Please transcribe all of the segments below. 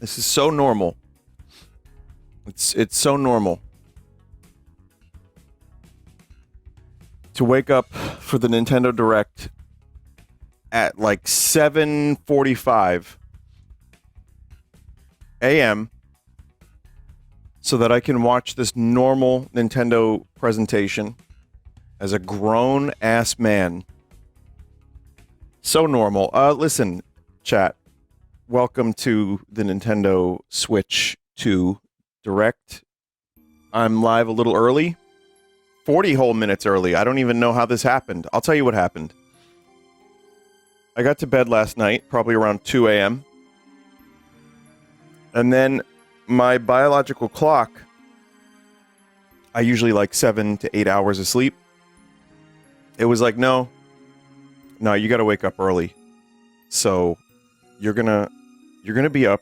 This is so normal. It's so normal to wake up for the Nintendo Direct at like 7:45 a.m. so that I can watch this normal Nintendo presentation as a grown-ass man. So normal. Listen, chat. Welcome to the Nintendo Switch 2 Direct. I'm live a little early. 40 whole minutes early. I don't even know how this happened. I'll tell you what happened. I got to bed last night, probably around 2 a.m. And then my biological clock, I usually like 7 to 8 hours of sleep. It was like, no, you gotta wake up early. So you're gonna be up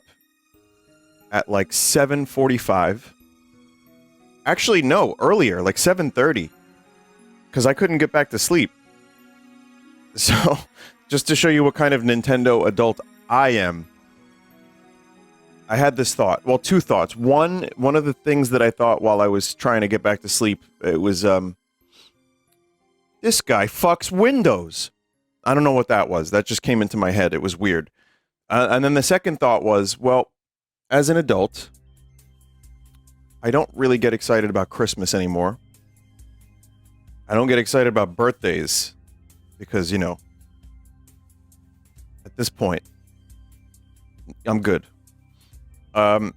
at like 7:45. Actually, no, earlier, like 7:30. Because I couldn't get back to sleep. So, just to show you what kind of Nintendo adult I am, I had this thought. Well, two thoughts. One of the things that I thought while I was trying to get back to sleep, it was, this guy fucks Windows. I don't know what that was. That just came into my head. It was weird. And then the second thought was, well, as an adult, I don't really get excited about Christmas anymore. I don't get excited about birthdays because, you know, at this point, I'm good.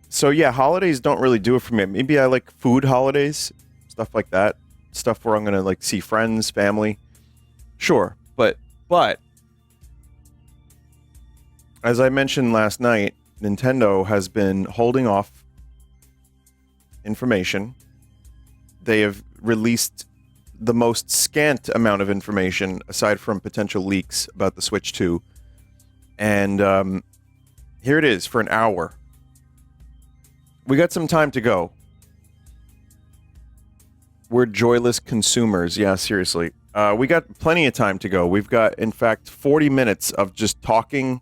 So yeah, holidays don't really do it for me. Maybe I like food holidays, stuff like that. Stuff where I'm going to like see friends, family. Sure. But as I mentioned last night, Nintendo has been holding off information. They have released the most scant amount of information aside from potential leaks about the Switch 2. And here it is for an hour. We got some time to go. We're joyless consumers. Yeah, seriously. We got plenty of time to go. We've got, in fact, 40 minutes of just talking,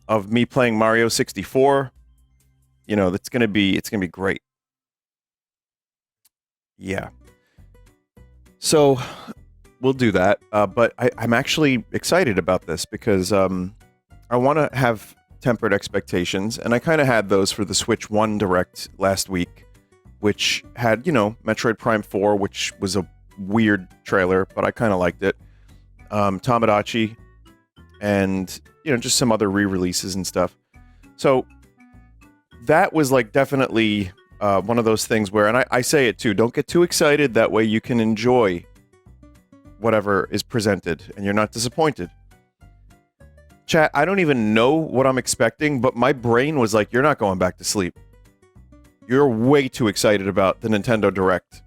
of me playing Mario 64. You know, it's gonna be great. Yeah. So we'll do that. But I'm actually excited about this because I want to have tempered expectations, and I kind of had those for the Switch 1 Direct last week, which had, you know, Metroid Prime 4, which was a weird trailer, but I kind of liked it. Tamagotchi, and, you know, just some other re-releases and stuff. So that was like definitely one of those things where, and I say it too, don't get too excited, that way you can enjoy whatever is presented and you're not disappointed. Chat, I don't even know what I'm expecting, but my brain was like, you're not going back to sleep. You're way too excited about the Nintendo Direct.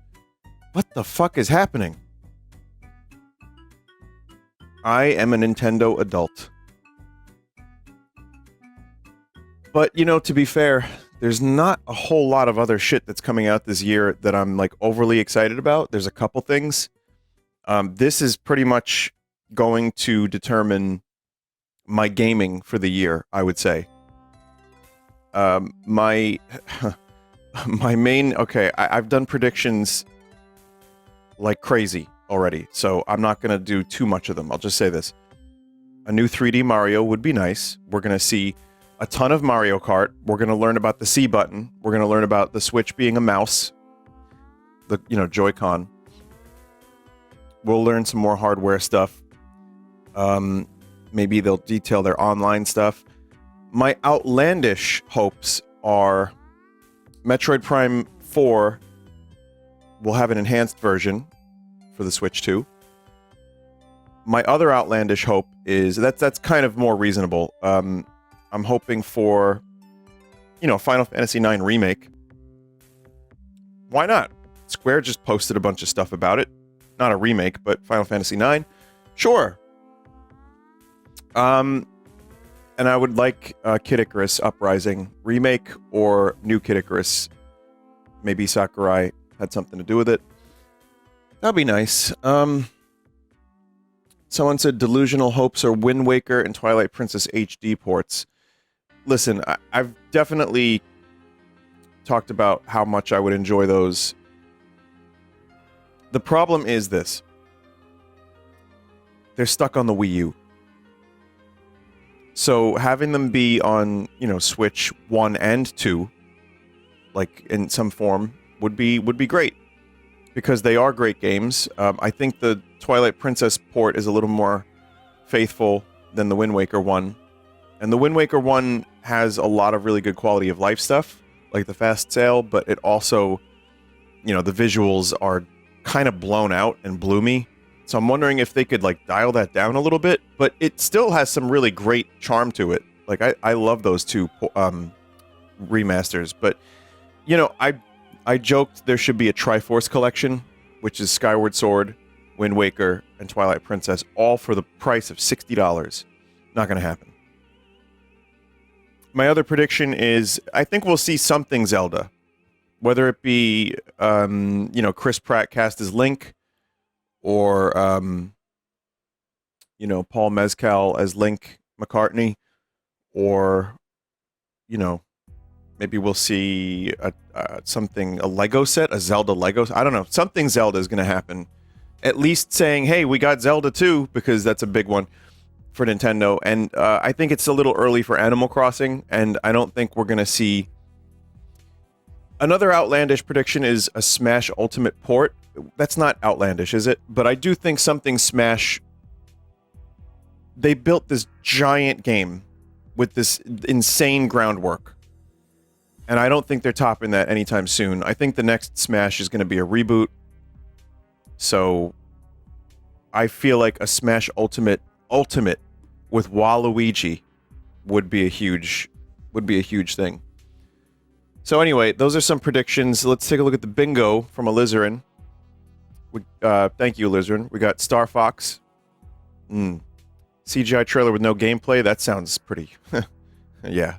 What the fuck is happening? I am a Nintendo adult. But, you know, to be fair, there's not a whole lot of other shit that's coming out this year that I'm, like, overly excited about. There's a couple things. This is pretty much going to determine my gaming for the year, I would say. My main... Okay, I've done predictions like crazy already, so I'm not going to do too much of them. I'll just say this. A new 3D Mario would be nice. We're going to see a ton of Mario Kart. We're going to learn about the C button. We're going to learn about the Switch being a mouse. The, you know, Joy-Con. We'll learn some more hardware stuff. Maybe they'll detail their online stuff. My outlandish hopes are Metroid Prime 4 will have an enhanced version for the Switch 2. My other outlandish hope is that's kind of more reasonable. I'm hoping for, you know, Final Fantasy IX Remake. Why not? Square just posted a bunch of stuff about it. Not a remake, but Final Fantasy IX. Sure. And I would like Kid Icarus Uprising remake or new Kid Icarus. Maybe Sakurai had something to do with it. That'd be nice. Someone said delusional hopes are Wind Waker and Twilight Princess HD ports. listen, I've definitely talked about how much I would enjoy those. The problem is this. They're stuck on the Wii U. So having them be on, you know, Switch 1 and 2, like in some form, would be great. Because they are great games. I think the Twilight Princess port is a little more faithful than the Wind Waker one. And the Wind Waker one has a lot of really good quality of life stuff, like the fast sail, but it also, you know, the visuals are kind of blown out and bloomy. So I'm wondering if they could, like, dial that down a little bit, but it still has some really great charm to it. Like, I love those two remasters, but, you know, I joked there should be a Triforce collection, which is Skyward Sword, Wind Waker, and Twilight Princess, all for the price of $60. Not going to happen. My other prediction is, I think we'll see something Zelda. Whether it be, you know, Chris Pratt cast as Link, or, you know, Paul Mescal as Link McCartney, or, you know, maybe we'll see a Lego set, a Zelda Lego. I don't know. Something Zelda is going to happen. At least saying, hey, we got Zelda 2, because that's a big one for Nintendo. And I think it's a little early for Animal Crossing, and I don't think we're going to see... Another outlandish prediction is a Smash Ultimate port. That's not outlandish, is it? But I do think something Smash... They built this giant game with this insane groundwork. And I don't think they're topping that anytime soon. I think the next Smash is going to be a reboot. So I feel like a Smash Ultimate with Waluigi would be a huge thing. So anyway, those are some predictions. Let's take a look at the bingo from Alizarin. Thank you, Alizarin. We got Star Fox. CGI trailer with no gameplay. That sounds pretty... yeah.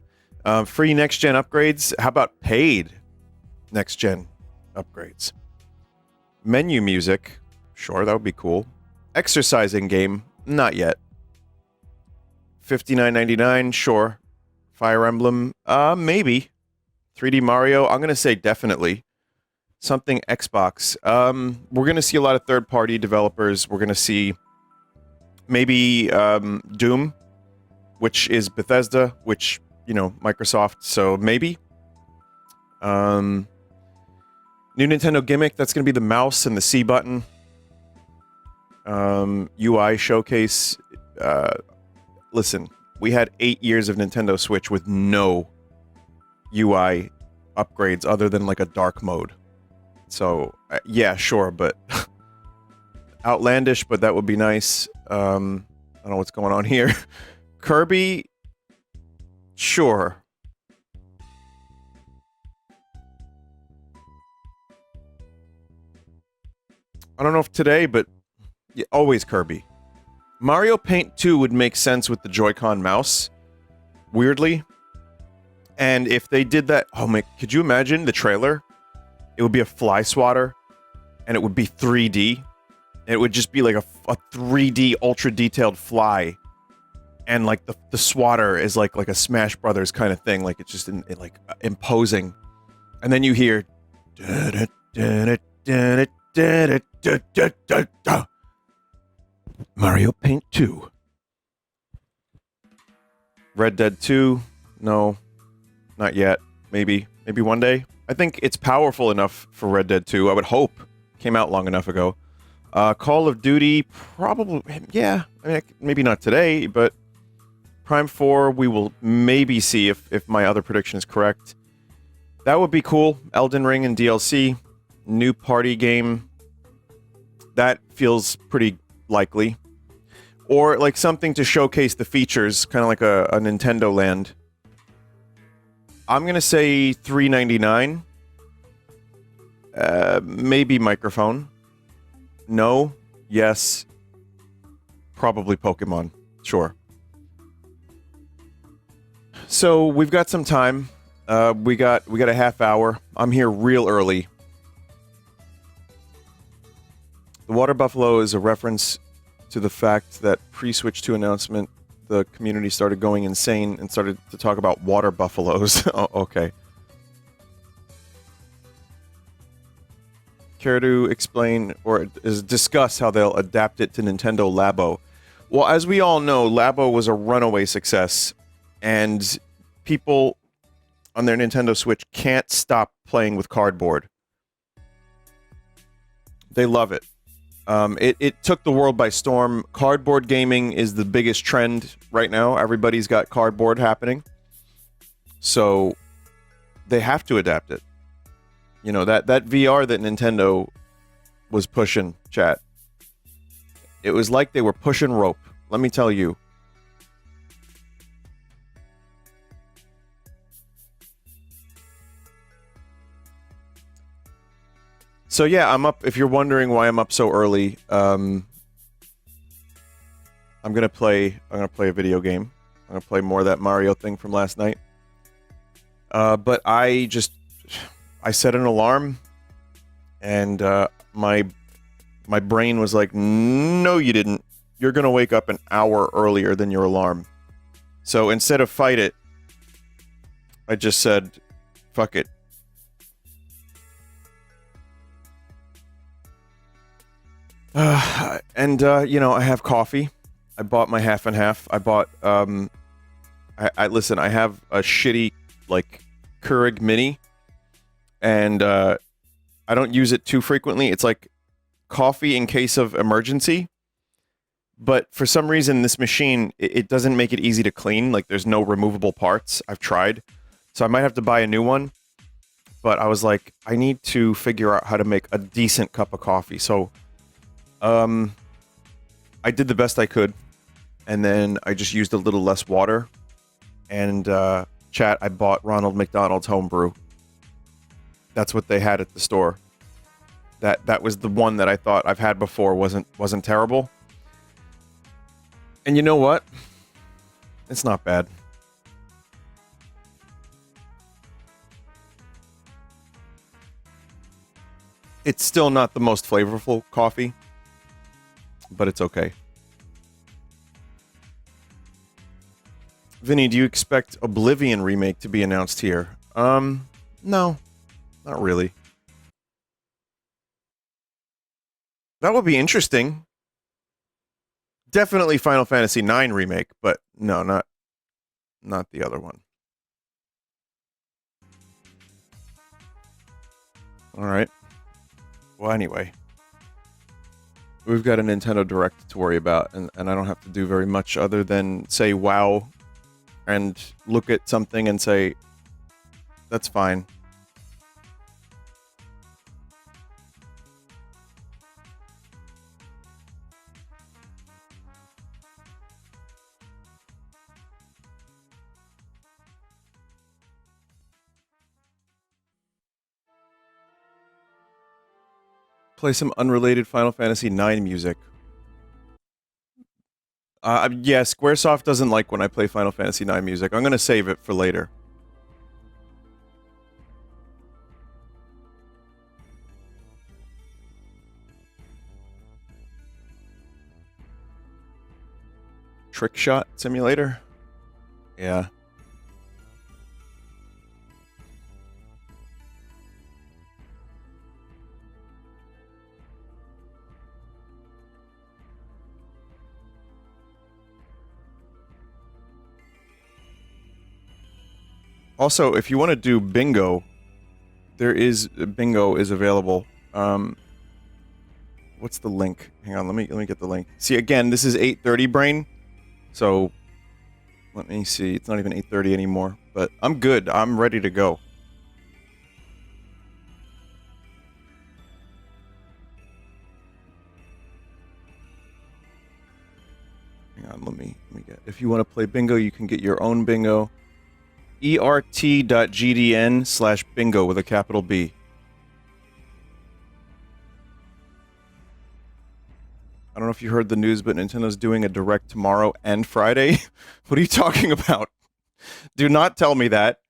Free next-gen upgrades. How about paid next-gen upgrades? Menu music. Sure, that would be cool. Exercising game. Not yet. $59.99. Sure. Fire Emblem. Maybe. 3D Mario. I'm going to say definitely. Something Xbox. We're going to see a lot of third-party developers. We're going to see maybe Doom, which is Bethesda, which... you know, Microsoft, so maybe. New Nintendo gimmick, that's going to be the mouse and the C button. UI showcase. Listen, we had 8 years of Nintendo Switch with no UI upgrades other than, like, a dark mode. So, yeah, sure, but... outlandish, but that would be nice. I don't know what's going on here. Kirby... sure. I don't know if today, but yeah, always Kirby. Mario Paint 2 would make sense with the Joy-Con mouse. Weirdly. And if they did that... oh my... could you imagine the trailer? It would be a fly swatter. And it would be 3D. And it would just be like a 3D ultra-detailed fly. And, like, the swatter is like a Smash Brothers kind of thing. Like, it's just, like, imposing. And then you hear... Mario Paint 2. Red Dead 2? No. Not yet. Maybe. Maybe one day. I think it's powerful enough for Red Dead 2. I would hope. Came out long enough ago. Call of Duty? Probably... yeah. I mean, maybe not today, but... Prime 4, we will maybe see if my other prediction is correct. That would be cool. Elden Ring and DLC. New party game. That feels pretty likely. Or, like, something to showcase the features, kind of like a Nintendo Land. I'm going to say $3.99. Maybe microphone. No. Yes. Probably Pokemon. Sure. So, we've got some time. We got a half hour. I'm here real early. The Water Buffalo is a reference to the fact that pre-Switch 2 announcement the community started going insane and started to talk about water buffaloes. Oh, okay. Care to explain or discuss how they'll adapt it to Nintendo Labo? Well, as we all know, Labo was a runaway success, and people on their Nintendo Switch can't stop playing with cardboard. They love it. It took the world by storm. Cardboard gaming is the biggest trend right now. Everybody's got cardboard happening. So they have to adapt it. You know, that VR that Nintendo was pushing, chat. It was like they were pushing rope. Let me tell you. So yeah, I'm up. If you're wondering why I'm up so early, I'm gonna play a video game. I'm gonna play more of that Mario thing from last night. But I set an alarm, and my brain was like, "No, you didn't. You're gonna wake up an hour earlier than your alarm." So instead of fight it, I just said, "Fuck it." You know, I have coffee. I bought my half and half. I bought, listen, I have a shitty, like, Keurig Mini, and, I don't use it too frequently. It's like coffee in case of emergency, but for some reason, this machine, it doesn't make it easy to clean. Like, there's no removable parts. I've tried, so I might have to buy a new one, but I was like, I need to figure out how to make a decent cup of coffee, so I did the best I could, and then I just used a little less water, and, chat, I bought Ronald McDonald's homebrew. That's what they had at the store. That was the one that I thought I've had before wasn't terrible. And you know what? It's not bad. It's still not the most flavorful coffee, but it's okay. Vinny, do you expect Oblivion remake to be announced here? No, not really. That would be interesting. Definitely Final Fantasy IX remake, but no, not the other one. All right. Well, anyway. We've got a Nintendo Direct to worry about, and I don't have to do very much other than say wow and look at something and say, that's fine. Play some unrelated Final Fantasy IX music. Yeah, Squaresoft doesn't like when I play Final Fantasy IX music. I'm gonna save it for later. Trick Shot Simulator? Yeah. Also, if you want to do bingo, bingo is available. What's the link? Hang on, let me get the link. See, again, this is 8:30 brain. So let me see. It's not even 8:30 anymore, but I'm good. I'm ready to go. Hang on, let me get. If you want to play bingo, you can get your own bingo. ert.gdn/bingo with a capital B. I don't know if you heard the news, but Nintendo's doing a Direct tomorrow and Friday. What are you talking about? Do not tell me that.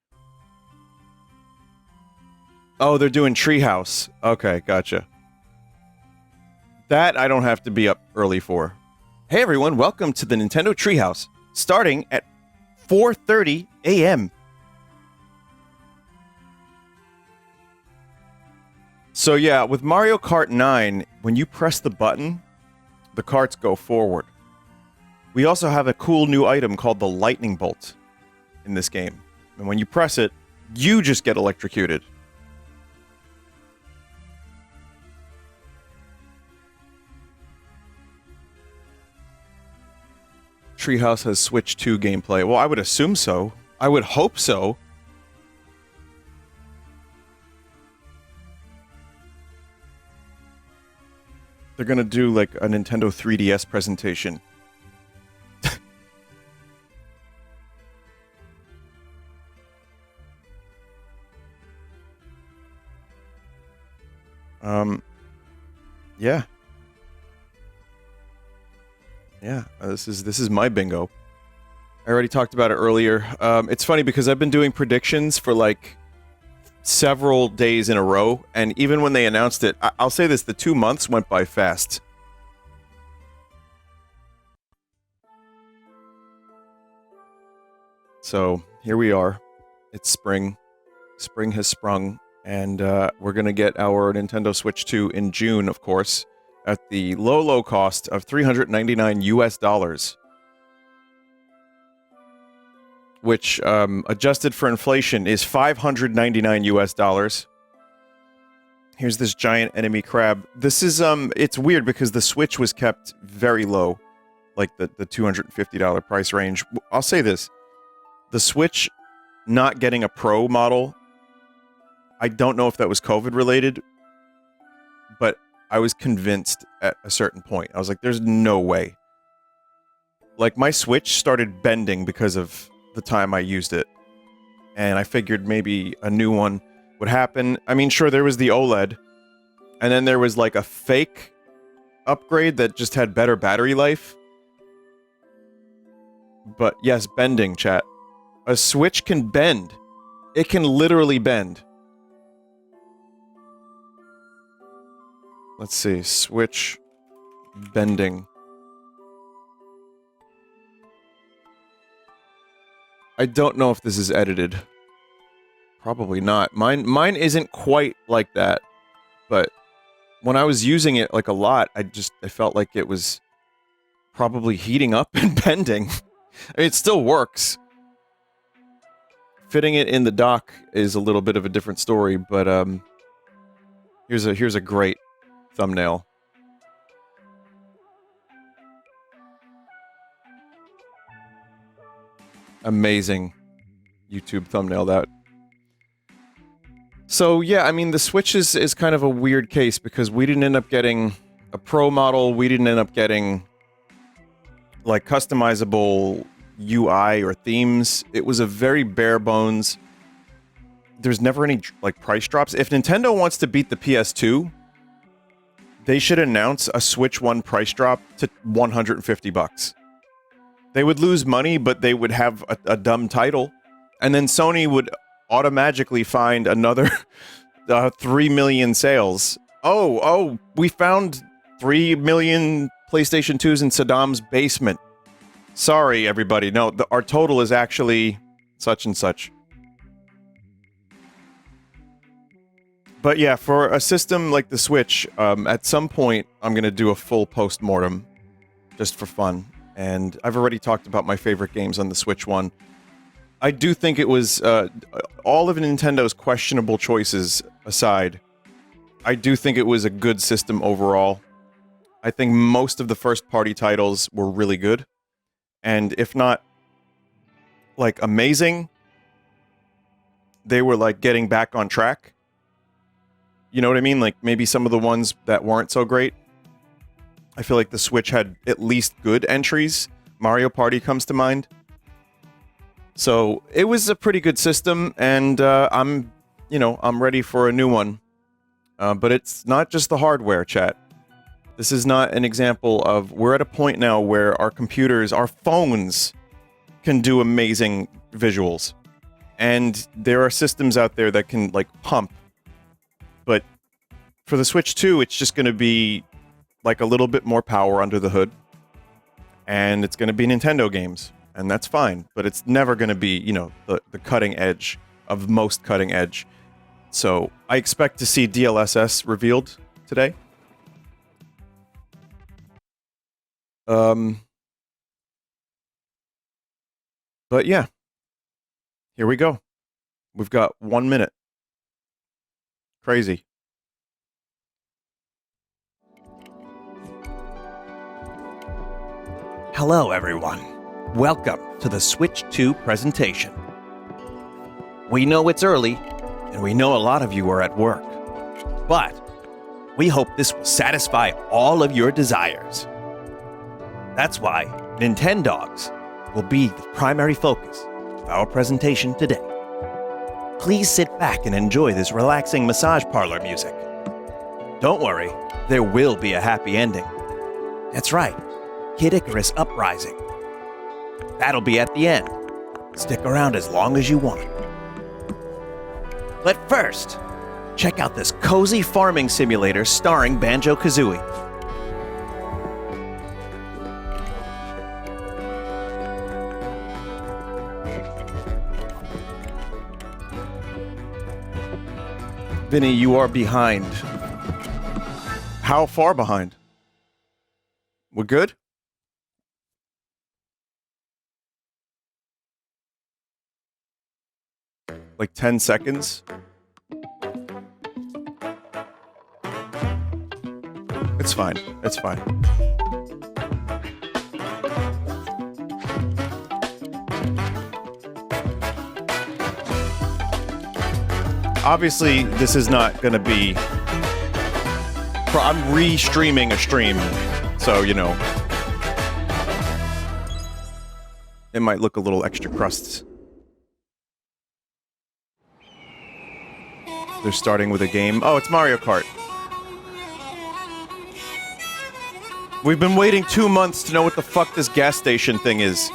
Oh, they're doing Treehouse. Okay, gotcha. That I don't have to be up early for. Hey everyone, welcome to the Nintendo Treehouse. starting at 4:30 a.m. So yeah, with Mario Kart 9, when you press the button, the carts go forward. We also have a cool new item called the Lightning Bolt in this game. And when you press it, you just get electrocuted. Treehouse has Switch 2 gameplay. Well, I would assume so. I would hope so. They're gonna do, like, a Nintendo 3DS presentation. Yeah. Yeah, this is my bingo. I already talked about it earlier. It's funny because I've been doing predictions for, like, several days in a row, and even when they announced it, I'll say this, the 2 months went by fast. So, here we are. It's spring. Spring has sprung, and we're gonna get our Nintendo Switch 2 in June, of course, at the low cost of $399 US. Which, adjusted for inflation, is $599 US. Here's this giant enemy crab. This is, it's weird because the Switch was kept very low. Like, the $250 price range. I'll say this. The Switch not getting a Pro model, I don't know if that was COVID-related, but I was convinced at a certain point. I was like, there's no way. Like, my Switch started bending because of the time I used it. And I figured maybe a new one would happen. I mean, sure, there was the OLED. And then there was, like, a fake upgrade that just had better battery life. But, yes, bending, chat. A Switch can bend. It can literally bend. Let's see. Switch bending. I don't know if this is edited. Probably not. Mine isn't quite like that. But when I was using it, like, a lot, I felt like it was probably heating up and bending. I mean, it still works. Fitting it in the dock is a little bit of a different story, but, here's a great thumbnail. Amazing YouTube thumbnail, that. So, yeah, I mean, the Switch is kind of a weird case, because we didn't end up getting a Pro model, we didn't end up getting, like, customizable UI or themes. It was a very bare bones. There's never any, like, price drops. If Nintendo wants to beat the PS2, they should announce a Switch 1 price drop to $150. They would lose money, but they would have a dumb title. And then Sony would automatically find another 3 million sales. Oh, we found 3 million PlayStation 2s in Saddam's basement. Sorry, everybody. No, our total is actually such and such. But yeah, for a system like the Switch, at some point, I'm going to do a full post-mortem, just for fun. And I've already talked about my favorite games on the Switch 1. I do think it was, all of Nintendo's questionable choices aside, I do think it was a good system overall. I think most of the first-party titles were really good. And if not, like, amazing, they were, like, getting back on track. You know what I mean? Like, maybe some of the ones that weren't so great. I feel like the Switch had at least good entries. Mario Party comes to mind. So, it was a pretty good system, and I'm ready for a new one. But it's not just the hardware, chat. This is not an example of... We're at a point now where our computers, our phones, can do amazing visuals. And there are systems out there that can, like, pump. But for the Switch 2, it's just going to be, like, a little bit more power under the hood. And it's going to be Nintendo games. and that's fine. But it's never going to be, you know, the cutting edge of most cutting edge. So I expect to see DLSS revealed today. But yeah, here we go. We've got 1 minute. Crazy. Hello, everyone. Welcome to the Switch 2 presentation. We know it's early, and we know a lot of you are at work. But we hope this will satisfy all of your desires. That's why Nintendogs will be the primary focus of our presentation today. Please sit back and enjoy this relaxing massage parlor music. Don't worry, there will be a happy ending. That's right, Kid Icarus Uprising. That'll be at the end. Stick around as long as you want. But first, check out this cozy farming simulator starring Banjo-Kazooie. Vinny, you are behind. How far behind? We're good? Like 10 seconds? It's fine. It's fine. Obviously, this is not going to be... I'm re-streaming a stream, so, you know. It might look a little extra crusts. They're starting with a game. Oh, it's Mario Kart. We've been waiting 2 months to know what the fuck this gas station thing is.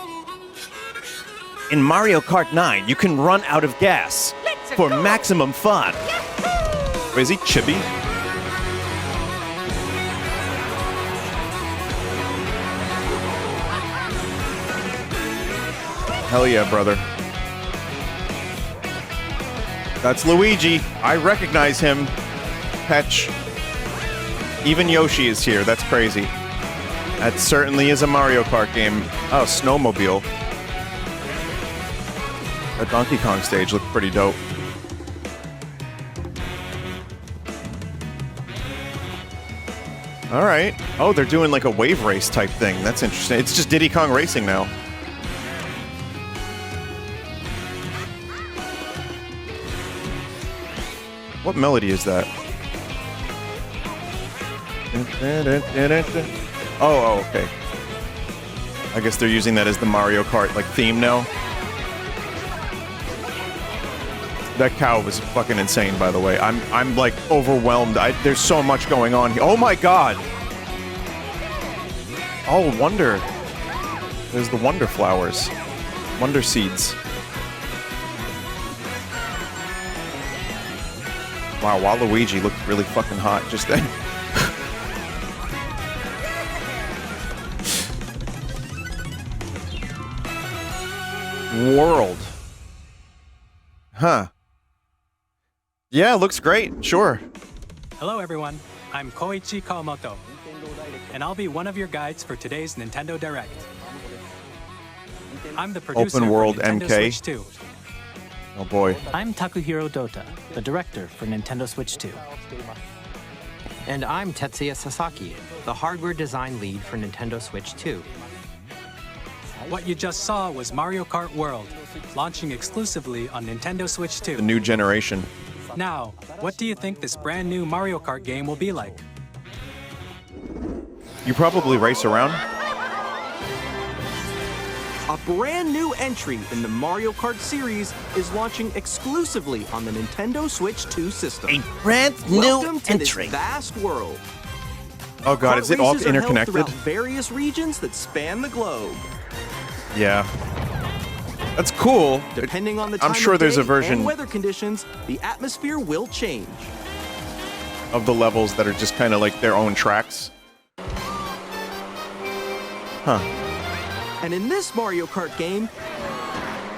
In Mario Kart 9, you can run out of gas for maximum fun. Wait, is he chibi? Hell yeah, brother. That's Luigi. I recognize him. Petch. Even Yoshi is here. That's crazy. That certainly is a Mario Kart game. Oh, Snowmobile. That Donkey Kong stage looked pretty dope. Alright. Oh, they're doing like a wave race type thing. That's interesting. It's just Diddy Kong Racing now. What melody is that? Oh, okay. I guess they're using that as the Mario Kart like theme now. That cow was fucking insane, by the way. I'm like overwhelmed. There's so much going on here. Oh my god! Oh, wonder. There's the wonder flowers. Wonder seeds. Wow, Waluigi looked really fucking hot just then. World. Huh. Yeah, looks great. Sure. Hello, everyone. I'm Koichi Kawamoto, and I'll be one of your guides for today's Nintendo Direct. I'm the producer Open World for Nintendo MK. Switch 2. Oh boy. I'm Takuhiro Dota, the director for Nintendo Switch 2. And I'm Tetsuya Sasaki, the hardware design lead for Nintendo Switch 2. What you just saw was Mario Kart World, launching exclusively on Nintendo Switch 2. The new generation. Now, what do you think this brand new Mario Kart game will be like? You probably race around? A brand new entry in the Mario Kart series is launching exclusively on the Nintendo Switch 2 system. A brand new Welcome to entry. this vast world. Oh god, is it all Kart races are held interconnected? throughout various regions that span the globe. Yeah. That's cool. Depending on the time I'm sure of there's a day version and weather conditions, the atmosphere will change. of the levels that are just kind of like their own tracks. Huh. And in this Mario Kart game,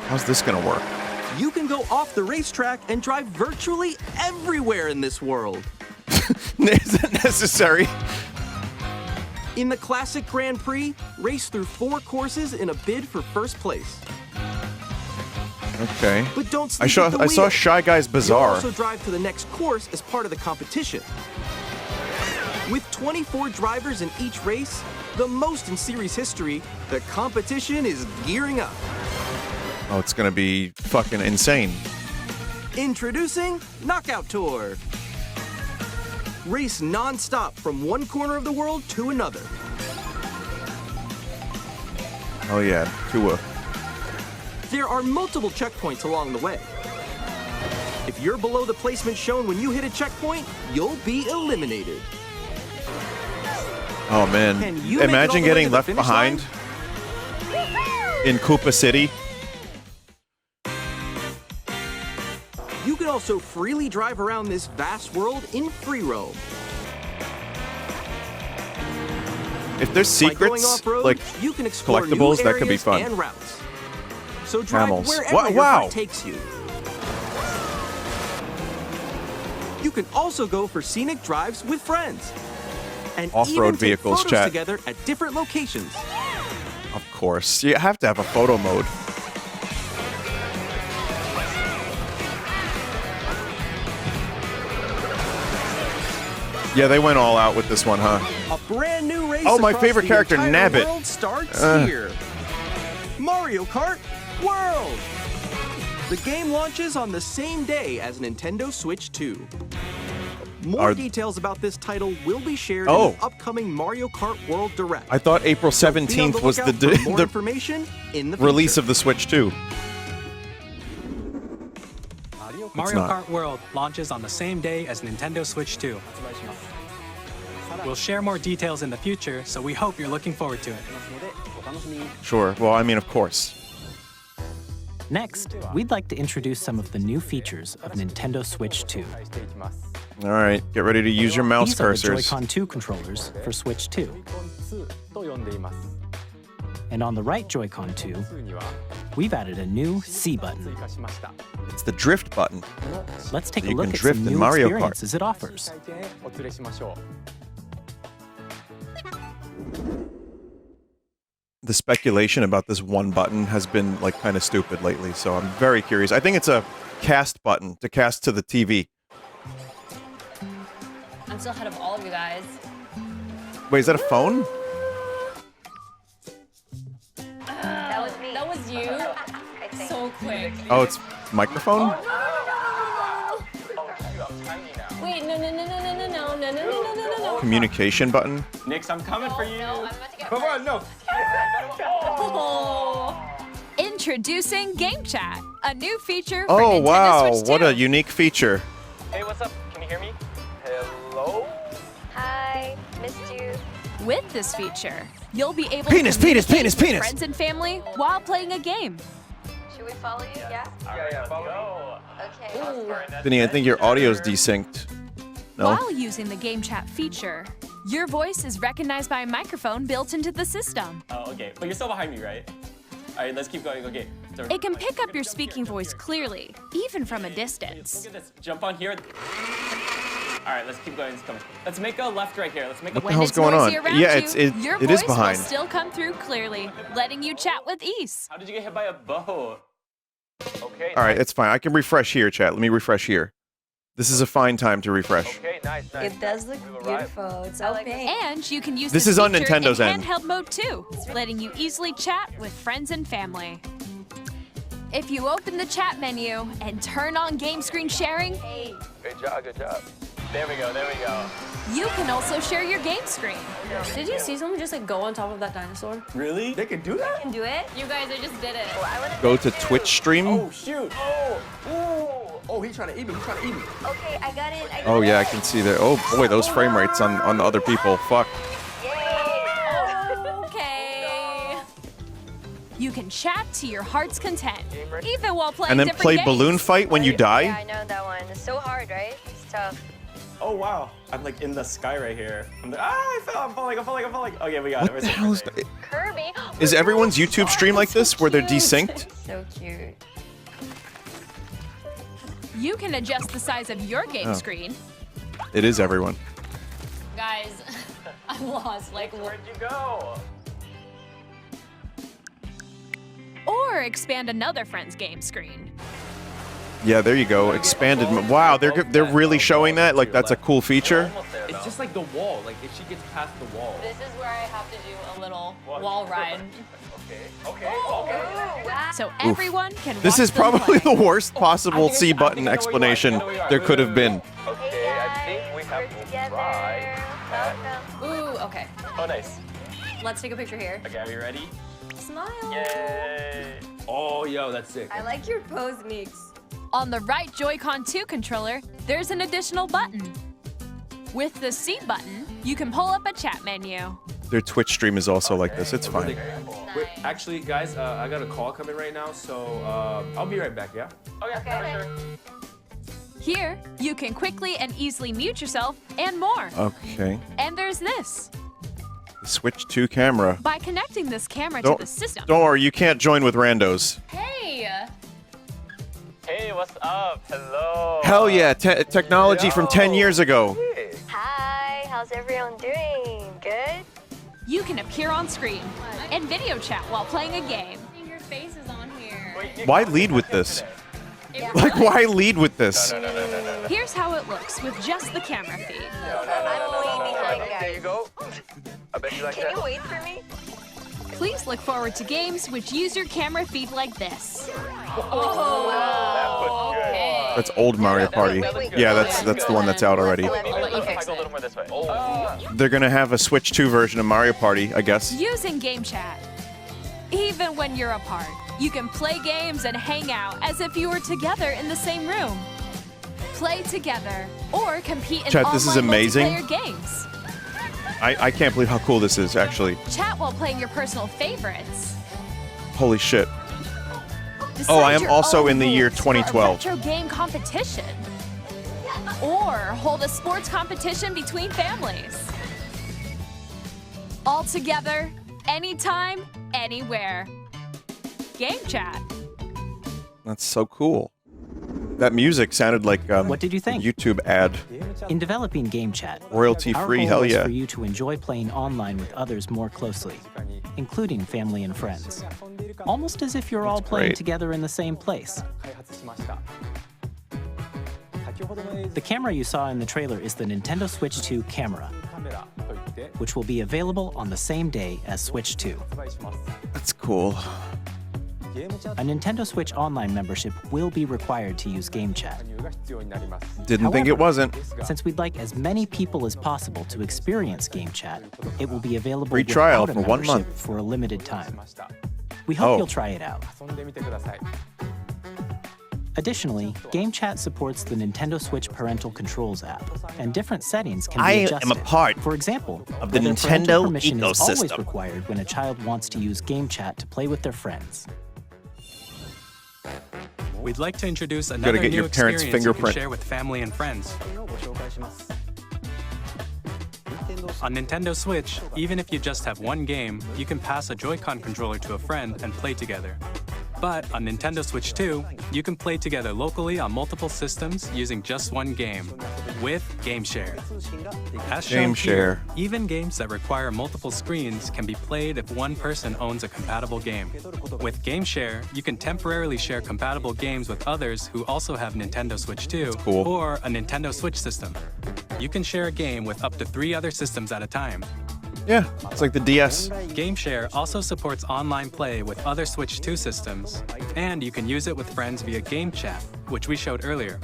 How's this gonna work? you can go off the racetrack and drive virtually everywhere in this world. Is that necessary? In the classic Grand Prix, race through 4 courses in a bid for first place. Okay. But don't I sleep at the saw wheel. Shy Guy's You'll Bazaar. also drive to the next course as part of the competition. With 24 drivers in each race, the most in series history, the competition is gearing up. Oh, it's gonna be fucking insane. Introducing Knockout Tour. Race non-stop from one corner of the world to another. Oh yeah, Tua. There are multiple checkpoints along the way. If you're below the placement shown when you hit a checkpoint, you'll be eliminated. Oh man. Can you make it all Imagine the way getting to the left finish behind in Koopa City. You can also freely drive around this vast world in free roam. If there's By going secrets, off-road, like you can explore collectibles, new that could be areas fun. and routes. So drive Camels. wherever your Wow. heart takes you. You can also go for scenic drives with friends. And Off-road even take vehicles, photos chat. together at different locations. Of course, you have to have a photo mode. Yeah, they went all out with this one, huh? A brand new race Oh, my across favorite the character, entire Nabbit. world starts here. Mario Kart World. The game launches on the same day as Nintendo Switch 2. More details about this title will be shared in the upcoming Mario Kart World Direct. I thought April So be on 17th was lookout the for more the information in the release future. of the Switch 2. Mario not. Kart World launches on the same day as Nintendo Switch 2. We'll share more details in the future, so we hope you're looking forward to it. Sure. Well, I mean, of course. Next, we'd like to introduce some of the new features of Nintendo Switch 2. All right, get ready to use your mouse These are the cursors. Joy-Con 2 controllers for Switch 2. And on the right Joy-Con 2, we've added a new C button. It's the drift button. Let's take So a you look can at drift some in new Mario Kart. experiences it offers. The speculation about this one button has been like kind of stupid lately, so I'm very curious. I think it's a cast button to cast to the TV. I'm still ahead of all of you guys. Wait, is that a phone? That was me. That was you? So quick. Oh, it's microphone? Wait, no. Communication button? Nix, I'm coming for you. No, I'm about to get Come on, no. Introducing GameChat, a new feature for Oh, Nintendo wow. Switch 2. What a unique feature. Hey, what's up? Can you hear me? Hello? Hi, missed you. With this feature, you'll be able Penis, to penis, communicate penis, with penis. friends and family while playing a game. Should we follow you? Yeah? Yeah, follow Okay. Vinny, I think your audio's desynced. No? While using the GameChat feature, your voice is recognized by a microphone built into the system. Oh, okay. But you're still behind me, right? All right, let's keep going. Okay. So, It can pick up your speaking voice clearly, even from a look distance. at this. Jump on here. All right, let's keep going. Let's make a left right here. Let's make a What the hell's it's going on? noisy around Yeah, you, your it is voice behind. will still come through clearly, letting you chat with ease. How did you get hit by a bow? Okay. All right, it's fine. I can refresh here, chat. Let me refresh here. This is a fine time to refresh. Okay, nice. It does look beautiful. It's okay. And you can use This this is on feature Nintendo's in end. handheld mode too, letting you easily chat with friends and family. If you open the chat menu and turn on game screen sharing, Good job, good job. There we go, there we go. you can also share your game screen. Did you see someone just like go on top of that dinosaur? Really? They can do that? Can do it? You guys, I just did it. Go to Twitch stream. Oh, shoot. Oh, ooh. Oh, he's trying to eat me. He's trying to eat me. Okay, I got it. Oh, yeah, I can see that. Oh, boy, those frame rates on the other people. Fuck. Okay. You can chat to your heart's content, even while playing And then different play games. Balloon Fight when you Yeah, die? I know that one. It's so hard, right? It's tough. Oh wow, I'm like in the sky right here. I'm like, I fell, I'm falling. Okay, we got it. What the hell is that? Kirby. Is everyone's YouTube stream like this, where they're desynced? So cute. You can adjust the size of your game screen. It is everyone. Guys, I'm lost. Like, Where'd you go? Or expand another friend's game screen. Yeah, there you go. Expanded. Wow, they're really showing that. Like that's a cool feature. It's just like the wall. Like if she gets past the wall. this is where I have to do a little wall ride. Okay. So everyone can This watch is them probably play. the worst possible C button explanation there could have been. Okay, I think we have to try. Ooh, okay. Oh, nice. Let's take a picture here. Okay, are you ready? Smile. Yay! Oh, yo, that's sick. I like your pose mix. On the right Joy-Con 2 controller, there's an additional button. With the C button, you can pull up a chat menu. Their Twitch stream is also like this. It's fine. Wait, actually, guys, I got a call coming right now, so I'll be right back, yeah? Okay. Here, you can quickly and easily mute yourself and more. Okay. And there's this. Switch to camera. By connecting this camera to the system. Don't worry, you can't join with randos. Hey. Hey, what's up? Hello. Hell yeah, technology from 10 years ago. Hi, how's everyone doing? Good? You can appear on screen and video chat while playing a game. Your face is on here. Why lead with this? Like, why lead with this? Here's how it looks with just the camera feed. I'm way behind, guys. There you go. I bet you like Can you wait for me? Please look forward to games which use your camera feed like this. Okay. That's old Mario Party. Yeah, that's the one that's out already. I'll let you fix Go a it. little more this way. They're gonna have a Switch 2 version of Mario Party, I guess. Using GameChat. Even when you're apart, you can play games and hang out as if you were together in the same room. Play together or compete in Chat, this is online amazing. multiplayer games. I can't believe how cool this is, actually. Chat while playing your personal favorites. Holy shit. Decide I am your also own in the year rules for a 2012. retro game competition. Or hold a sports competition between families. All together, anytime, anywhere. Game Chat. That's so cool. That music sounded like What did you think? a YouTube ad. In developing GameChat, Royalty our free, goal hell was yeah. for you to enjoy playing online with others more closely, including family and friends. Almost as if you're all playing great. together in the same place. The camera you saw in the trailer is the Nintendo Switch 2 camera, which will be available on the same day as Switch 2. That's cool. A Nintendo Switch Online membership will be required to use GameChat. Didn't think it However, wasn't. Since we'd like as many people as possible to experience GameChat, it will be available Free trial without a for 1 membership month. for a limited time. We hope Oh. you'll try it out. Additionally, GameChat supports the Nintendo Switch Parental Controls app, and different settings can be I adjusted. am a part For example, of the whether Nintendo parental permission is always ecosystem. required when a child wants to use GameChat to play with their friends. We'd like to introduce another get new your parents' experience you fingerprint. can share with family and friends. On Nintendo Switch, even if you just have one game, you can pass a Joy-Con controller to a friend and play together. But on Nintendo Switch 2, you can play together locally on multiple systems using just one game, with GameShare. As shown here, GameShare. even games that require multiple screens can be played if one person owns a compatible game. With GameShare, you can temporarily share compatible games with others who also have Nintendo Switch 2 cool. or a Nintendo Switch system. You can share a game with up to 3 other systems at a time. Yeah, it's like the DS. GameShare also supports online play with other Switch 2 systems, and you can use it with friends via GameChat, which we showed earlier.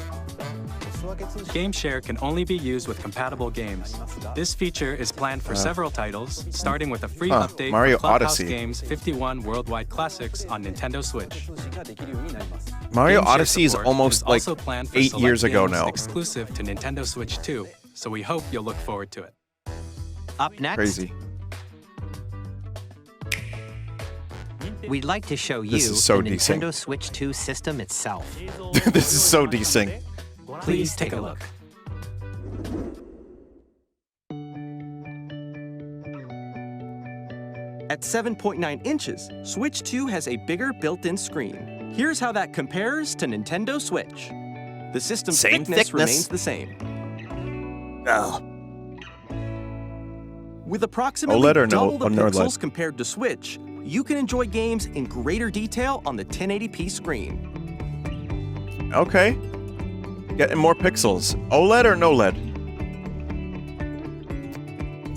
GameShare can only be used with compatible games. This feature is planned for several titles, starting with a free update Mario for Clubhouse Odyssey. Games 51 Worldwide Classics on Nintendo Switch. Mario GameShare Odyssey is support almost like also planned for 8 select years ago games now. exclusive to Nintendo Switch 2, so we hope you'll look forward to it. Up next, Crazy. we'd like to show you This is so the desync. Nintendo Switch 2 system itself. This is so desync. Please take a look. At 7.9 inches, Switch 2 has a bigger built-in screen. Here's how that compares to Nintendo Switch. The system's thickness remains the same. Oh. With approximately OLED or double the no pixels OLED? compared to Switch, you can enjoy games in greater detail on the 1080p screen. Okay. Getting more pixels. OLED or no LED?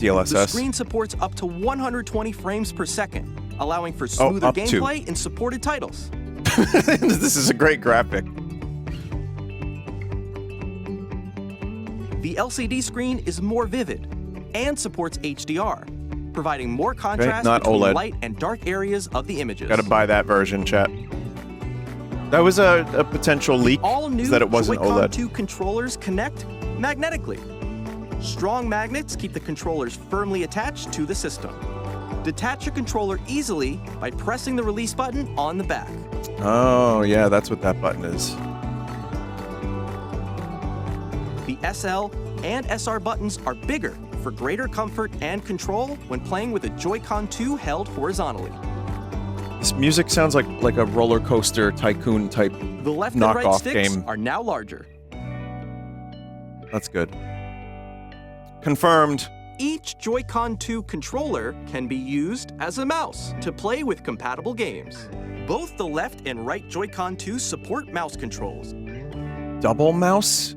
DLSS. The screen supports up to 120 frames per second, allowing for smoother up to. gameplay in supported titles. This is a great graphic. The LCD screen is more vivid and supports HDR, providing more contrast not between OLED. light and dark areas of the images. Gotta buy that version, chat. That was a potential leak, All new is that it wasn't Joy-Con OLED. 2 controllers connect magnetically. Strong magnets keep the controllers firmly attached to the system. Detach your controller easily by pressing the release button on the back. Oh, yeah, that's what that button is. The SL and SR buttons are bigger for greater comfort and control when playing with a Joy-Con 2 held horizontally. This music sounds like a roller coaster tycoon type The left and right knockoff sticks game. are now larger. That's good. Confirmed. Each Joy-Con 2 controller can be used as a mouse to play with compatible games. Both the left and right Joy-Con 2 support mouse controls. Double mouse?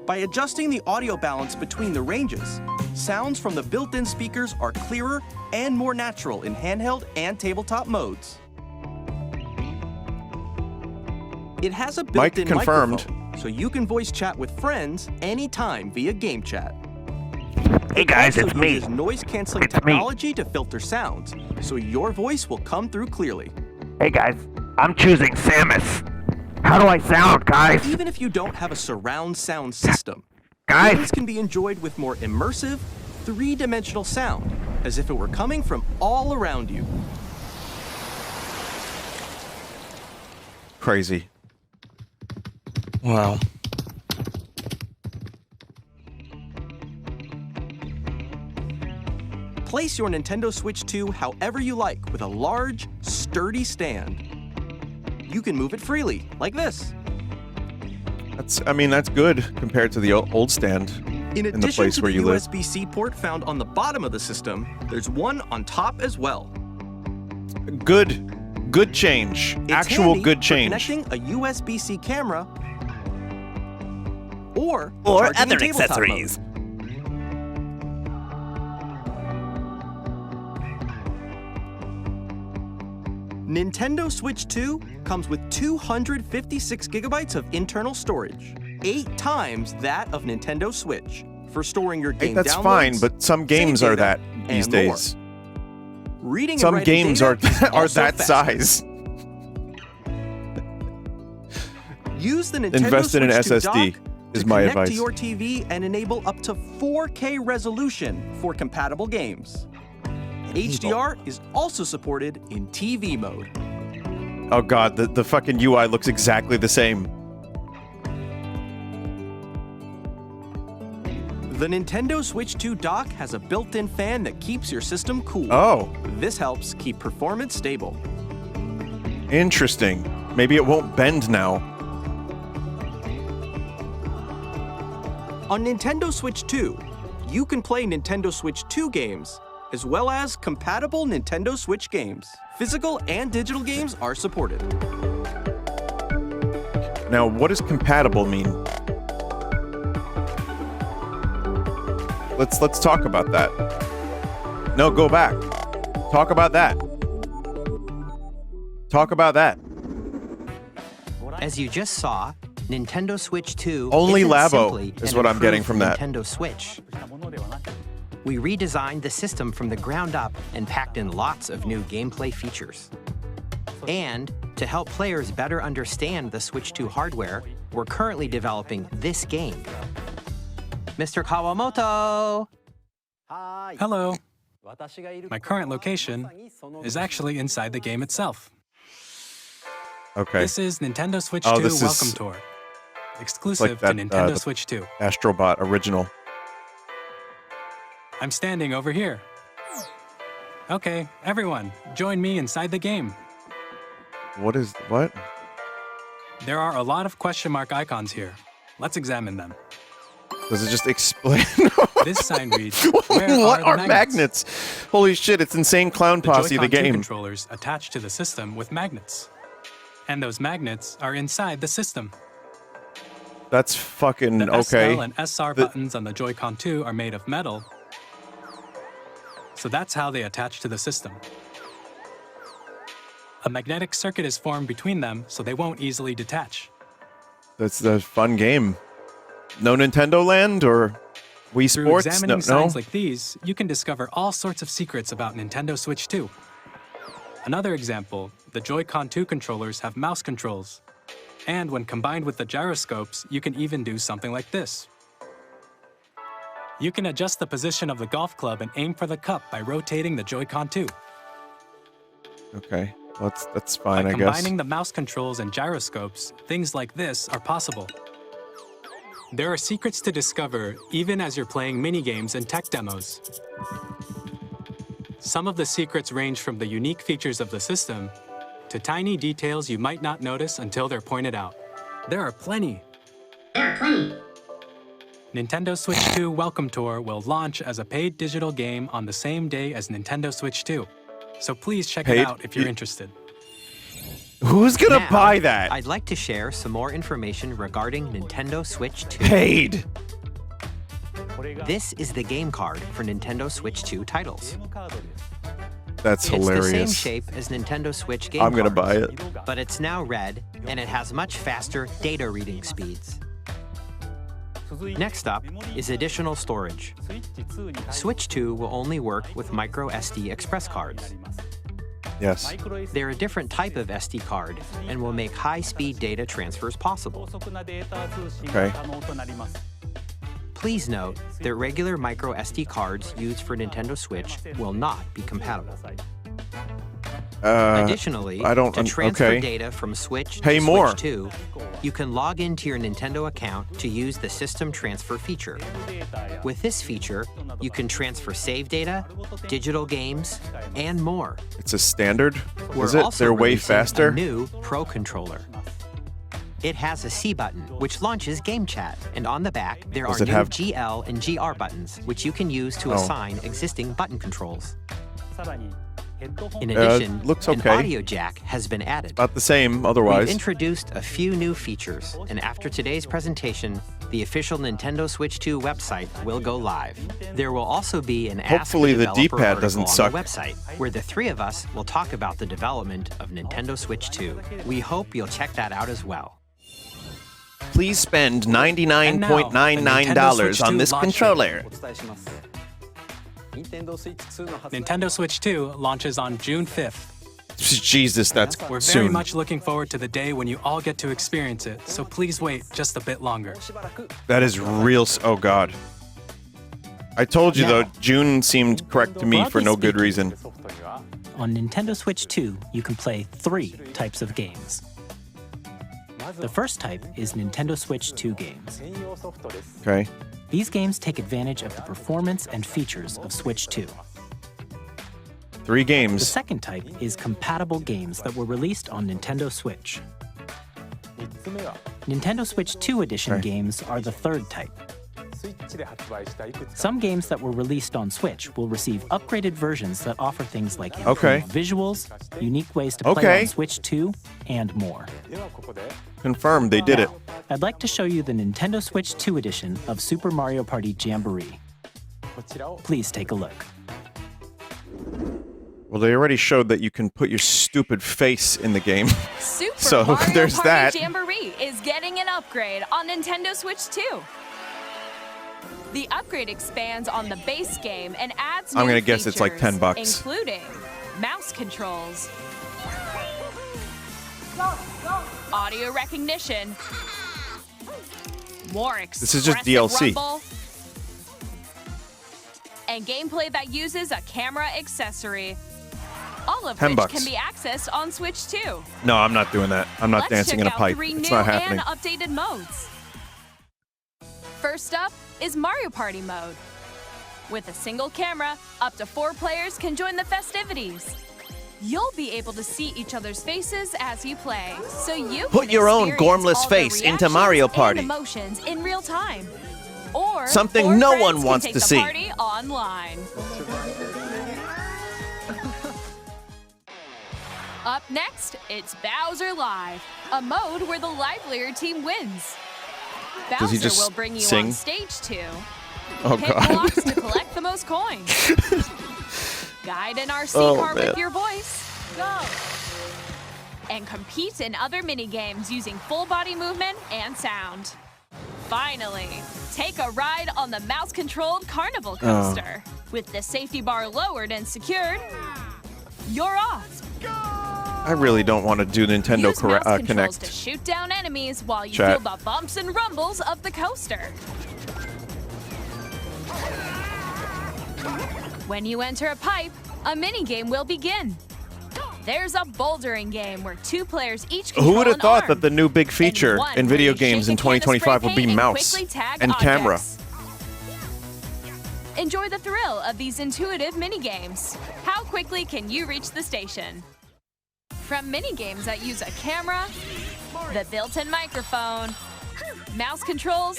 By adjusting the audio balance between the ranges, sounds from the built-in speakers are clearer and more natural in handheld and tabletop modes. It has a built-in Mic confirmed. microphone, so you can voice chat with friends anytime via GameChat. Hey guys, It it's also me. uses noise-canceling It's me. technology to filter sounds, so your voice will come through clearly. Hey guys, I'm choosing Samus. How do I sound, guys? Even if you don't have a surround sound system, Guys? games can be enjoyed with more immersive, three-dimensional sound, as if it were coming from all around you. Crazy. Wow. Place your Nintendo Switch 2 however you like with a large, sturdy stand. You can move it freely, like this. That's good compared to the old stand In in the addition place to where the you live. USB-C port found on the bottom of the system, there's one on top as well. Good change. It's Actual handy good for change. connecting a USB-C camera or Or charging in other tabletop accessories. mode. Nintendo Switch 2 comes with 256 gigabytes of internal storage, 8 times that of Nintendo Switch, for storing your Hey, game that's downloads, fine, but some games save are data, that these and more. days. Reading and Some writing games data is are also that faster. size. Use the Nintendo Invest in an Switch 2 SSD dock is to my connect advice. to your TV and enable up to 4K resolution for compatible games. HDR is also supported in TV mode. Oh god, the fucking UI looks exactly the same. The Nintendo Switch 2 dock has a built-in fan that keeps your system cool. Oh, This helps keep performance stable. interesting. Maybe it won't bend now. On Nintendo Switch 2, you can play Nintendo Switch 2 games, as well as compatible Nintendo Switch games. Physical and digital games are supported. Now, what does compatible mean? Let's talk about that. No, go back. Talk about that. Talk about that. As you just saw, Nintendo Switch 2 Only isn't Labo simply is an what I'm getting improved from that. Nintendo Switch. We redesigned the system from the ground up and packed in lots of new gameplay features. And to help players better understand the Switch 2 hardware, we're currently developing this game. Mr. Kawamoto! Hello. My current location is actually inside the game itself. Okay. This is Nintendo Switch Oh, 2 this is Welcome Tour, exclusive that, to Nintendo the Switch 2. Astrobot original. I'm standing over here. Okay, everyone, join me inside the game. What? There are a lot of question mark icons here. Let's examine them. Does it just explain? This sign reads, where What are are the magnets? Holy shit, it's Insane Clown Posse, the Joy-Con 2 game. controllers attached to the system with magnets. And those magnets are inside the system. That's fucking The okay. SL and SR buttons on the Joy-Con 2 are made of metal. So that's how they attach to the system. A magnetic circuit is formed between them, so they won't easily detach. That's the fun game. No Nintendo Land or Wii Through Sports? examining No. signs like these, you can discover all sorts of secrets about Nintendo Switch 2. Another example, the Joy-Con 2 controllers have mouse controls. And when combined with the gyroscopes, you can even do something like this. You can adjust the position of the golf club and aim for the cup by rotating the Joy-Con 2. Okay, well, that's fine, By I guess. combining the mouse controls and gyroscopes, things like this are possible. There are secrets to discover even as you're playing minigames and tech demos. Some of the secrets range from the unique features of the system to tiny details you might not notice until they're pointed out. There are plenty. Nintendo Switch 2 Welcome Tour will launch as a paid digital game on the same day as Nintendo Switch 2. So please check it Paid? out if you're interested. Who's gonna Now, buy that? I'd like to share some more information regarding Nintendo Switch 2. Paid. This is the game card for Nintendo Switch 2 titles. That's It's the same hilarious. shape as Nintendo Switch game I'm gonna cards, buy it. but it's now red, and it has much faster data reading speeds. Next up is additional storage. Switch 2 will only work with micro SD express cards. Yes. They're a different type of SD card and will make high-speed data transfers possible. Okay. Please note that regular micro SD cards used for Nintendo Switch will not be compatible. Additionally, I don't. to transfer Okay. data from Switch Pay to more. Switch 2, you can log into your Nintendo account to use the System Transfer feature. With this feature, you can transfer save data, digital games, and more. It's a standard. We're Is it? also They're way releasing faster. a new Pro Controller. It has a C button, which launches GameChat, and on the back, there Does are it new have- GL and GR buttons, which you can use to Oh. assign existing button controls. In addition, looks an okay. audio jack has been added. About the same, We've otherwise. introduced a few new features, and after today's presentation, the official Nintendo Switch 2 website will go live. There will also be an Hopefully Ask a the Developer D-pad article doesn't on suck. the website, where the three of us will talk about the development of Nintendo Switch 2. We hope you'll check that out as well. Please spend $99.99 on this controller. Nintendo Switch 2 launches on June 5th. Jesus, that's We're very soon. much looking forward to the day when you all get to experience it, so please wait just a bit longer. That is real. Oh God. I told you though, Now- June seemed correct to me for Broadly no good speaking, reason. On Nintendo Switch 2, you can play 3 types of games. The first type is Nintendo Switch 2 games. Okay. These games take advantage of the performance and features of Switch 2. 3 The games. second type is compatible games that were released on Nintendo Switch. Nintendo Switch 2 Edition Okay. games are the third type. Some games that were released on Switch will receive upgraded versions that offer things like improved Okay. visuals, unique ways to play Okay. on Switch 2, and more. Confirmed, they did it. I'd like to show you the Nintendo Switch 2 edition of Super Mario Party Jamboree. Please take a look. Well, they already showed that you can put your stupid face in the game. Super So, Mario there's Party that. Jamboree is getting an upgrade on Nintendo Switch 2. The upgrade expands on the base game and adds new I'm gonna guess it's like features, $10. including mouse controls, audio recognition, more This is just expressive DLC. rumble, and gameplay that uses a camera accessory. All of which $10. can be accessed on Switch 2. No, I'm not doing that. I'm not Let's dancing check in a out pipe. 3 It's new not happening. and updated modes. First up is Mario Party mode. With a single camera, up to 4 players can join the festivities. You'll be able to see each other's faces as you play, so you Put can your own experience gormless all the face into reactions Mario Party. and emotions in real time. Or Something 4 no friends one can wants take to the see. Party online. Up next, it's Bowser Live, a mode where the livelier team wins. Does he Bowser just will bring you sing? on stage 2. Oh, Pick God. blocks to collect the most coins. Guide an RC Oh, car man. with your voice. Go! And compete in other mini-games using full body movement and sound. Finally, take a ride on the mouse-controlled Carnival coaster. With the safety bar lowered and secured, you're off. I really don't want to do Nintendo Use mouse controls Connect. to shoot down enemies while you Chat. feel the bumps and rumbles of the coaster. When you enter a pipe, a mini-game will begin. There's a bouldering game where 2 players each control Who would have an thought arm. that the new big feature And one in where video you games shake in a can of 2025 spray would be paint and mouse quickly tag and camera? objects. Enjoy the thrill of these intuitive mini-games. How quickly can you reach the station? From mini-games that use a camera, the built-in microphone, mouse controls,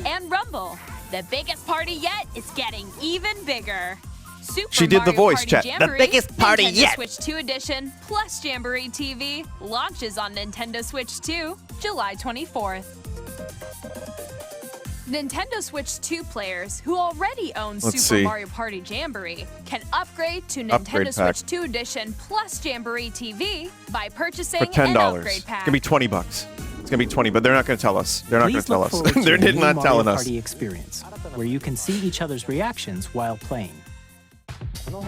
and rumble, the biggest party yet is getting even bigger. Super She did the Mario voice, Party chat. The Jamboree, biggest party Nintendo yet. Switch 2 Edition plus Jamboree TV launches on Nintendo Switch 2, July 24th. Nintendo Switch 2 players who already own Let's Super see. Mario Party Jamboree can upgrade to Upgrade Nintendo pack. Switch 2 Edition plus Jamboree TV by purchasing For $10. an upgrade It's pack. gonna be $20. It's gonna be 20, but they're not gonna tell us. They're not gonna Please tell look us. forward to They're a new not Mario telling us. Party experience, where you can see each other's reactions while playing.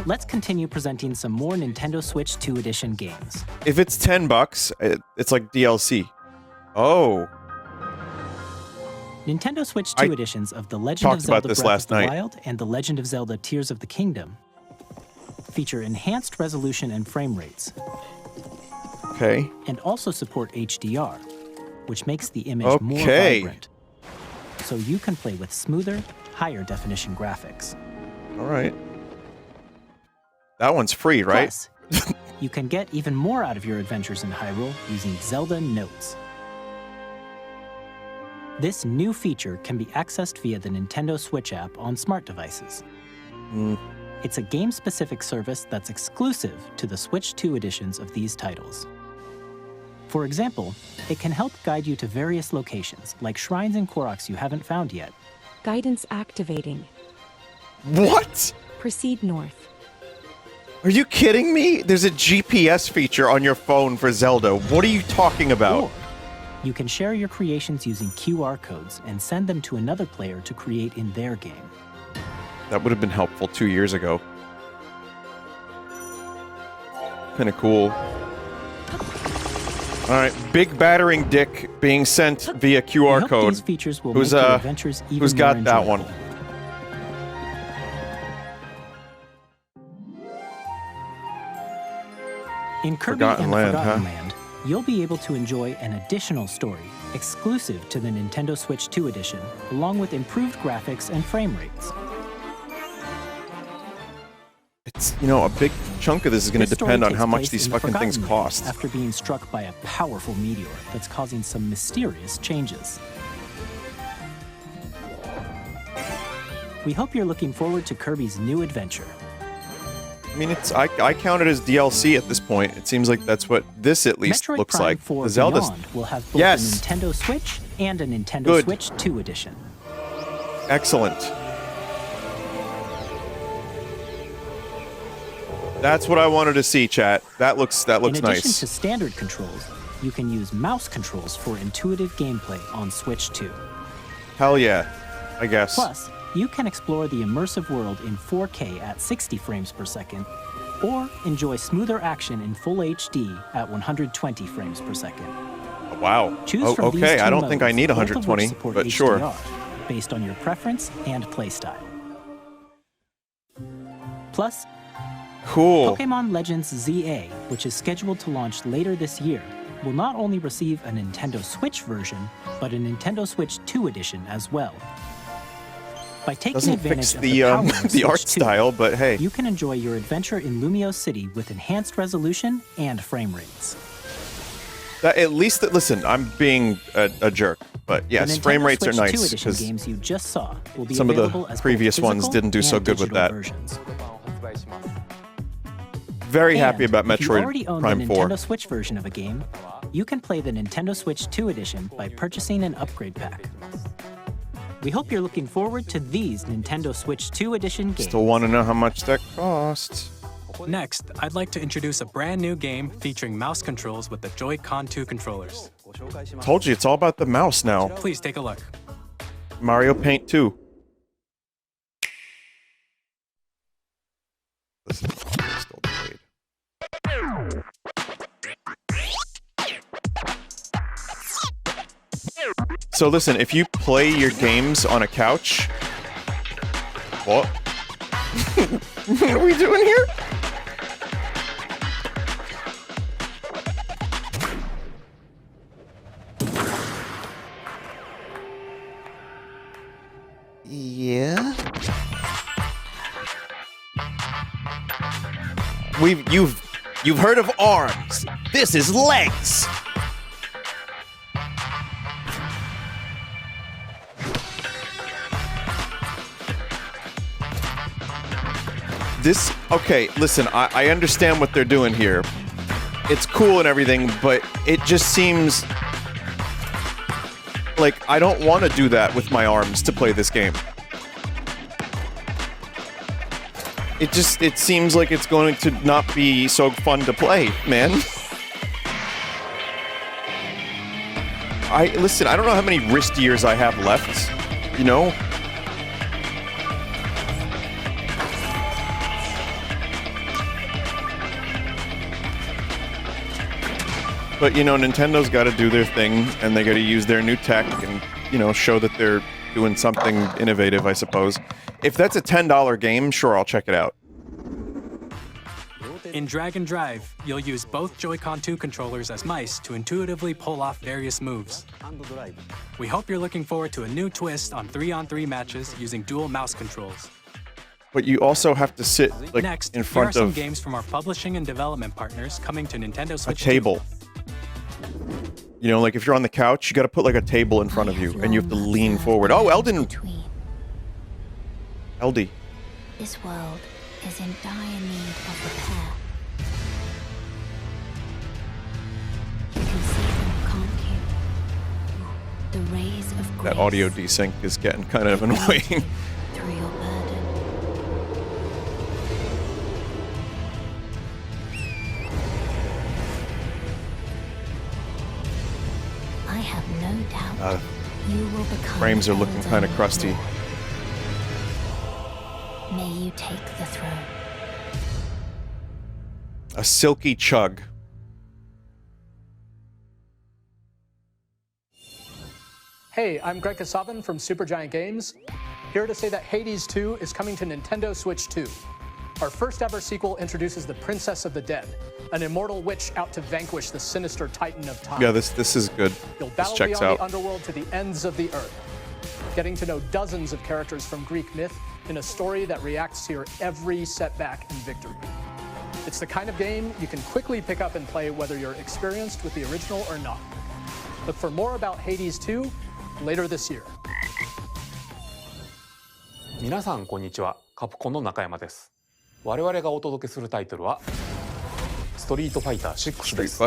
Let's continue presenting some more Nintendo Switch 2 Edition games. If it's $10, it's like DLC. Oh, Nintendo Switch I 2 editions of The Legend talked of about Zelda this Breath last of the night. Wild and The Legend of Zelda Tears of the Kingdom feature enhanced resolution and frame rates, okay. and also support HDR, which makes the image more Okay. vibrant. So you can play with smoother, higher definition graphics. All right. That one's free, right? Plus, you can get even more out of your adventures in Hyrule using Zelda Notes. This new feature can be accessed via the Nintendo Switch app on smart devices. It's a game-specific service that's exclusive to the Switch 2 editions of these titles. For example, it can help guide you to various locations, like shrines and Koroks you haven't found yet. Guidance activating. What? Proceed north. Are you kidding me? There's a GPS feature on your phone for Zelda. What are you talking about? Or you can share your creations using QR codes and send them to another player to create in their game. That would have been helpful 2 years ago. Kind of cool. All right, big battering dick being sent via We QR hope code. these features will Who's make your adventures even who's more got that enjoyable. one? In Kirby Forgotten and the Land, Forgotten huh? Land, you'll be able to enjoy an additional story exclusive to the Nintendo Switch 2 edition, along with improved graphics and frame rates. It's, you know, a big chunk of this is going This to story depend on takes how much place these in the fucking things Forgotten Lands cost. after being struck by a powerful meteor that's causing some mysterious changes. We hope you're looking forward to Kirby's new adventure. I mean, it's I count it as DLC at this point. It seems like that's what this at least Metroid looks Prime like. 4 The Zelda. Beyond will have both Yes. a Nintendo Switch and a Nintendo Good. Switch 2 edition. Excellent. That's what I wanted to see, chat. That looks In addition nice. to standard controls, you can use mouse controls for intuitive gameplay on Switch 2. Hell yeah, I guess. Plus, you can explore the immersive world in 4K at 60 frames per second, or enjoy smoother action in full HD at 120 frames per second. Wow. Choose from these Okay, two I don't think I modes, need both of which 120, support but HDR, sure. based on your preference and playstyle. Plus, Cool. Pokémon Legends ZA, which is scheduled to launch later this year, will not only receive a Nintendo Switch version, but a Nintendo Switch 2 edition as well. By taking Doesn't advantage fix of the power of the art Switch 2, style, but hey. you can enjoy your adventure in Lumio City with enhanced resolution and frame rates. At least, listen, I'm being a jerk, but yes, The frame Nintendo rates are Switch 2 nice edition because games you just saw will be some of the available as both previous ones physical didn't do so and good with digital that. versions. Very happy And about if you Metroid already own Prime the 4. Nintendo Switch version of a game, you can play the Nintendo Switch 2 edition by purchasing an upgrade pack. We hope you're looking forward to these Nintendo Switch 2 edition games. Still want to know how much that costs. Next, I'd like to introduce a brand new game featuring mouse controls with the Joy-Con 2 controllers. Told you, it's all about the mouse now. Please take a look. Mario Paint 2. Listen, still delayed. So listen, if you play your games on a couch... What? What are we doing here? Yeah? You've heard of arms. This is legs. Okay, listen, I understand what they're doing here. It's cool and everything, but it just seems like I don't want to do that with my arms to play this game. It seems like it's going to not be so fun to play, man. Listen, I don't know how many wrist years I have left, you know? But, you know, Nintendo's got to do their thing, and they got to use their new tech and, you know, show that they're doing something innovative, I suppose. If that's a $10 game, sure, I'll check it out. In Drag and Drive, you'll use both Joy-Con 2 controllers as mice to intuitively pull off various moves. We hope you're looking forward to a new twist on 3-on-3 matches using dual mouse controls. But you also have to sit, like, Next, in here are front some of games from our publishing and development partners coming to Nintendo a Switch table. 2. You know, like if you're on the couch, you got to put like a table in front of you, and you have to lean forward. Oh, Elden! LD. This world is in dire need of repair. You can see them, can't you? The rays of grace. That audio desync is getting kind of annoying. Through your burden. I have no doubt you will become. Frames are looking kind of crusty. May you take the throne. A silky chug. Hey, I'm Greg Kasavin from Supergiant Games, here to say that Hades 2 is coming to Nintendo Switch 2. Our first ever sequel introduces the Princess of the Dead, an immortal witch out to vanquish the sinister Titan of Time. Yeah, this is good. You'll This battle checks beyond out. the underworld to the ends of the earth, getting to know dozens of characters from Greek myth in a story that reacts to your every setback and victory. It's the kind of game you can quickly pick up and play whether you're experienced with the original or not. Look for more about Hades 2 later this year. 皆さんこんにちは、カプコンの中山です。我々がお届けするタイトルはストリートファイター6です。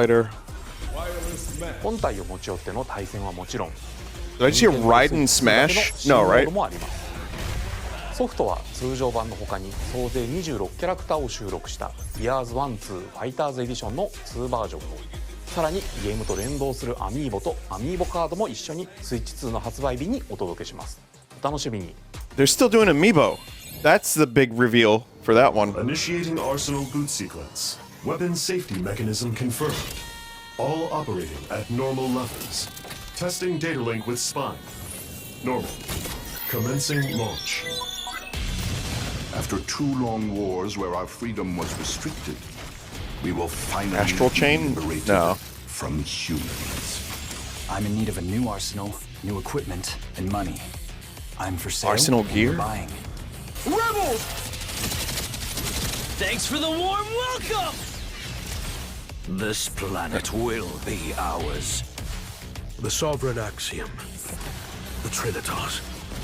本体を持ち寄っての対戦はもちろん、 Did I just hear Raiden Smash? No, right? ソフトは通常版の他に総勢26キャラクターを収録した Years 1-2 Fighters Edition の2バージョンを、さらにゲームと連動するアミーボとアミーボカードも一緒にスイッチ2の発売日にお届けします。お楽しみに。 They're still doing Amiibo. That's the big reveal for that one. Initiating Arsenal boot sequence. Weapon safety mechanism confirmed. All operating at normal levels. Testing data link with spine. Normal. Commencing launch. After 2 long wars where our freedom was restricted, we will finally Astral be Chain? liberated No. from humans. I'm in need of a new arsenal, new equipment, and money. I'm for sale. Arsenal gear? Buying. Rebels! Thanks for the warm welcome! This planet will be ours. The sovereign axiom, the Trinitas,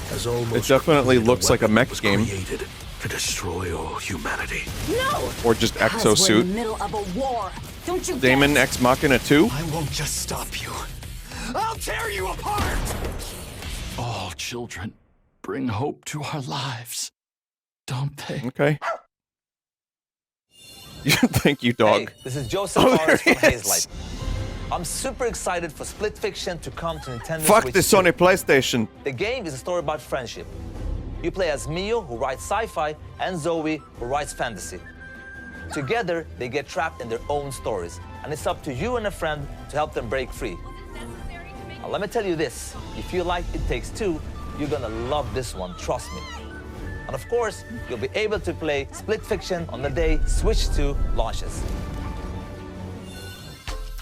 has almost It definitely looks like a mech game. created to destroy all humanity. No! Or just Because we're in exosuit. the middle of a war. Don't you Daemon get Ex Machina 2? I won't just stop you. I'll tear you apart! All children bring hope to our lives, don't they? Okay. Thank you, dog. Hey, this is Joseph Forrest from Hazelight. I'm super excited for Split Fiction to come to Nintendo Fuck Switch the 2. Sony PlayStation. The game is a story about friendship. You play as Mio, who writes sci-fi, and Zoe, who writes fantasy. Together, they get trapped in their own stories, and it's up to you and a friend to help them break free. Now, let me tell you this, if you like It Takes Two, you're gonna love this one, trust me. And of course, you'll be able to play Split Fiction on the day Switch 2 launches.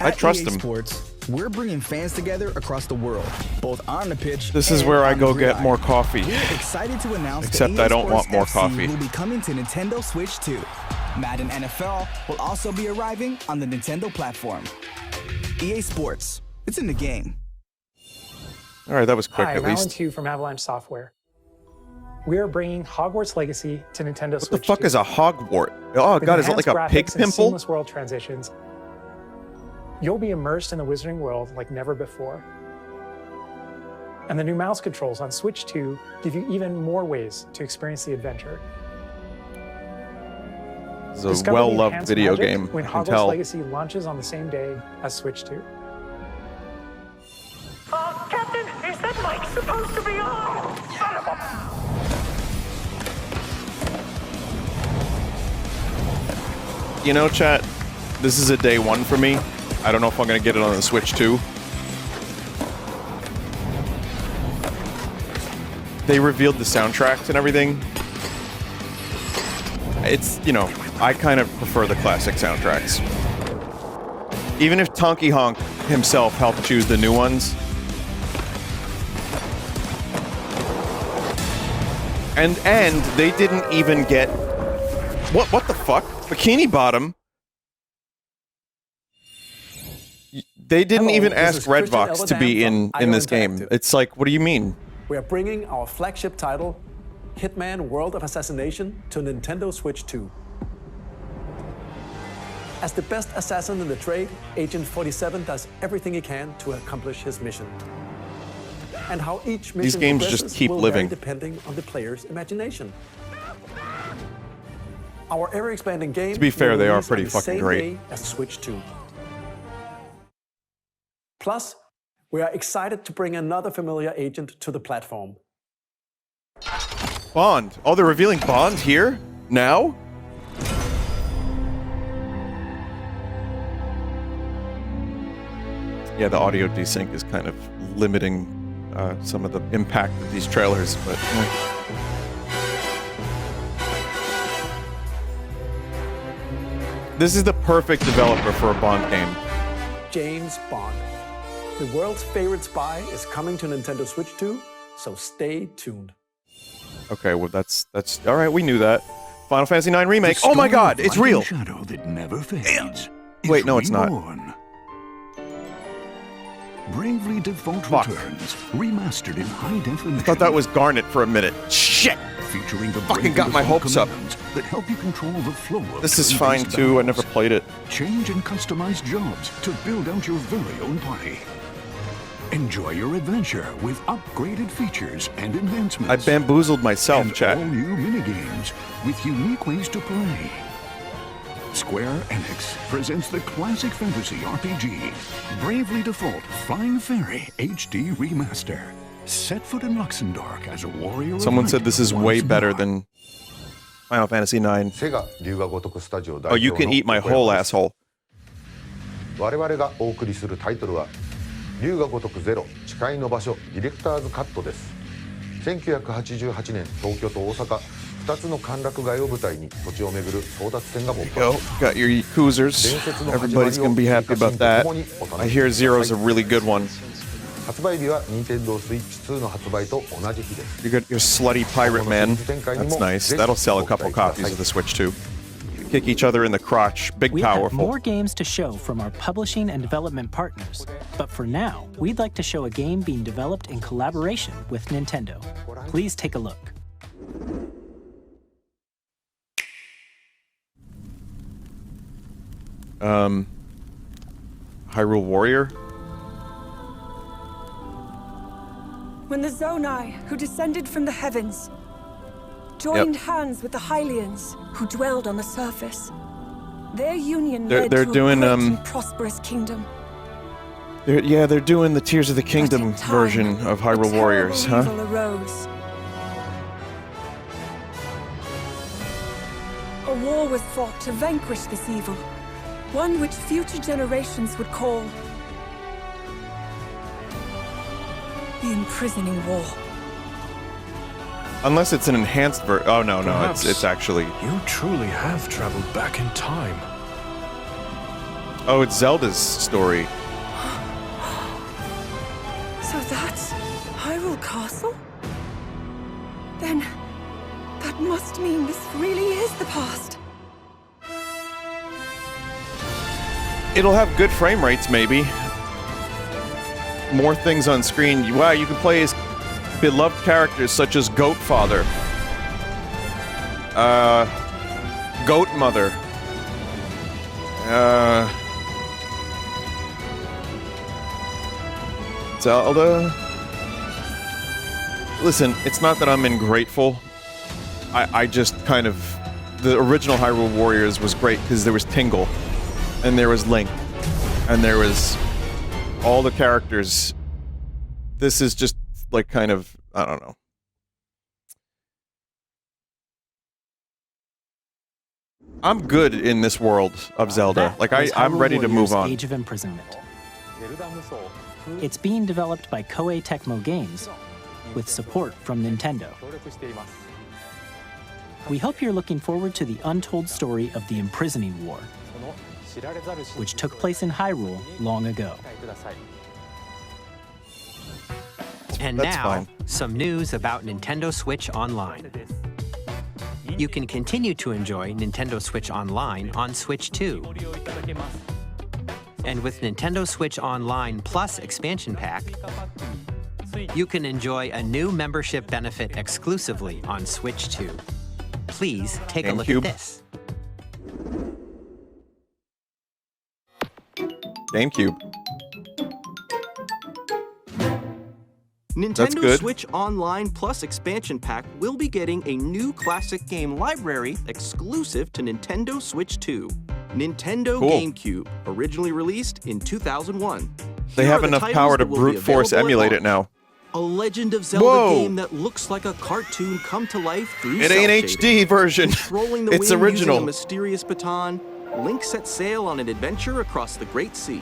I trust EA him. Sports, we're bringing fans together across the world, both on the pitch. This is and where I on the go get gridiron. more coffee. We're excited to announce Except that EA I don't Sports want more FC coffee. will be coming to Nintendo Switch 2. Madden NFL will also be arriving on the Nintendo platform. EA Sports, it's in the game. All right, that was quick Hi, at I'm Alan least. Tu from Avalanche Software. We are bringing Hogwarts Legacy to Nintendo What the Switch fuck 2. is a Hogwart? Oh With god, is it like enhanced a pig graphics and pimple? seamless world transitions, you'll be immersed in the Wizarding world like never before. And the new mouse controls on Switch 2 give you even more ways to experience the adventure. It's a Discover the well-loved enhanced video magic game, when I can Hogwarts tell. Legacy launches on the same day as Switch 2. Captain, is that mic supposed to be on? Son of a... You know, chat, this is a day one for me. I don't know if I'm gonna get it on the Switch 2. They revealed the soundtracks and everything. It's, you know, I kind of prefer the classic soundtracks. Even if Tonky Honk himself helped choose the new ones. And they didn't even get... What the fuck? Bikini Bottom? They didn't even ask Redbox to be in this game. It's like, what do you mean? We are bringing our flagship title, Hitman World of Assassination, to Nintendo Switch 2. As the best assassin in the trade, Agent 47 does everything he can to accomplish his mission. And how each mission These games just progresses keep will living. vary depending on the player's imagination. Our ever-expanding game To be fair, will they are release pretty on the fucking same great. day as Switch 2. Plus, we are excited to bring another familiar agent to the platform. Bond. Oh, they're revealing Bond here? Now? Yeah, the audio desync is kind of limiting some of the impact of these trailers, but... This is the perfect developer for a Bond game. James Bond. The world's favorite spy is coming to Nintendo Switch 2, so stay tuned. Okay, well that's all right. We knew that. Final Fantasy IX remake. Oh my God, it's real. Shadow that never fades. Wait, no, it's not. Reborn. Bravely Default Fuck. Returns, remastered in high definition. I thought that was Garnet for a minute. Shit. Featuring the Fucking Bravely got my Default hopes up. commands that help you control the flow of This is turn-based fine too. I battles. never played it. Change and customize jobs to build out your very own party. Enjoy your adventure with upgraded features and enhancements. I bamboozled myself, and chat. all new minigames with unique ways to play. Square Enix presents the classic fantasy RPG, Bravely Default Flying Fairy HD Remaster. Set foot in Luxembourg as a warrior of Someone light said this is way once better more. than Final Fantasy IX. Oh, you can eat my whole asshole. 我々がお送りするタイトルは龍が如くゼロ誓いの場所ディレクターズカットです1988年東京と大阪2つの歓楽街を舞台に土地を巡る争奪戦が勃 Go. 発 Got your Yakuzers. Everybody's gonna be happy about that. I hear Zero's a really good one. 発売日は Nintendo Switch 2の発売と同じ日です。You got your slutty pirate man. That's nice. That'll sell a couple copies of the Switch too. Kick each other in the crotch. Big We have powerful. more games to show from our publishing and development partners, but for now, we'd like to show a game being developed in collaboration with Nintendo. Please take a look. Hyrule Warrior. When the Zonai, who descended from the heavens, joined hands with the Hylians, who dwelled on the surface, their union led They're to doing a great and prosperous kingdom. They're doing the Tears of the Kingdom version of Hyrule Warriors, huh? Evil arose. A war was fought to vanquish this evil, one which future generations would call the Imprisoning War. Unless it's an enhanced version. Oh no, Perhaps it's actually. You truly have traveled back in time. Oh, it's Zelda's story. So that's Hyrule Castle? Then that must mean this really is the past. It'll have good frame rates, maybe. More things on screen. Wow, you can play as beloved characters such as Goat Father, Goat Mother, Zelda. Listen, it's not that I'm ingrateful. I just kind of... The original Hyrule Warriors was great because there was Tingle, and there was Link, and there was all the characters. This is just like kind of... I don't know. I'm good in this world of Zelda. Like, I'm ready to move on. Age of Imprisonment. It's being developed by Koei Tecmo Games with support from Nintendo. We hope you're looking forward to the untold story of the Imprisoning War, which took place in Hyrule long ago. And That's now, fine. some news about Nintendo Switch Online. You can continue to enjoy Nintendo Switch Online on Switch 2. And with Nintendo Switch Online Plus Expansion Pack, you can enjoy a new membership benefit exclusively on Switch 2. Please take a look at GameCube. this. GameCube. That's Nintendo good. Switch Online Plus Expansion Pack will be getting a new classic game library exclusive to Nintendo Switch 2. Nintendo Cool. GameCube, originally released in 2001. They Here have are the enough titles power to that will be brute force available at emulate it launch. now. A Legend of Zelda Whoa. game that looks like a cartoon come to life through It ain't cel-shading. HD version. Controlling the It's wind original. using a mysterious baton, Link sets sail on an adventure across the Great Sea.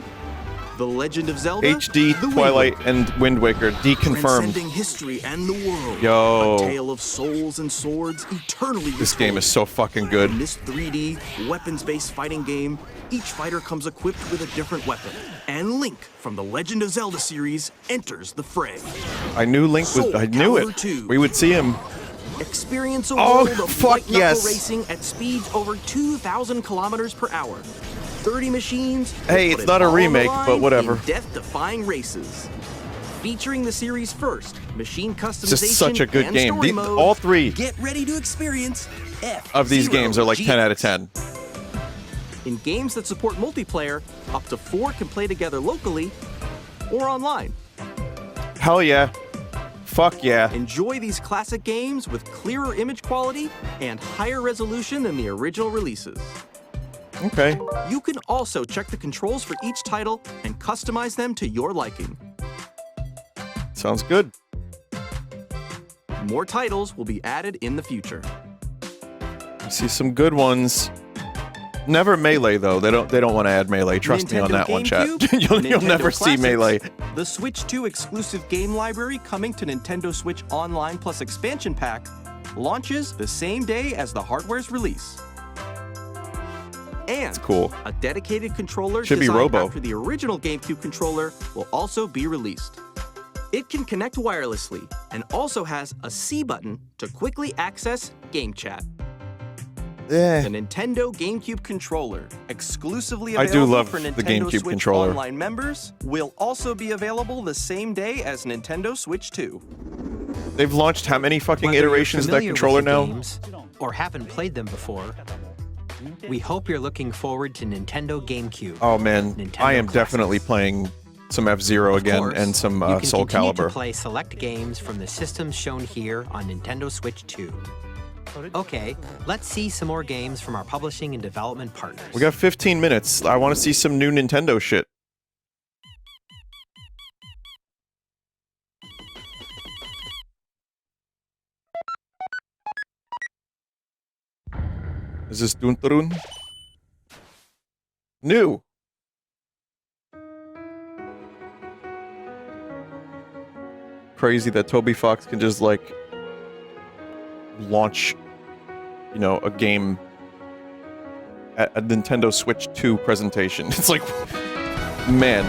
The Legend of Zelda, HD, The Wind Twilight, Waker. and Wind Waker deconfirmed. Transcending history and the world. Yo. A tale of souls and swords eternally This game is so fucking good. In this 3D, weapons-based fighting game, each fighter comes equipped with a different weapon. And Link from the Legend of Zelda series enters the fray. I knew Link was. I knew Calibur it. 2. We would see him. Experience a Oh, world of fuck white knuckle yes. racing at speeds over 2,000 kilometers per hour. 30 machines. Hey, put it's it not a all on the remake, line but whatever. in death-defying races. Featuring the series' first machine customization Just such a good and game. story The- mode, all three Get ready to experience of these F-Zero games are like 10 out of GX. 10. In games that support multiplayer, up to 4 can play together locally or online. Hell yeah. Fuck yeah. Enjoy these classic games with clearer image quality and higher resolution than the original releases. Okay. You can also check the controls for each title and customize them to your liking. Sounds good. More titles will be added in the future. I see some good ones. Never Melee though. They don't want to add Melee. Trust me on Nintendo that one, chat. GameCube, you'll Nintendo never see Classics, Melee. The Switch 2 exclusive game library coming to Nintendo Switch Online Plus Expansion Pack launches the same day as the hardware's release. And cool. a dedicated controller Should be designed Robo. after the original GameCube controller will also be released. It can connect wirelessly and also has a C button to quickly access GameChat. The Nintendo GameCube controller, exclusively I available do love for the Nintendo GameCube Switch controller. Online members, will also be available the same day as Nintendo Switch 2. They've launched how many fucking Whether you're iterations of that familiar with controller the now? games or haven't played them before, we hope you're looking forward to Nintendo GameCube. Oh man, Nintendo I am Classics. definitely playing some F-Zero again course, and some you can Soul continue Calibur. to play select games from the systems shown here on Nintendo Switch 2. Okay, let's see some more games from our publishing and development partners. We got 15 minutes. I want to see some new Nintendo shit. Is this Deltarune? New. Crazy that Toby Fox can just like launch, you know, a game at a Nintendo Switch 2 presentation. It's like, man.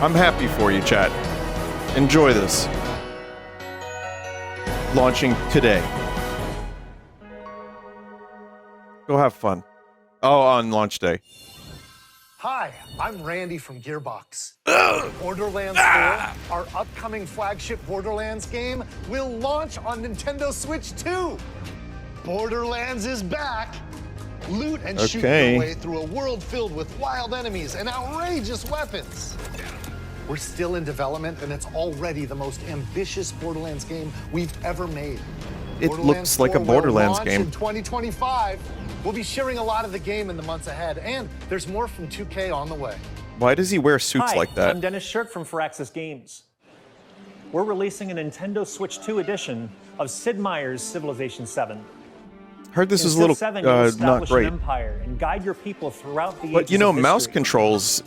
I'm happy for you, chat. Enjoy this. Launching today. Go have fun. Oh, on launch day. Hi, I'm Randy from Gearbox. Borderlands 4, our upcoming flagship Borderlands game, will launch on Nintendo Switch 2. Borderlands is back. Loot and shoot your way through a world filled with wild enemies and outrageous weapons. We're still in development, and it's already the most ambitious Borderlands game we've ever made. It looks like a Borderlands will launch game. in 2025. We'll be sharing a lot of the game in the months ahead, and there's more from 2K on the way. Why does he wear suits Hi, like that? I'm Dennis Shirk from Firaxis Games. We're releasing a Nintendo Switch 2 edition of Sid Meier's Civilization 7. Heard this In is a little Civ 7, you'll not establish great. an empire and guide your people throughout the But you ages know, of mouse history. controls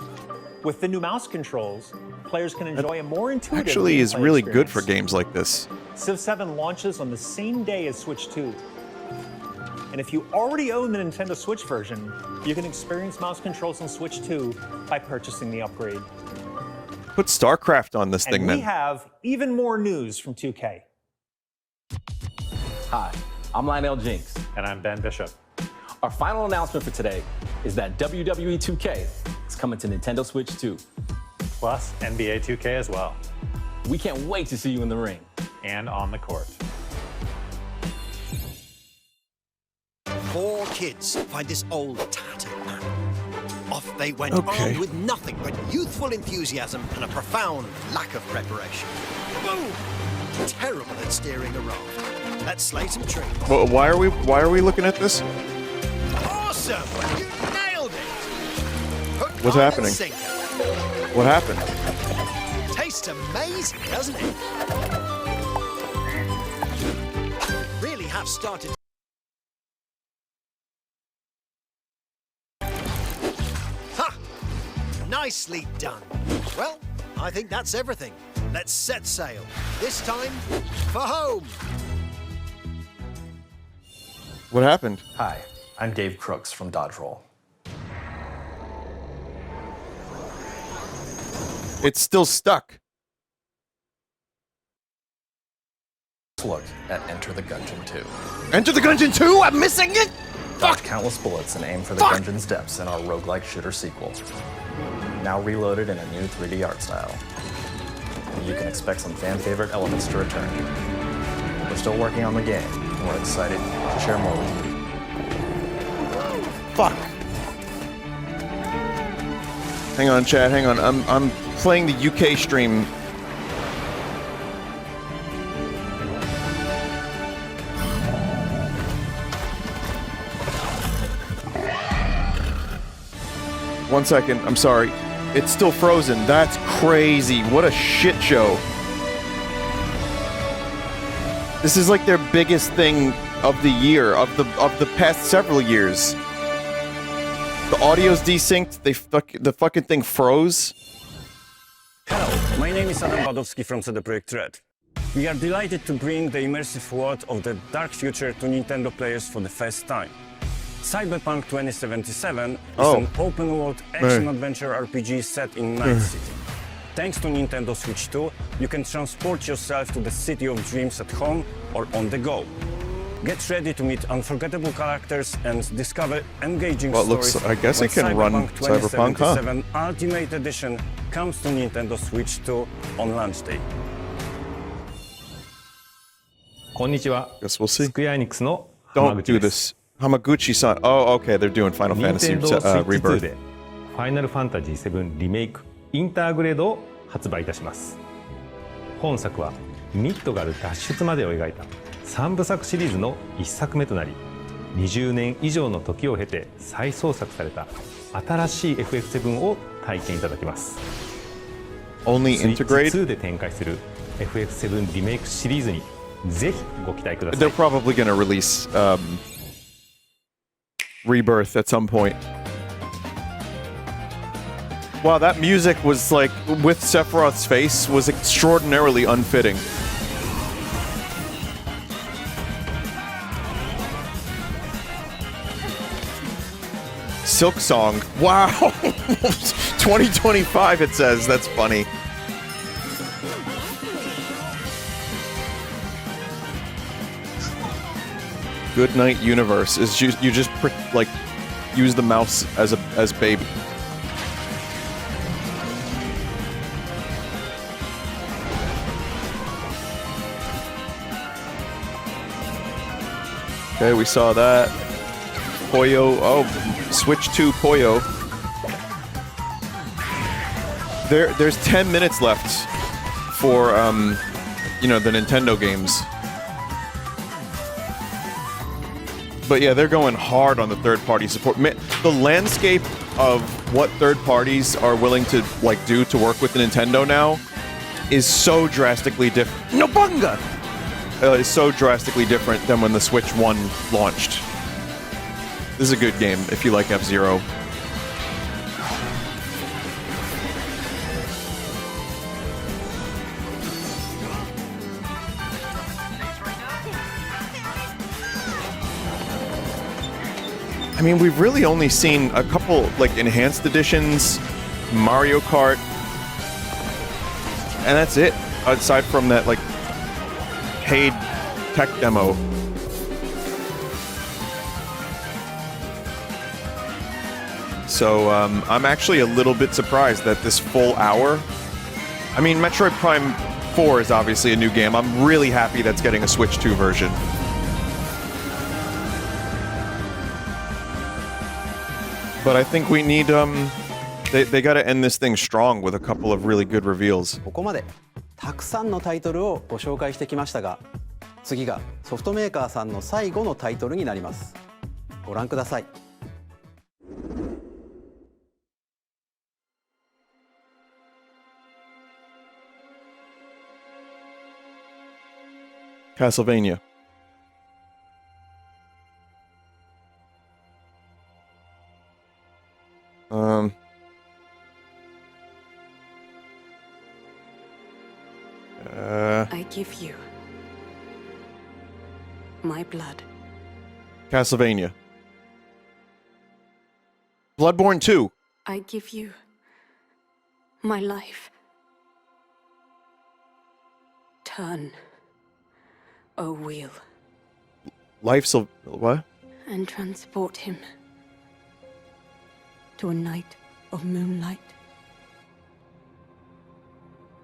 With the new mouse controls, players can enjoy a more intuitive actually is gameplay really good for experience. games like this. Civ 7 launches on the same day as Switch 2. And if you already own the Nintendo Switch version, you can experience mouse controls on Switch 2 by purchasing the upgrade. Put StarCraft on this And thing, we man. have even more news from 2K. Hi, I'm Lionel Jinks. And I'm Ben Bishop. Our final announcement for today is that WWE 2K is coming to Nintendo Switch 2. Plus NBA 2K as well. We can't wait to see you in the ring. And on the court. 4 kids find this old tattered man. Off they went, Okay. armed with nothing but youthful enthusiasm and a profound lack of preparation. Boom! Terrible at steering a raft. Let's slay some trees. Well, why are we looking at this? Awesome! You nailed it! Hook, What's line, happening? and sinker. What happened? Tastes amazing, doesn't it? Really have started. Ha! Nicely done. Well, I think that's everything. Let's set sail. This time, for home. What happened? Hi, I'm Dave Crooks from Dodge Roll. It's still stuck. Let's look at Enter the Gungeon 2. Enter the Gungeon 2? I'm missing it? Dodge countless bullets and aim for the Gungeon's depths in our roguelike shooter sequel. Now reloaded in a new 3D art style. You can expect some fan-favorite elements to return. We're still working on the game, and we're excited to share more with you. Fuck. Hang on, chat. Hang on. I'm playing the UK stream. One second. I'm sorry. It's still frozen. That's crazy. What a shit show. This is like their biggest thing of the year, of the past several years. The audio's desynced. The fucking thing froze. Hello, my name is Adam Badowski from CD Projekt Red. We are delighted to bring the immersive world of the dark future to Nintendo players for the first time. Cyberpunk 2077 is an open-world action-adventure RPG set in Night City. Thanks to Nintendo Switch 2, you can transport yourself to the city of dreams at home or on the go. Get ready to meet unforgettable characters and discover engaging stories. I guess it can run Cyberpunk, huh? 2077 Ultimate Edition comes to Nintendo Switch 2 on launch day. こんにちは。 Guess we'll see. スクエアエニックスの Don't do this. Hamaguchi-san. Oh, okay. They're doing Final Fantasy Rebirth. でファイナルファンタジー7リメイクインターグレードを発売いたします。本作はミッドガル脱出までを描いた3部作シリーズの1作目となり、20年以上の時を経て再創作された新しい FF7 を体験いただけます。Only integrate? Switch 2で展開する FF7 リメイクシリーズにぜひご期待ください。 They're probably going to release Rebirth at some point. Wow, that music was like, with Sephiroth's face, was extraordinarily unfitting. Silk Song. Wow! 2025 it says. That's funny. Good Night Universe is you just like use the mouse as baby. Okay, we saw that. Poyo. Oh, Switch 2 Poyo. There's 10 minutes left for you know, the Nintendo games. But yeah, they're going hard on the third-party support. The landscape of what third parties are willing to like do to work with the Nintendo now is so drastically different. Nobunga! Is so drastically different than when the Switch 1 launched. This is a good game if you like F-Zero. I mean, we've really only seen a couple, like, enhanced editions, Mario Kart, and that's it, aside from that, like, paid tech demo. So, I'm actually a little bit surprised that this full hour... I mean, Metroid Prime 4 is obviously a new game. I'm really happy that's getting a Switch 2 version. But I think we need, they gotta end this thing strong with a couple of really good reveals. ここまでたくさんのタイトルをご紹介してきましたが、次がソフトメーカーさんの最後のタイトルになります。ご覧ください。Castlevania. I give you my blood. Castlevania. Bloodborne 2. I give you my life. Turn a wheel. Life's of... what? And transport him to a night of moonlight.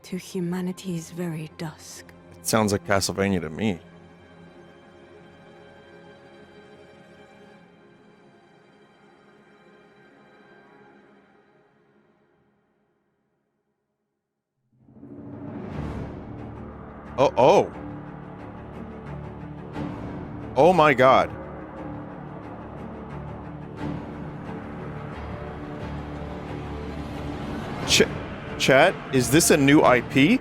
To humanity's very dusk. It sounds like Castlevania to me. Oh. Oh my god. Chat, is this a new IP?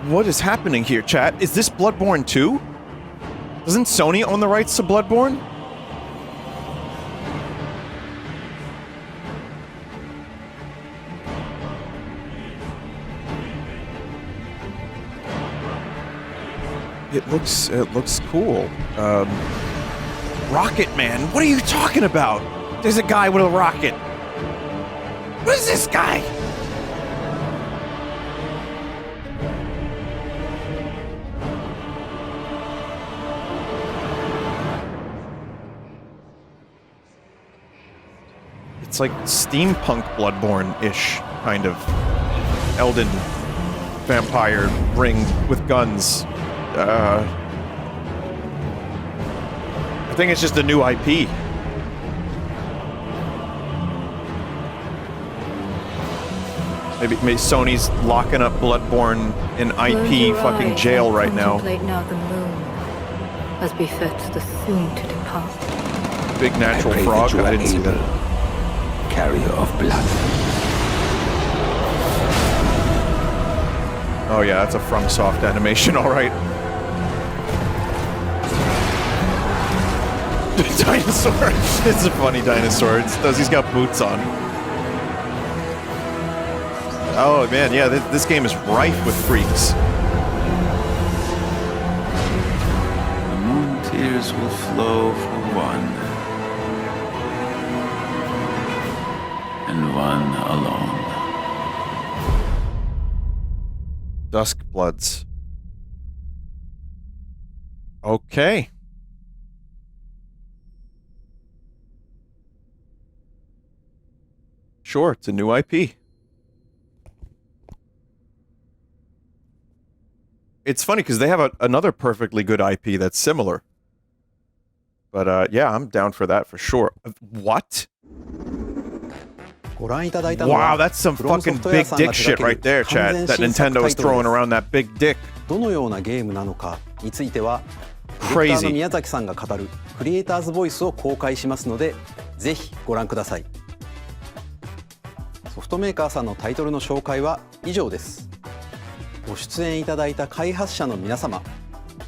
What is happening here, chat? Is this Bloodborne 2? Doesn't Sony own the rights to Bloodborne? It looks cool. Rocket Man, what are you talking about? There's a guy with a rocket. What is this guy? It's like steampunk Bloodborne-ish, kind of. Elden vampire ring with guns. I think it's just a new IP. Maybe Sony's locking up Bloodborne in IP fucking jail right now. Now the moon, as befits the soon to depart. Big natural frog. I didn't see that. Carrier of blood. Oh yeah, that's a FromSoft animation, all right. Dinosaur. It's a funny dinosaur. He's got boots on. Oh man, yeah, this game is rife with freaks. The moon tears will flow for one, and one alone. Dusk Bloods. Okay. Sure, it's a new IP. It's funny because they have another perfectly good IP that's similar. But yeah, I'm down for that for sure. What? Wow, that's some fucking big dick shit right there, Chad. That Nintendo is throwing around that big dick. どのようなゲームなのかについては、ディレクターの宮崎さんが語るクリエイターズボイスを公開しますので、ぜひご覧ください。ソフトメーカーさんのタイトルの紹介は以上です。ご出演いただいた開発者の皆様、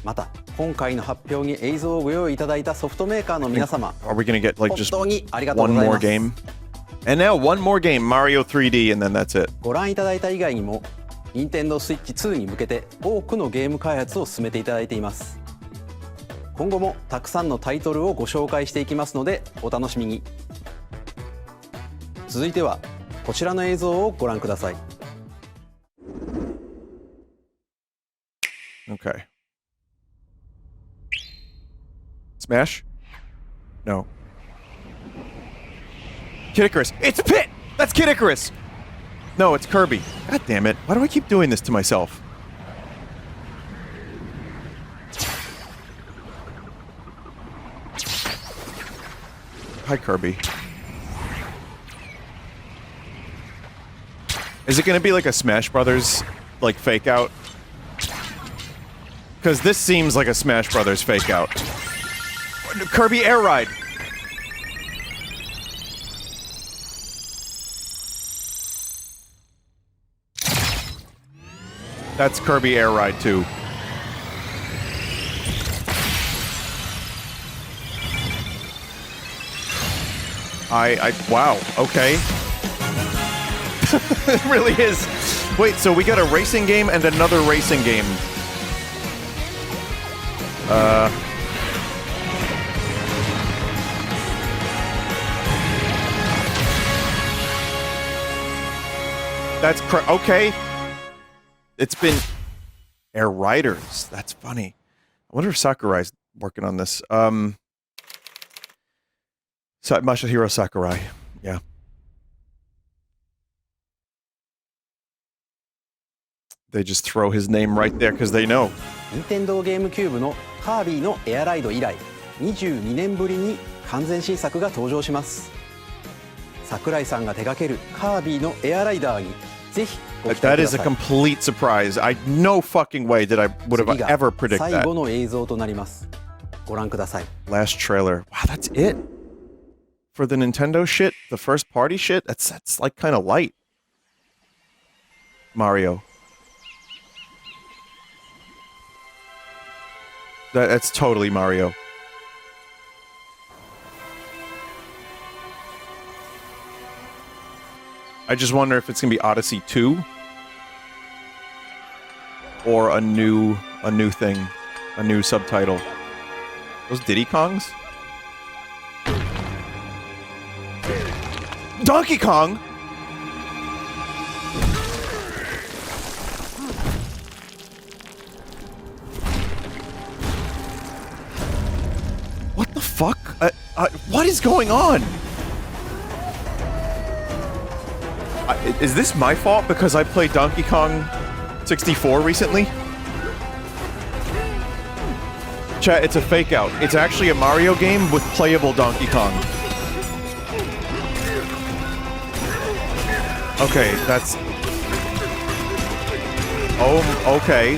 また今回の発表に映像をご用意いただいたソフトメーカーの皆様、Are we gonna get like just 本当にありがとうご one ざい more ます。 game? And now one more game, Mario 3D, and then that's it. ご覧いただいた以外にも、任天堂スイッチ2に向けて多くのゲーム開発を進めていただいています。今後もたくさんのタイトルをご紹介していきますのでお楽しみに。続いてはこちらの映像をご覧ください。Okay. Smash? No. Kid Icarus. It's Pit! That's Kid Icarus! No, it's Kirby. God damn it. Why do I keep doing this to myself? Hi, Kirby. Is it gonna be like a Smash Brothers, like, fake out? Because this seems like a Smash Brothers fake out. Kirby Air Ride. That's Kirby Air Ride too. Wow, okay. It really is. Wait, so we got a racing game and another racing game. That's okay. It's been AirRiders. That's funny. I wonder if Sakurai's working on this. Masahiro Sakurai. Yeah. They just throw his name right there because they know. 任天堂ゲームキューブのカービィのエアライド以来22年ぶりに完全新作が登場します。桜井さんが手掛けるカービィのエアライダーにぜひご期待ください。 That is a complete surprise. No fucking way would have ever predicted that. 最後の映像となります。ご覧ください。 Last trailer. Wow, that's it? For the Nintendo shit? The first party shit? That's like kind of light. Mario. That's totally Mario. I just wonder if it's gonna be Odyssey 2 or a new thing. a new subtitle. Those Diddy Kongs? Donkey Kong? What the fuck? What is going on? Is this my fault because I played Donkey Kong 64 recently? Chat, it's a fake out. It's actually a Mario game with playable Donkey Kong. Okay, that's... Oh, okay.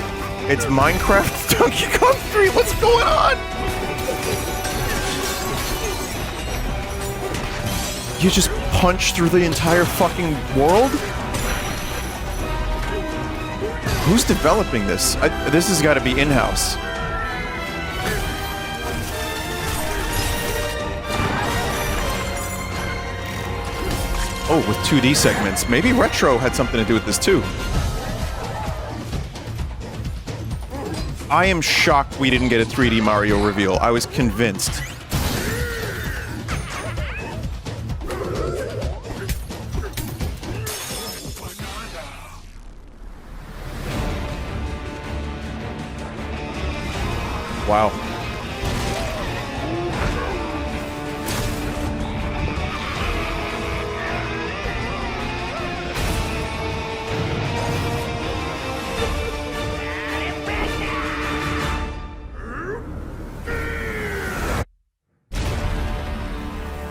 It's Minecraft Donkey Kong 3. What's going on? You just punch through the entire fucking world? Who's developing this? This has got to be in-house. Oh, with 2D segments. Maybe Retro had something to do with this too. I am shocked we didn't get a 3D Mario reveal. I was convinced. Wow.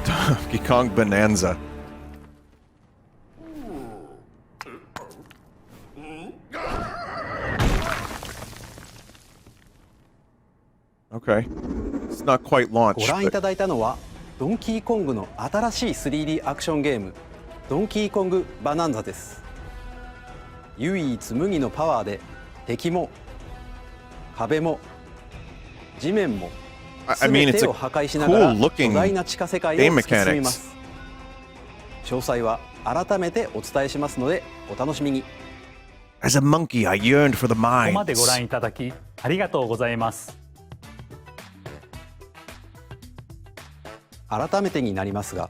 Donkey Kong Bonanza. Okay. It's not quite launched. ご覧いただいたのはドンキーコングの新しい 3D アクションゲームドンキーコングバナンザです。唯一無二のパワーで敵も壁も地面も全てを破壊しながら巨大な地下世界を突き進みます。詳細は改めてお伝えしますのでお楽しみに。As a monkey, I yearned for the ここ mines. までご覧いただきありがとうございます。改めてになりますが、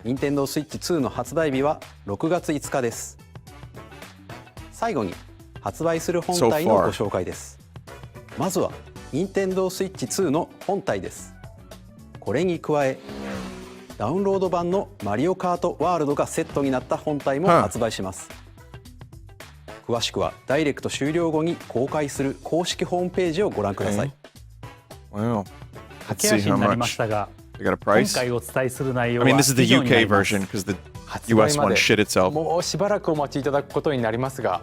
Nintendo Switch 2の発売日は6月5日です。最後に発売する本体のご紹介です。まずは Nintendo Switch 2の本体です。これに加え、ダウンロード版のマリオカートワールドがセットになった本体も発売します。詳しくはダイレクト終了後に公開する公式ホームページをご覧ください。Wow. 駆け足になりましたが、今回お伝えする内容は I mean, this is the 以上にな UK ります。 version because the US one shit itself. もうしばらくお待ちいただくことになりますが、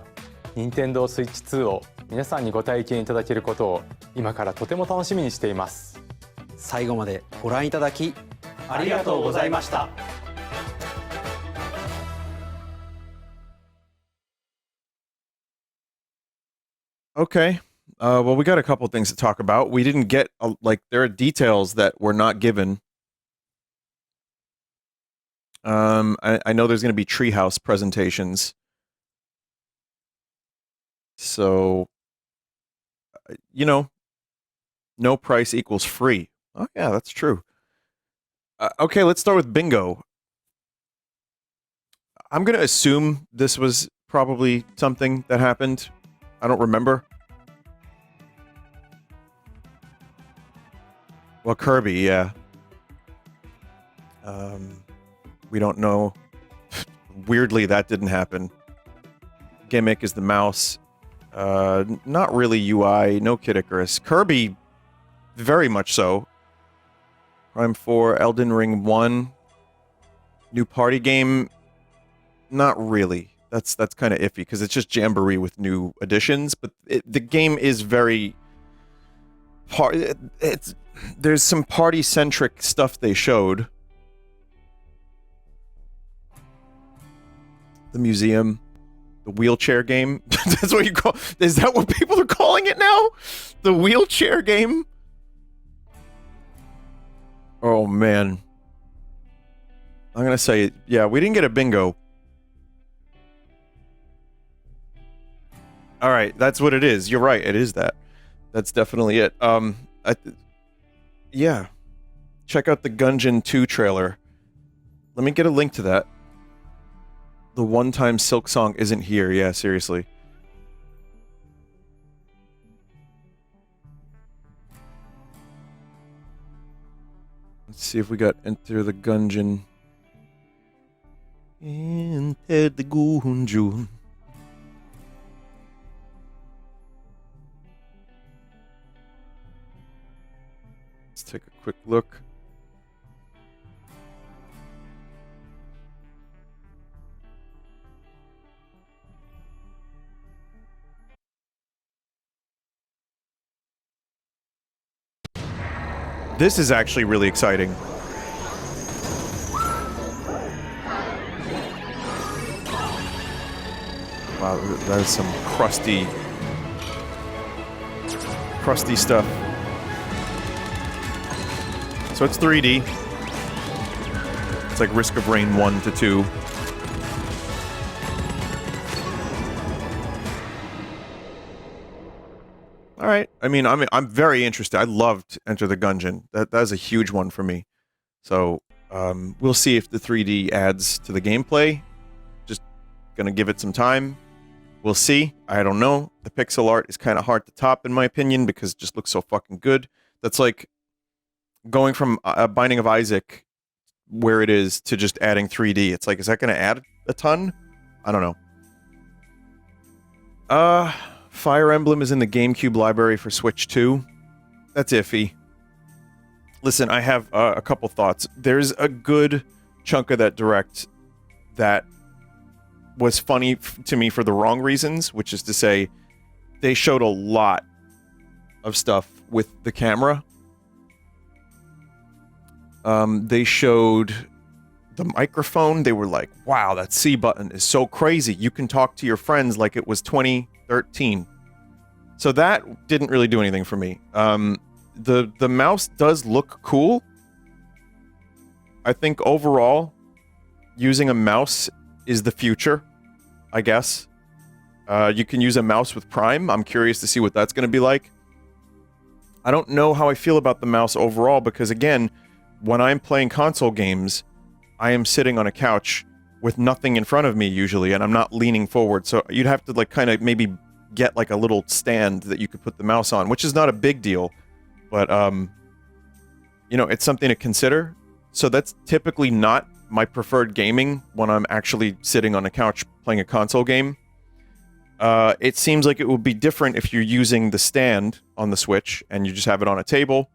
Nintendo Switch 2を皆さんにご体験いただけることを今からとても楽しみにしています。最後までご覧いただきありがとうございました。Okay. Well, we got a couple things to talk about. We didn't get, like, there are details that were not given. I know there's going to be Treehouse presentations. So, you know, no price equals free. Oh, yeah, that's true. Okay, let's start with bingo. I'm going to assume this was probably something that happened. I don't remember. Well, Kirby, yeah. We don't know. Weirdly, that didn't happen. Gimmick is the mouse. Not really UI, no Kid Icarus. Kirby, very much so. Prime 4, Elden Ring 1. New party game, not really. That's kind of iffy, because it's just Jamboree with new additions, but the game is very... There's some party-centric stuff they showed. The museum. The wheelchair game. That's what you call... Is that what people are calling it now? The wheelchair game? Oh, man. I'm gonna say, yeah, we didn't get a bingo. Alright, that's what it is. You're right, it is that. That's definitely it. Yeah. Check out the Gungeon 2 trailer. Let me get a link to that. The one-time Silk Song isn't here. Yeah, seriously. Let's see if we got Enter the Gungeon. Enter the Gungeon. Let's take a quick look. This is actually really exciting. Wow, that is some crusty stuff. So it's 3D. It's like Risk of Rain 1 to 2. All right. I mean, I'm very interested. I loved Enter the Gungeon. That is a huge one for me. So we'll see if the 3D adds to the gameplay. Just gonna give it some time. We'll see. I don't know. The pixel art is kind of hard to top, in my opinion, because it just looks so fucking good. That's like going from Binding of Isaac, where it is, to just adding 3D. It's like, is that going to add a ton? I don't know. Fire Emblem is in the GameCube library for Switch 2. That's iffy. Listen, I have a couple thoughts. There's a good chunk of that Direct that was funny to me for the wrong reasons, which is to say, they showed a lot of stuff with the camera. They showed the microphone. They were like, wow, that C button is so crazy. You can talk to your friends like it was 2013. So that didn't really do anything for me. The mouse does look cool. I think overall, using a mouse is the future, I guess. You can use a mouse with Prime. I'm curious to see what that's going to be like. I don't know how I feel about the mouse overall because, again, when I'm playing console games, I am sitting on a couch with nothing in front of me usually, and I'm not leaning forward. So you'd have to like kind of maybe get like a little stand that you could put the mouse on, which is not a big deal, but you know, it's something to consider. So that's typically not my preferred gaming when I'm actually sitting on a couch playing a console game. It seems like it would be different if you're using the stand on the Switch and you just have it on a table.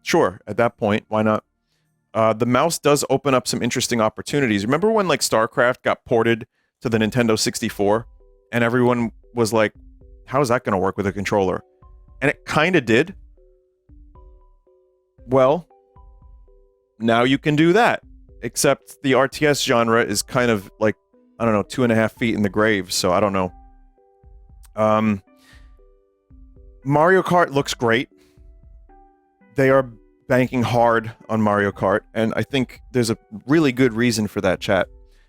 Sure, at that point, why not? The mouse does open up some interesting opportunities. Remember when like StarCraft got ported to the Nintendo 64 and everyone was like, how is that going to work with a controller? And it kind of did. Well, now you can do that. Except the RTS genre is kind of like, I don't know, 2.5 feet in the grave, so I don't know. Mario Kart looks great. They are banking hard on Mario Kart, and I think there's a really good reason for that, chat.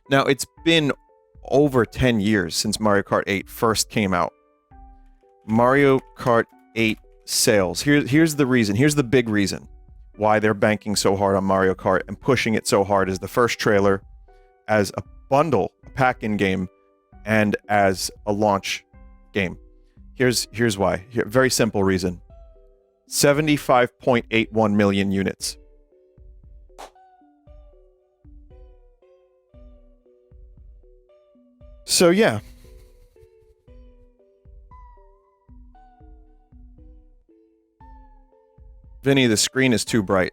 Now, it's been over 10 years since Mario Kart 8 first came out. Mario Kart 8 sales. Here's the reason. Here's the big reason why they're banking so hard on Mario Kart and pushing it so hard as the first trailer, as a bundle, a pack-in game, and as a launch game. Here's why. Very simple reason. 75.81 million units. So yeah. Vinny, the screen is too bright.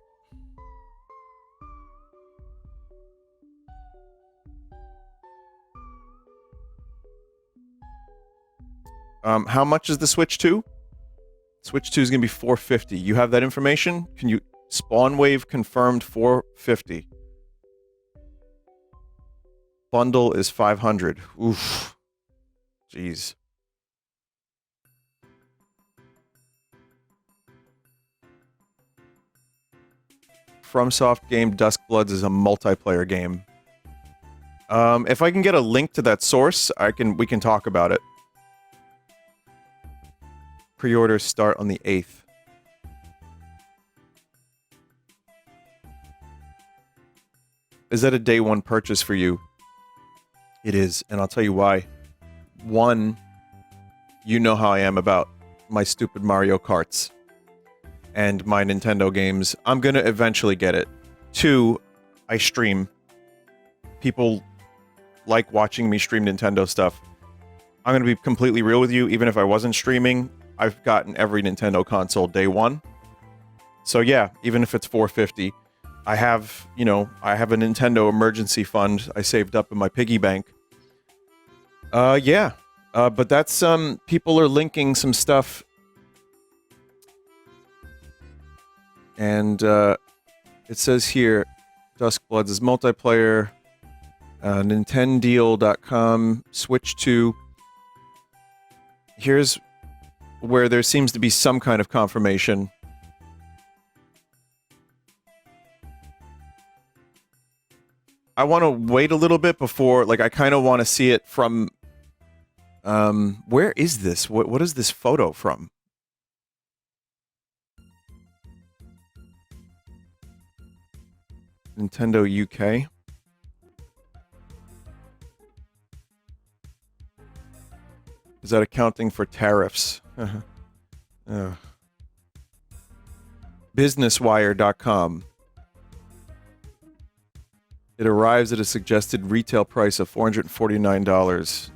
How much is the Switch 2? Switch 2 is going to be $450. You have that information? Can you... Spawn Wave confirmed $450. Bundle is $500. Oof. Jeez. FromSoft game Duskbloods is a multiplayer game. If I can get a link to that source, we can talk about it. Pre-orders start on the 8th. Is that a day one purchase for you? It is, and I'll tell you why. One, you know how I am about my stupid Mario Karts and my Nintendo games. I'm gonna eventually get it. Two, I stream. People like watching me stream Nintendo stuff. I'm gonna be completely real with you. Even if I wasn't streaming, I've gotten every Nintendo console day one. So yeah, even if it's $450, I have, you know, I have a Nintendo emergency fund I saved up in my piggy bank. Yeah. But that's, people are linking some stuff. And, it says here, Duskbloods is multiplayer, Nintendeal.com, Switch 2. Here's where there seems to be some kind of confirmation. I want to wait a little bit before, like, I kind of want to see it from, where is this? What is this photo from? Nintendo UK. Is that accounting for tariffs? Businesswire.com. It arrives at a suggested retail price of $449.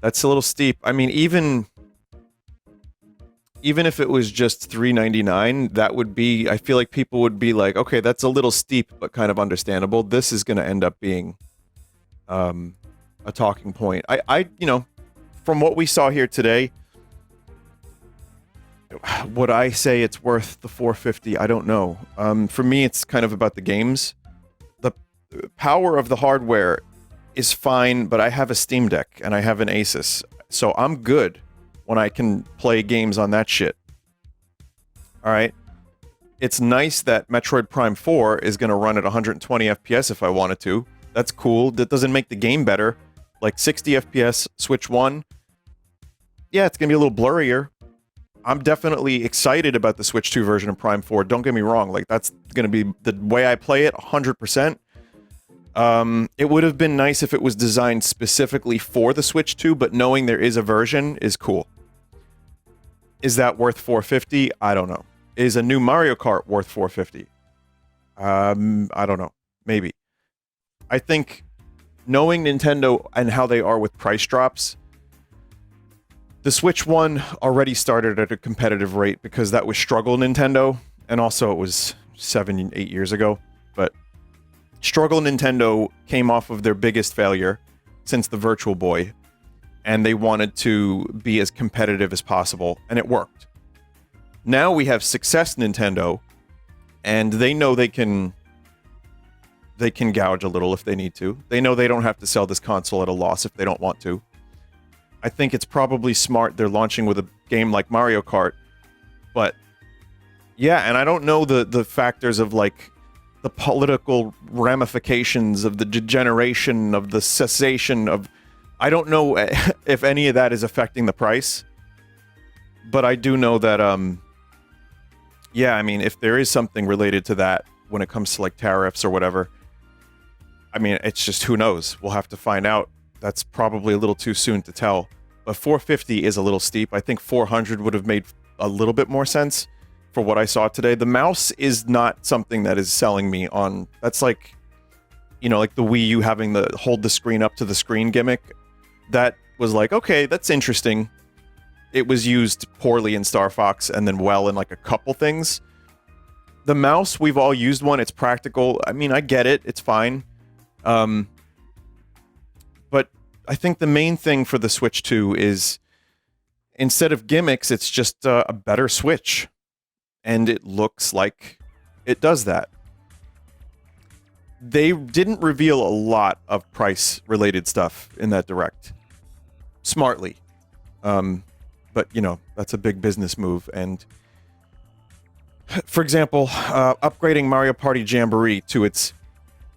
That's a little steep. I mean, even if it was just $399, that would be, I feel like people would be like, okay, that's a little steep, but kind of understandable. This is going to end up being a talking point. I, you know, from what we saw here today, would I say it's worth the $450? I don't know. For me, it's kind of about the games. The power of the hardware is fine, but I have a Steam Deck and I have an Asus, so I'm good when I can play games on that shit. Alright? It's nice that Metroid Prime 4 is going to run at 120 FPS if I wanted to. That's cool. That doesn't make the game better. Like 60 FPS, Switch 1. Yeah, it's going to be a little blurrier. I'm definitely excited about the Switch 2 version of Prime 4. Don't get me wrong. Like, that's going to be the way I play it, 100%. It would have been nice if it was designed specifically for the Switch 2, but knowing there is a version is cool. Is that worth $450? I don't know. Is a new Mario Kart worth $450? I don't know. Maybe. I think knowing Nintendo and how they are with price drops, the Switch 1 already started at a competitive rate because that was Struggle Nintendo, and also it was 7-8 years ago, but Struggle Nintendo came off of their biggest failure since the Virtual Boy, and they wanted to be as competitive as possible, and it worked. Now we have Success Nintendo, and they know they can gouge a little if they need to. They know they don't have to sell this console at a loss if they don't want to. I think it's probably smart they're launching with a game like Mario Kart, but yeah, and I don't know the factors of, like, the political ramifications of the degeneration of the cessation of... I don't know if any of that is affecting the price, but I do know that, yeah, I mean, if there is something related to that when it comes to, like, tariffs or whatever, I mean, it's just, who knows? We'll have to find out. That's probably a little too soon to tell. But $450 is a little steep. I think $400 would have made a little bit more sense for what I saw today. The mouse is not something that is selling me on... That's like, you know, like the Wii U having the hold the screen up to the screen gimmick. That was like, okay, that's interesting. It was used poorly in Star Fox and then well in like a couple things. The mouse, we've all used one. It's practical. I mean, I get it. It's fine. But I think the main thing for the Switch 2 is, instead of gimmicks, it's just a better Switch. And it looks like it does that. They didn't reveal a lot of price-related stuff in that Direct. Smartly. But, you know, that's a big business move. And, for example, upgrading Mario Party Jamboree to its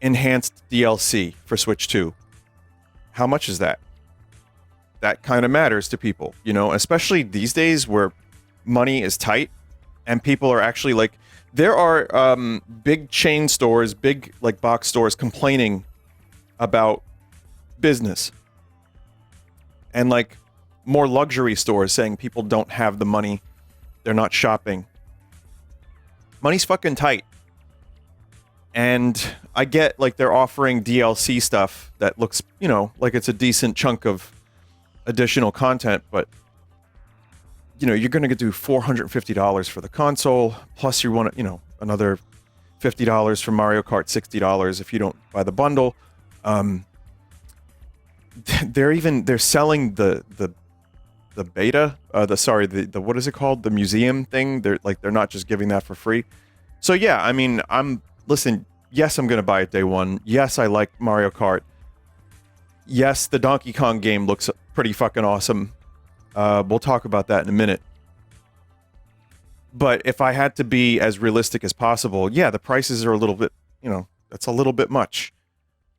enhanced DLC for Switch 2. How much is that? that kind of matters to people, you know, especially these days where money is tight and people are actually like, there are big chain stores, big like box stores complaining about business, and like more luxury stores saying people don't have the money, they're not shopping. Money's fucking tight. And I get like they're offering DLC stuff that looks, you know, like it's a decent chunk of additional content, but you know, you're going to do $450 for the console, plus you want, you know, another $50 for Mario Kart, $60 if you don't buy the bundle. They're selling the beta, the what is it called? The museum thing. They're not just giving that for free. So yeah, I mean, listen, yes, I'm going to buy it day one. Yes, I like Mario Kart. Yes, the Donkey Kong game looks pretty fucking awesome. We'll talk about that in a minute. But if I had to be as realistic as possible, yeah, the prices are a little bit, you know, that's a little bit much.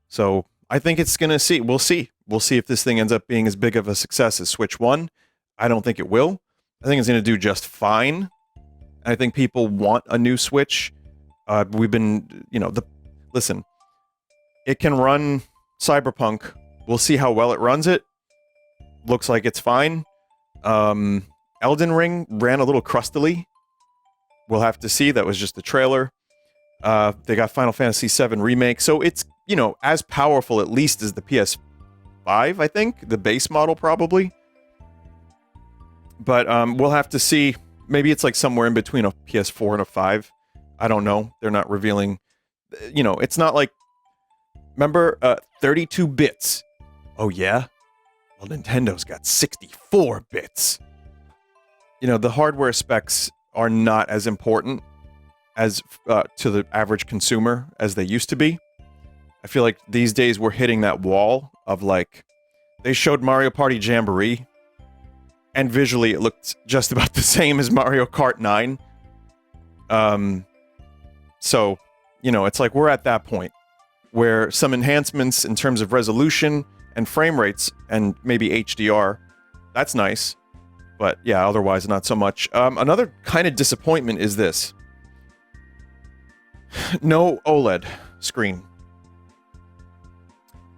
So I think it's going to see. We'll see. We'll see if this thing ends up being as big of a success as Switch 1. I don't think it will. I think it's going to do just fine. I think people want a new Switch. We've been, you know, listen, it can run Cyberpunk. We'll see how well it runs it. Looks like it's fine. Elden Ring ran a little crustily. We'll have to see. That was just the trailer. They got Final Fantasy VII Remake. So it's, you know, as powerful at least as the PS5, I think. The base model probably. But we'll have to see. Maybe it's like somewhere in between a PS4 and a 5. I don't know. They're not revealing. You know, it's not like... Remember, 32 bits. Oh, yeah? Well, Nintendo's got 64 bits. You know, the hardware specs are not as important as to the average consumer as they used to be. I feel like these days we're hitting that wall of like, they showed Mario Party Jamboree, and visually it looked just about the same as Mario Kart 9. So, you know, it's like we're at that point where some enhancements in terms of resolution and frame rates and maybe HDR, that's nice. But yeah, otherwise not so much. Another kind of disappointment is this. No OLED screen.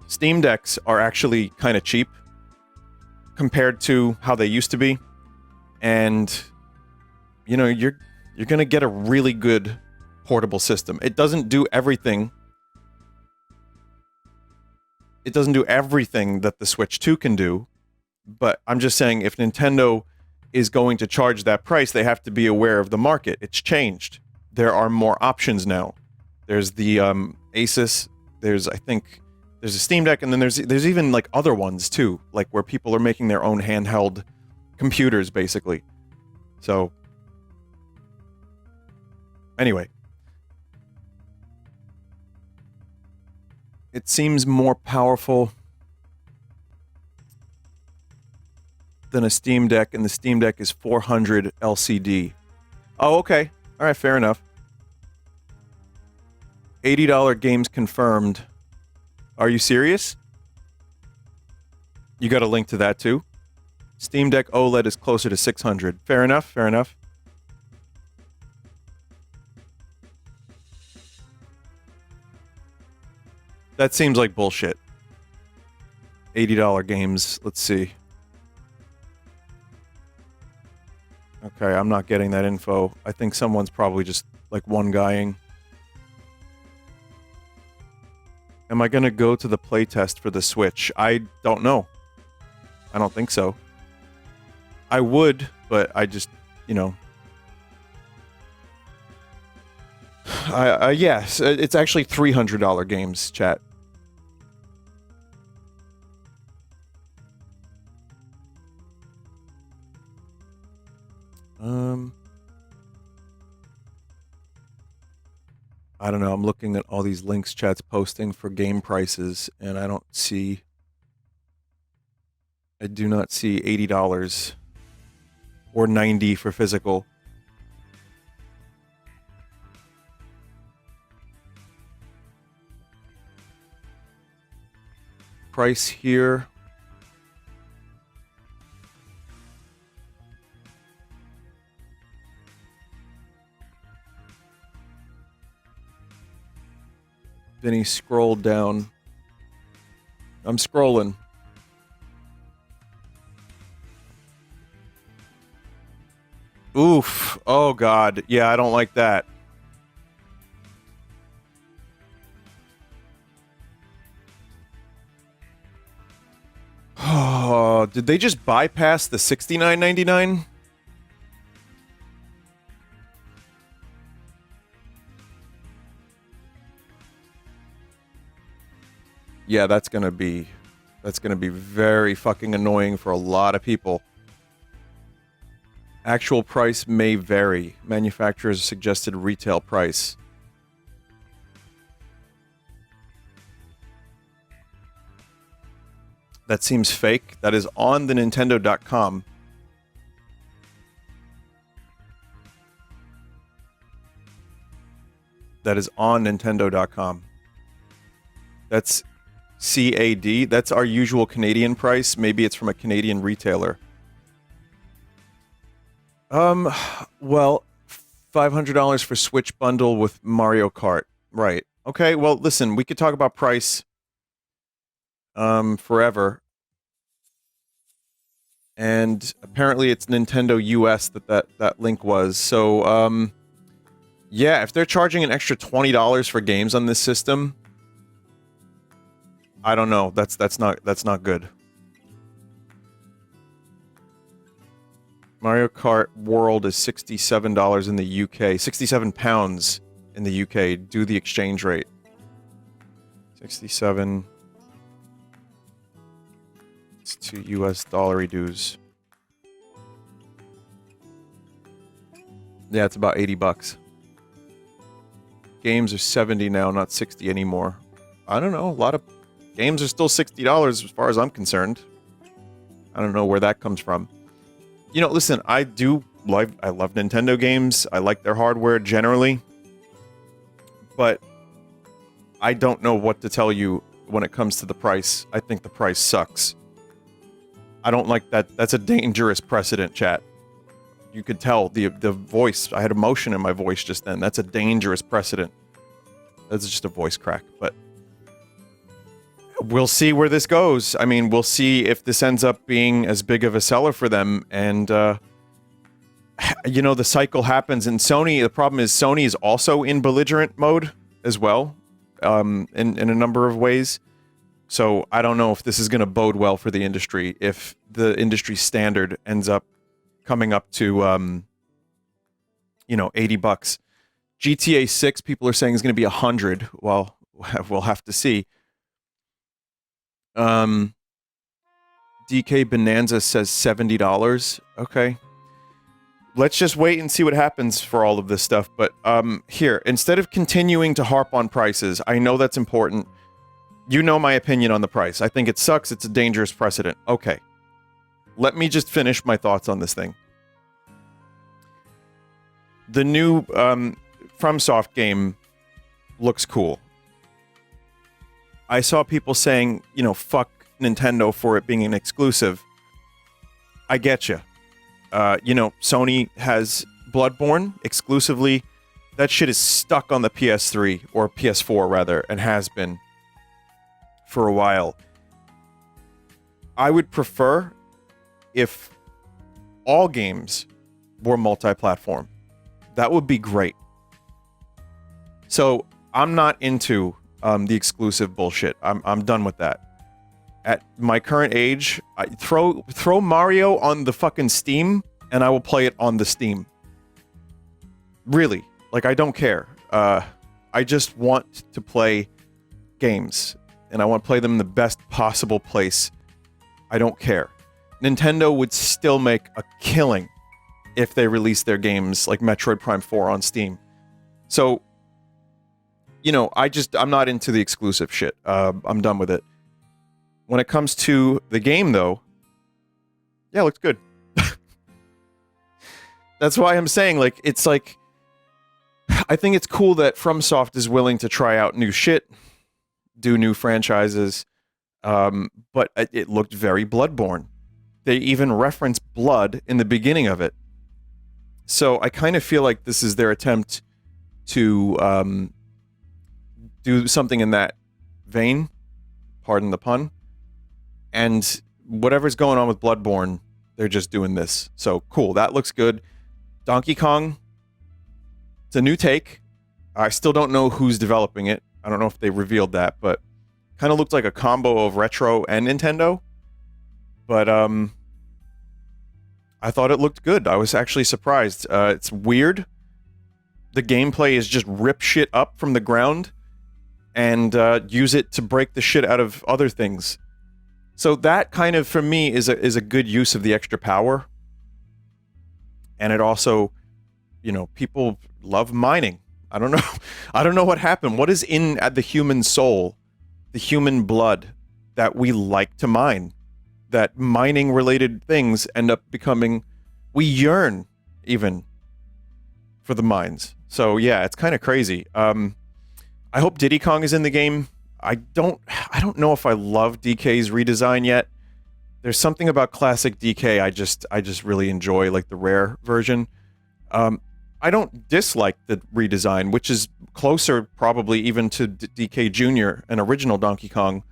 Steam Decks are actually kind of cheap compared to how they used to be. And, you know, you're going to get a really good portable system. It doesn't do everything. It doesn't do everything that the Switch 2 can do. But I'm just saying, if Nintendo is going to charge that price, they have to be aware of the market. It's changed. There are more options now. There's the Asus. There's a Steam Deck, and then there's even like other ones too, like where people are making their own handheld computers, basically. So, anyway, it seems more powerful than a Steam Deck, and the Steam Deck is 400 LCD. Oh, okay. All right, fair enough. $80 games confirmed. Are you serious? You got a link to that too? Steam Deck OLED is closer to 600. Fair enough, fair enough. That seems like bullshit. $80 games. Let's see. Okay, I'm not getting that info. I think someone's probably just like one-guying. Am I going to go to the playtest for the Switch? I don't know. I don't think so. I would, but I just, you know. Yes, it's actually $300 games, chat. I don't know. I'm looking at all these links chat's posting for game prices, and I don't see... I do not see $80 or $90 for physical. Price here. Vinny, scroll down. I'm scrolling. Oof. Oh, God. Yeah, I don't like that. Oh, did they just bypass the $69.99? Yeah, that's gonna be very fucking annoying for a lot of people. Actual price may vary. Manufacturer's suggested retail price. That seems fake. That is on the Nintendo.com. That is on Nintendo.com. That's CAD. That's our usual Canadian price. Maybe it's from a Canadian retailer. Well, $500 for Switch bundle with Mario Kart. Right. Okay, well, listen, we could talk about price forever. And apparently it's Nintendo US that link was. So, yeah, if they're charging an extra $20 for games on this system, I don't know. That's not good. Mario Kart World is $67 in the UK. 67 pounds in the UK. Do the exchange rate. 67. It's to US dollar dues. Yeah, it's about 80 bucks. Games are 70 now, not 60 anymore. I don't know. A lot of games are still $60 as far as I'm concerned. I don't know where that comes from. You know, listen, I love Nintendo games. I like their hardware generally. But I don't know what to tell you when it comes to the price. I think the price sucks. I don't like that. That's a dangerous precedent, chat. You could tell the voice. I had emotion in my voice just then. That's a dangerous precedent. That's just a voice crack, but we'll see where this goes. I mean, we'll see if this ends up being as big of a seller for them. And, you know, the cycle happens. And Sony, the problem is Sony is also in belligerent mode as well, in a number of ways. So I don't know if this is going to bode well for the industry, if the industry standard ends up coming up to, you know, 80 bucks. GTA 6, people are saying is going to be 100. Well, we'll have to see. DK Bonanza says $70. Okay. Let's just wait and see what happens for all of this stuff. But here, instead of continuing to harp on prices, I know that's important. You know my opinion on the price. I think it sucks. It's a dangerous precedent. Okay. Let me just finish my thoughts on this thing. The new FromSoft game looks cool. I saw people saying, you know, fuck Nintendo for it being an exclusive. I get you. You know, Sony has Bloodborne exclusively. That shit is stuck on the PS3, or PS4 rather, and has been for a while. I would prefer if all games were multi-platform. That would be great. So I'm not into the exclusive bullshit. I'm done with that. At my current age, I throw Mario on the fucking Steam, and I will play it on the Steam. Really, like, I don't care. I just want to play games, and I want to play them in the best possible place. I don't care. Nintendo would still make a killing if they released their games like Metroid Prime 4 on Steam. So, you know, I'm not into the exclusive shit. I'm done with it. When it comes to the game, though, yeah, it looks good. That's why I'm saying, like, it's like, I think it's cool that FromSoft is willing to try out new shit, do new franchises, but it looked very Bloodborne. They even reference blood in the beginning of it. So I kind of feel like this is their attempt to do something in that vein, pardon the pun, and whatever's going on with Bloodborne, they're just doing this. So cool, that looks good. Donkey Kong, it's a new take. I still don't know who's developing it. I don't know if they revealed that, but kind of looked like a combo of retro and Nintendo. But I thought it looked good. I was actually surprised. It's weird. The gameplay is just rip shit up from the ground and use it to break the shit out of other things. So that kind of, for me, is a good use of the extra power. And it also, you know, people love mining. I don't know. I don't know what happened. What is in the human soul, the human blood, that we like to mine? That mining-related things end up becoming... We yearn, even, for the mines. So, yeah, it's kind of crazy. I hope Diddy Kong is in the game. I don't know if I love DK's redesign yet. There's something about classic DK I just really enjoy, like the rare version. I don't dislike the redesign, which is closer probably even to DK Jr., an original Donkey Kong.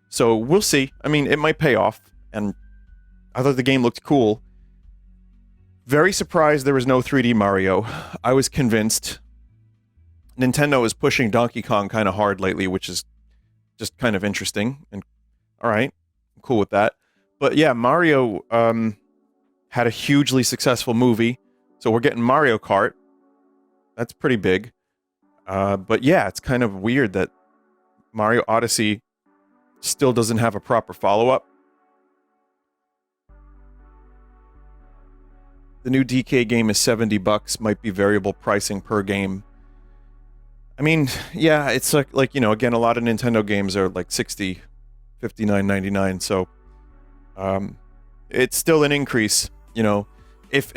So we'll see. I mean, it might pay off, and I thought the game looked cool. Very surprised there was no 3D Mario. I was convinced. Nintendo is pushing Donkey Kong kind of hard lately, which is just kind of interesting. And all right, I'm cool with that. But yeah, Mario had a hugely successful movie, so we're getting Mario Kart. That's pretty big. But yeah, it's kind of weird that Mario Odyssey still doesn't have a proper follow-up. The new DK game is $70, might be variable pricing per game. I mean, yeah, it's like you know, again, a lot of Nintendo games are like $60, $59.99, so it's still an increase, you know. If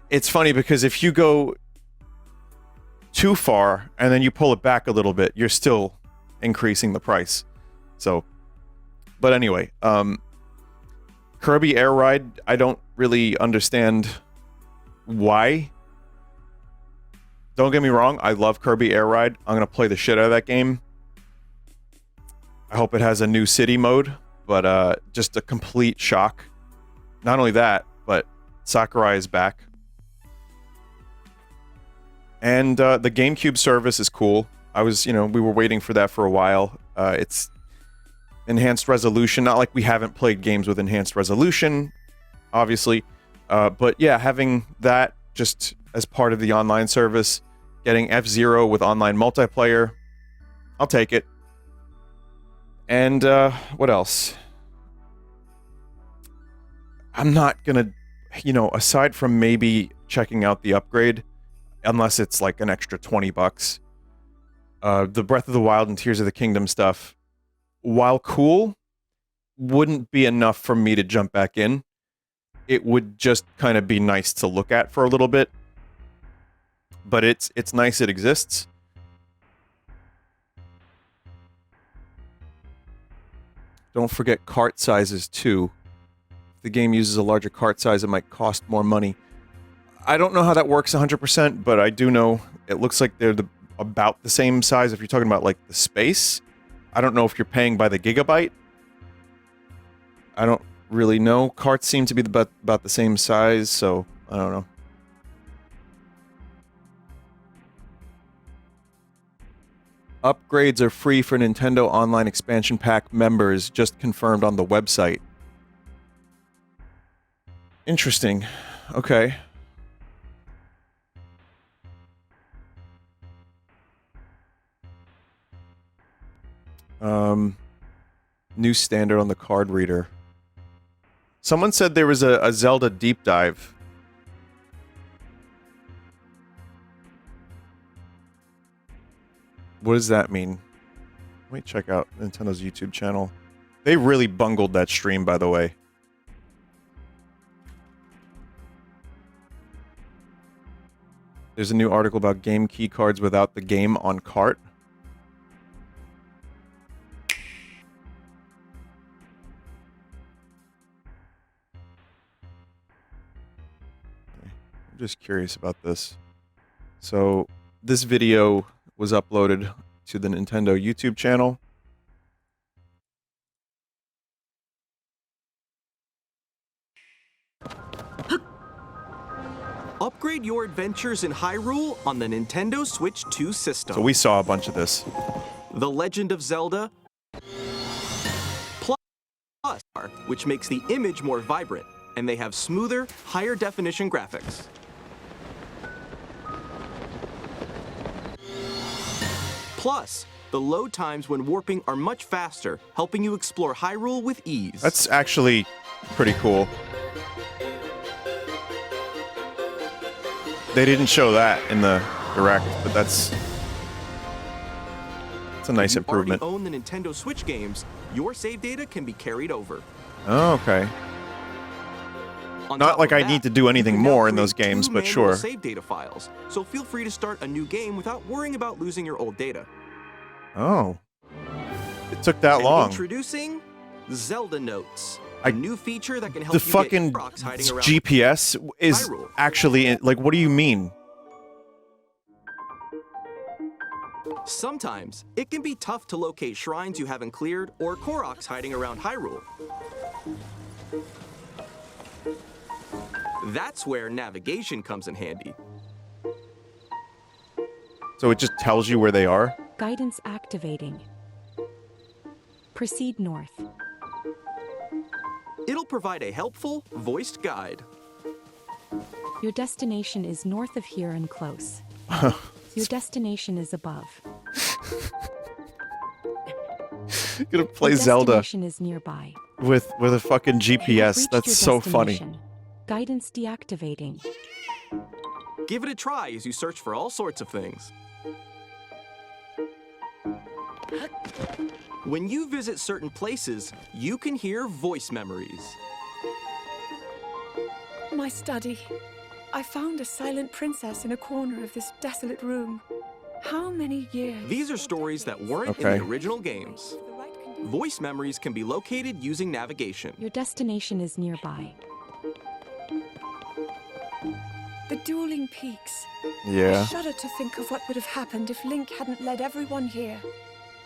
it's funny because if you go too far and then you pull it back a little bit, you're still increasing the price. So, but anyway, Kirby Air Ride, I don't really understand why. Don't get me wrong, I love Kirby Air Ride. I'm gonna play the shit out of that game. I hope it has a new city mode, but just a complete shock. Not only that, but Sakurai is back. And the GameCube service is cool. We were waiting for that for a while. It's enhanced resolution, not like we haven't played games with enhanced resolution, obviously. But yeah, having that just as part of the online service, getting F-Zero with online multiplayer, I'll take it. And what else? I'm not gonna, aside from maybe checking out the upgrade, unless it's like an extra $20. The Breath of the Wild and Tears of the Kingdom stuff, while cool, wouldn't be enough for me to jump back in. It would just kind of be nice to look at for a little bit. But it's nice it exists. Don't forget cart sizes too. If the game uses a larger cart size, it might cost more money. I don't know how that works 100%, but I do know it looks like they're about the same size if you're talking about like the space. I don't know if you're paying by the gigabyte. I don't really know. Carts seem to be about the same size, so I don't know. Upgrades are free for Nintendo Online Expansion Pack members, just confirmed on the website. Interesting. Okay. New standard on the card reader. Someone said there was a Zelda deep dive. What does that mean? Let me check out Nintendo's YouTube channel. They really bungled that stream, by the way. There's a new article about game key cards without the game on cart. I'm just curious about this. So, this video was uploaded to the Nintendo YouTube channel. Upgrade your adventures in Hyrule on the Nintendo Switch 2 system. So we saw a bunch of this. The Legend of Zelda Plus, which makes the image more vibrant, and they have smoother, higher definition graphics. Plus, the load times when warping are much faster, helping you explore Hyrule with ease. That's actually pretty cool. They didn't show that in the Direct, but that's a nice improvement. If you already own the Nintendo Switch games, your save data can be carried over. Oh, okay. Not like I need to do anything more in those games, but sure. Save data files, so feel free to start a new game without worrying about losing your old data. Oh. It took that long. Introducing Zelda Notes. A new feature that can help the you fucking get rocks hiding around GPS is Hyrule. actually like, what do you mean? Sometimes it can be tough to locate shrines you haven't cleared or Koroks hiding around Hyrule. That's where navigation comes in handy. So it just tells you where they are? Guidance activating. Proceed north. It'll provide a helpful, voiced guide. Your destination is north of here and close. Your destination is above. You're gonna play Your Zelda destination is nearby. with a fucking GPS. Reached That's your so funny. destination. Guidance deactivating. Give it a try as you search for all sorts of things. When you visit certain places, you can hear voice memories. My study. I found a silent princess in a corner of this desolate room. How many years? These are stories that weren't in the original games. Voice memories can be located using navigation. Your destination is nearby. The dueling peaks. Yeah. I shudder to think of what would have happened if Link hadn't led everyone here.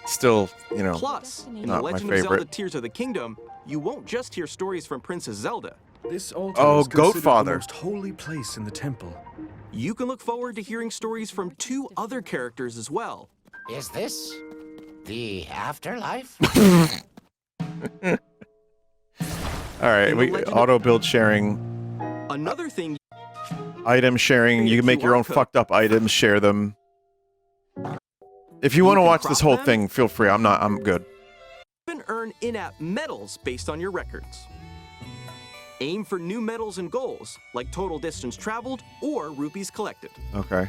Still, you know, Plus, in The not my Legend of Zelda favorite. Tears of the Kingdom, you won't just hear stories from Princess Zelda. This altar Oh, is considered Goatfather. the most holy place in the temple. You can look forward to hearing stories from 2 other characters as well. Is this the afterlife? All right, we auto build sharing, Another thing, item sharing. You can make your own fucked up items, share them. If you want to watch this whole thing, feel free. I'm good. you can earn in-app medals based on your records. Aim for new medals and goals, like total distance traveled or rupees collected. Okay.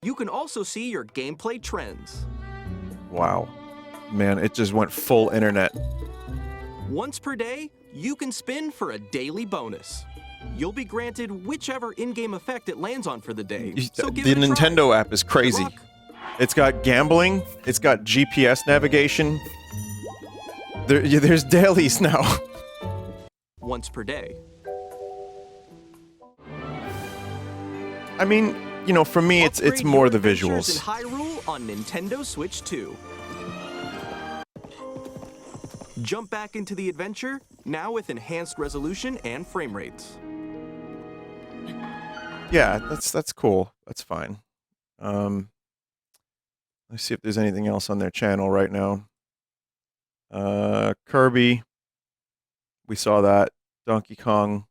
You can also see your gameplay trends. Wow. Man, it just went full internet. Once per day, you can spin for a daily bonus. You'll be granted whichever in-game effect it lands on for the day. So give The it a try. Nintendo app is crazy. It's got gambling. It's got GPS navigation. There's dailies now. Once per day. I mean, you know, for me, it's more the Adventures visuals. in Hyrule on Nintendo Switch 2. Jump back into the adventure, now with enhanced resolution and frame rates. Yeah, that's cool. That's fine. Let's see if there's anything else on their channel right now. Kirby. We saw that. Donkey Kong.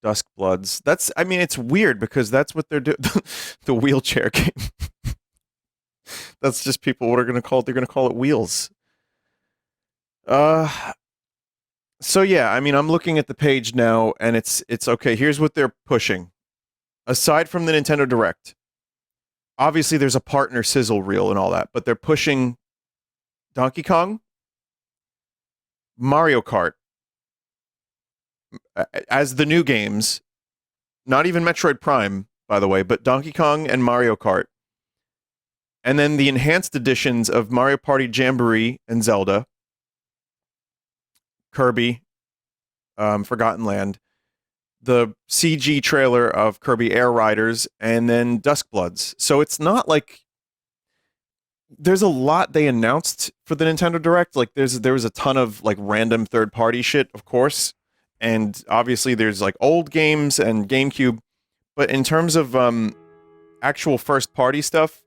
Dusk Bloods. I mean, it's weird because that's what they're doing. The wheelchair game. That's just people what are going to call it. They're going to call it Wheels. So yeah, I mean, I'm looking at the page now, and it's okay. Here's what they're pushing. Aside from the Nintendo Direct, obviously there's a partner Sizzle Reel and all that, but they're pushing Donkey Kong, Mario Kart as the new games. Not even Metroid Prime, by the way, but Donkey Kong and Mario Kart. And then the enhanced editions of Mario Party Jamboree and Zelda, Kirby, Forgotten Land, the CG trailer of Kirby AirRiders, and then Duskbloods. So it's not like there's a lot they announced for the Nintendo Direct. Like there was a ton of like random third-party shit, of course, and obviously there's like old games and GameCube. But in terms of actual first-party stuff,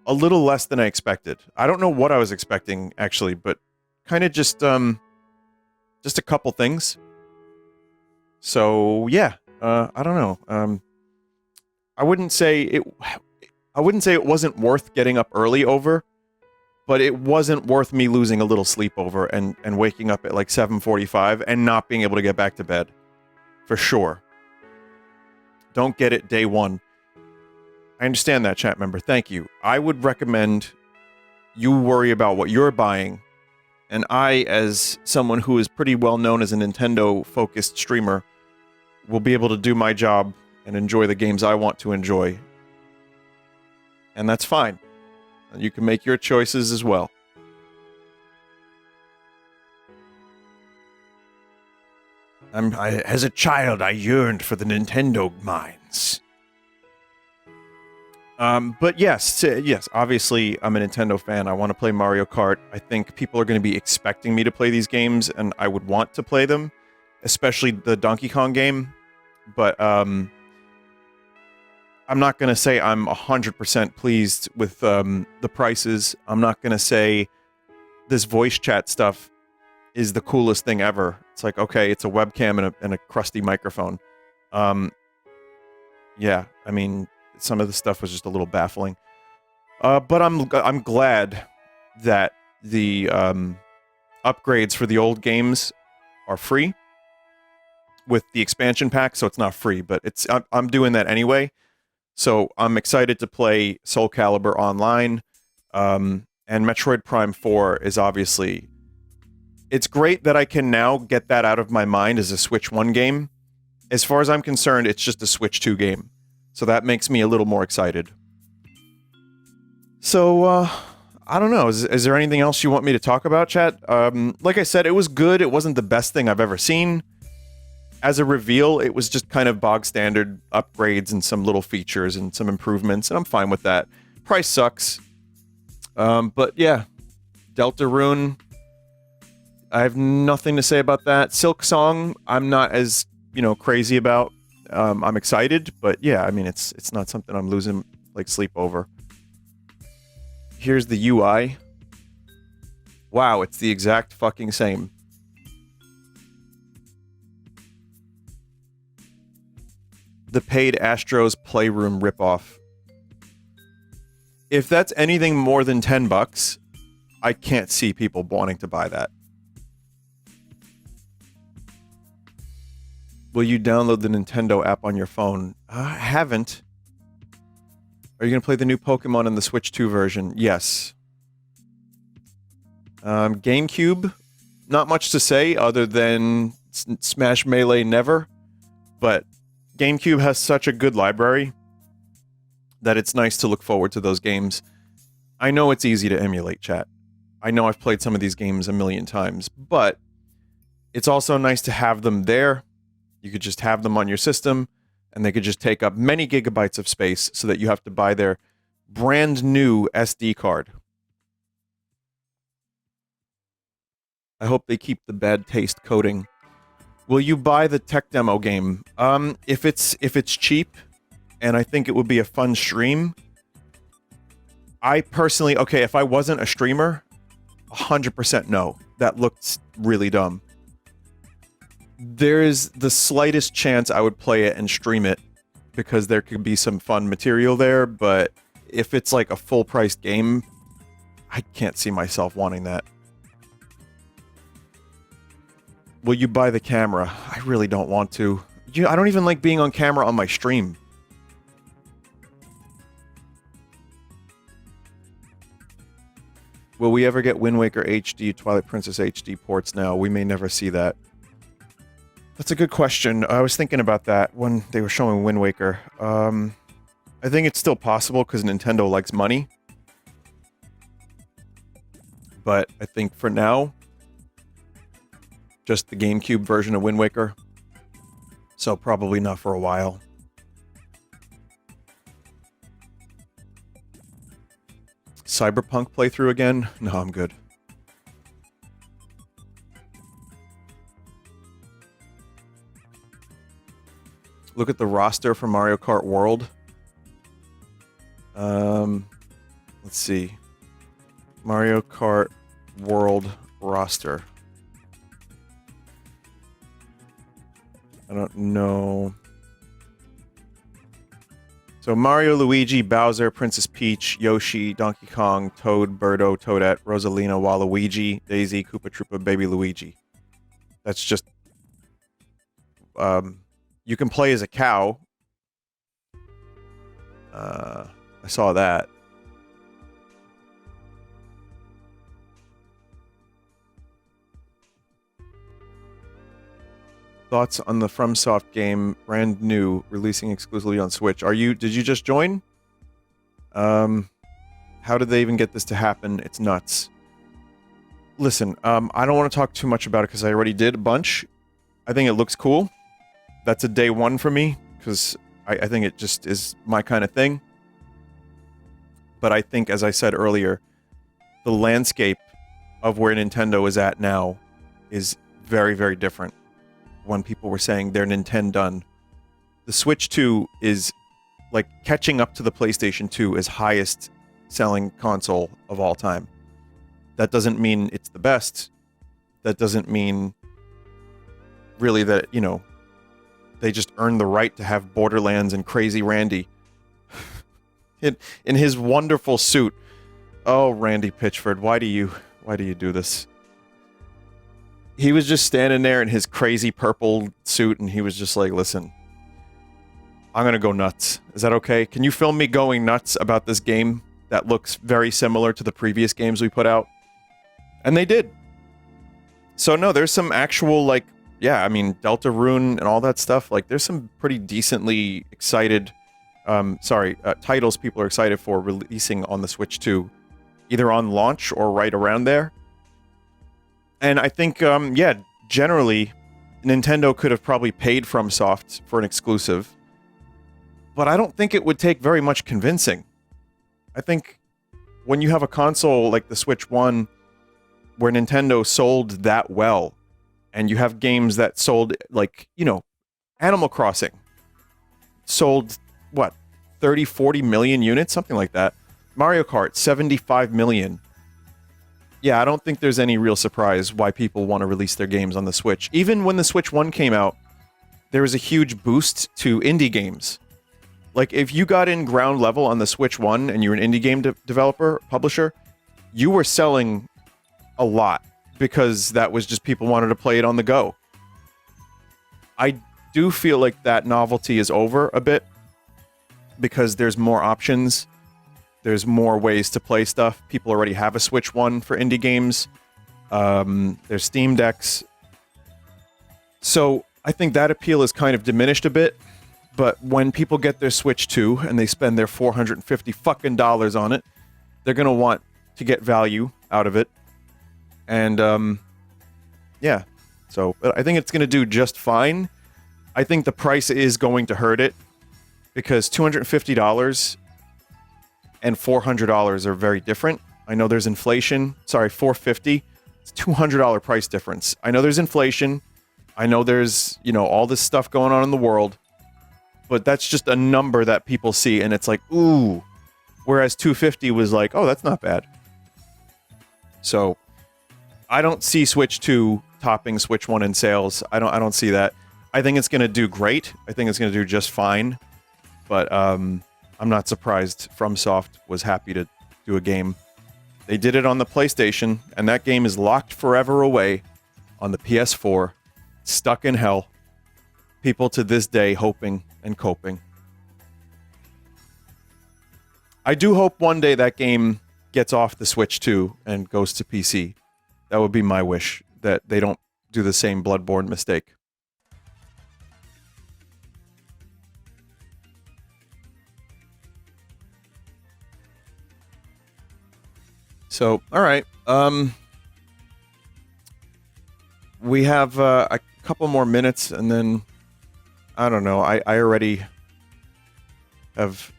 a little less than I expected. I don't know what I was expecting actually, but kind of just a couple things. So yeah, I don't know. I wouldn't say it wasn't worth getting up early over, but it wasn't worth me losing a little sleep over and waking up at like 7:45 and not being able to get back to bed. For sure. Don't get it day one. I understand that, chat member. Thank you. I would recommend you worry about what you're buying, and I, as someone who is pretty well known as a Nintendo-focused streamer, will be able to do my job and enjoy the games I want to enjoy. And that's fine. You can make your choices as well. As a child, I yearned for the Nintendo mines. But yes, obviously I'm a Nintendo fan. I want to play Mario Kart. I think people are going to be expecting me to play these games, and I would want to play them, especially the Donkey Kong game. But I'm not going to say I'm 100% pleased with the prices. I'm not going to say this voice chat stuff is the coolest thing ever. It's like, okay, it's a webcam and a crusty microphone. Yeah, I mean, some of the stuff was just a little baffling. But I'm glad that the upgrades for the old games are free with the expansion pack, so it's not free, but I'm doing that anyway. So I'm excited to play Soul Calibur online, and Metroid Prime 4 is obviously... It's great that I can now get that out of my mind as a Switch 1 game. As far as I'm concerned, it's just a Switch 2 game. So that makes me a little more excited. So, I don't know. Is there anything else you want me to talk about, chat? Like I said, it was good. It wasn't the best thing I've ever seen. As a reveal, it was just kind of bog standard upgrades and some little features and some improvements, and I'm fine with that. Price sucks. But yeah, Deltarune, I have nothing to say about that. Silk Song, I'm not as, crazy about. I'm excited, but yeah, I mean, it's not something I'm losing, like, sleep over. Here's the UI. Wow, it's the exact fucking same. The paid Astro's Playroom ripoff. If that's anything more than $10, I can't see people wanting to buy that. Will you download the Nintendo app on your phone? I haven't. Are you going to play the new Pokemon in the Switch 2 version? Yes. GameCube, not much to say other than Smash Melee never, but GameCube has such a good library that it's nice to look forward to those games. I know it's easy to emulate, chat. I know I've played some of these games a million times, but it's also nice to have them there. You could just have them on your system, and they could just take up many gigabytes of space so that you have to buy their brand new SD card. I hope they keep the bad taste coating. Will you buy the tech demo game? If it's cheap, and I think it would be a fun stream. I personally, okay, if I wasn't a streamer, 100% no. That looked really dumb. There is the slightest chance I would play it and stream it because there could be some fun material there, but if it's like a full-priced game, I can't see myself wanting that. Will you buy the camera? I really don't want to. I don't even like being on camera on my stream. Will we ever get Wind Waker HD, Twilight Princess HD ports now? We may never see that. That's a good question. I was thinking about that when they were showing Wind Waker. I think it's still possible because Nintendo likes money. But I think for now, just the GameCube version of Wind Waker. So probably not for a while. Cyberpunk playthrough again? No, I'm good. Look at the roster for Mario Kart World. Let's see. Mario Kart World roster. I don't know. So Mario, Luigi, Bowser, Princess Peach, Yoshi, Donkey Kong, Toad, Birdo, Toadette, Rosalina, Waluigi, Daisy, Koopa Troopa, Baby Luigi. That's just... you can play as a cow. I saw that. Thoughts on the FromSoft game, brand new, releasing exclusively on Switch. Did you just join? How did they even get this to happen? It's nuts. Listen, I don't want to talk too much about it because I already did a bunch. I think it looks cool. That's a day one for me, because I think it just is my kind of thing. But I think, as I said earlier, the landscape of where Nintendo is at now is very, very different. When people were saying they're Nintendo done. The Switch 2 is like catching up to the PlayStation 2 as highest selling console of all time. That doesn't mean it's the best. That doesn't mean really that, you know, they just earned the right to have Borderlands and Crazy Randy in his wonderful suit. Oh, Randy Pitchford, why do you do this? He was just standing there in his crazy purple suit, and he was just like, listen, I'm gonna go nuts. Is that okay? Can you film me going nuts about this game that looks very similar to the previous games we put out? And they did. So no, there's some actual, like, yeah, I mean, Deltarune and all that stuff, like, there's some pretty decently excited, titles people are excited for releasing on the Switch 2, either on launch or right around there. And I think, yeah, generally, Nintendo could have probably paid FromSoft for an exclusive, but I don't think it would take very much convincing. I think when you have a console like the Switch 1, where Nintendo sold that well, and you have games that sold, like, you know, Animal Crossing sold, what, 30, 40 million units? Something like that. Mario Kart, 75 million. Yeah, I don't think there's any real surprise why people want to release their games on the Switch. Even when the Switch 1 came out, there was a huge boost to indie games. Like, if you got in ground level on the Switch 1 and you're an indie game developer, publisher, you were selling a lot because that was just people wanted to play it on the go. I do feel like that novelty is over a bit because there's more options. There's more ways to play stuff. People already have a Switch 1 for indie games. There's Steam Decks. So I think that appeal is kind of diminished a bit. But when people get their Switch 2 and they spend their $450 fucking dollars on it, they're going to want to get value out of it. And, yeah. So I think it's going to do just fine. I think the price is going to hurt it because $250 and $400 are very different. I know there's inflation. Sorry, $450. It's $200 price difference. I know there's inflation. I know there's, you know, all this stuff going on in the world. But that's just a number that people see, and it's like, ooh. Whereas $250 was like, oh, that's not bad. So I don't see Switch 2 topping Switch 1 in sales. I don't see that. I think it's going to do great. I think it's going to do just fine. But I'm not surprised FromSoft was happy to do a game. They did it on the PlayStation, and that game is locked forever away on the PS4. Stuck in hell. People to this day hoping and coping. I do hope one day that game gets off the Switch 2 and goes to PC. That would be my wish, that they don't do the same Bloodborne mistake. So, all right. We have a couple more minutes, and then I don't know. I already have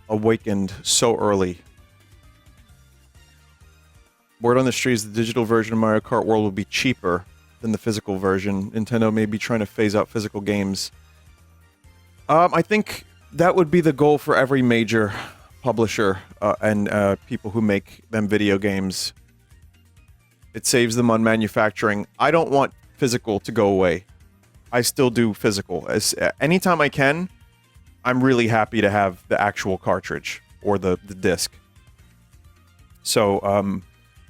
awakened so early. Word on the street is the digital version of Mario Kart World will be cheaper than the physical version. Nintendo may be trying to phase out physical games. I think that would be the goal for every major publisher and people who make them video games. It saves them on manufacturing. I don't want physical to go away. I still do physical. Anytime I can, I'm really happy to have the actual cartridge or the disc. So,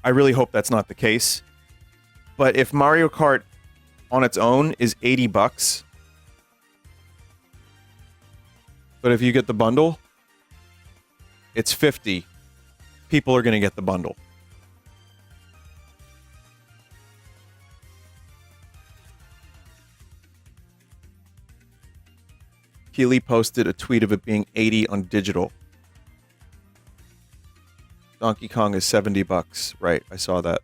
I really hope that's not the case. But if Mario Kart on its own is $80, but if you get the bundle, it's $50. People are going to get the bundle. Keely posted a tweet of it being $80 on digital. Donkey Kong is $70. Right, I saw that.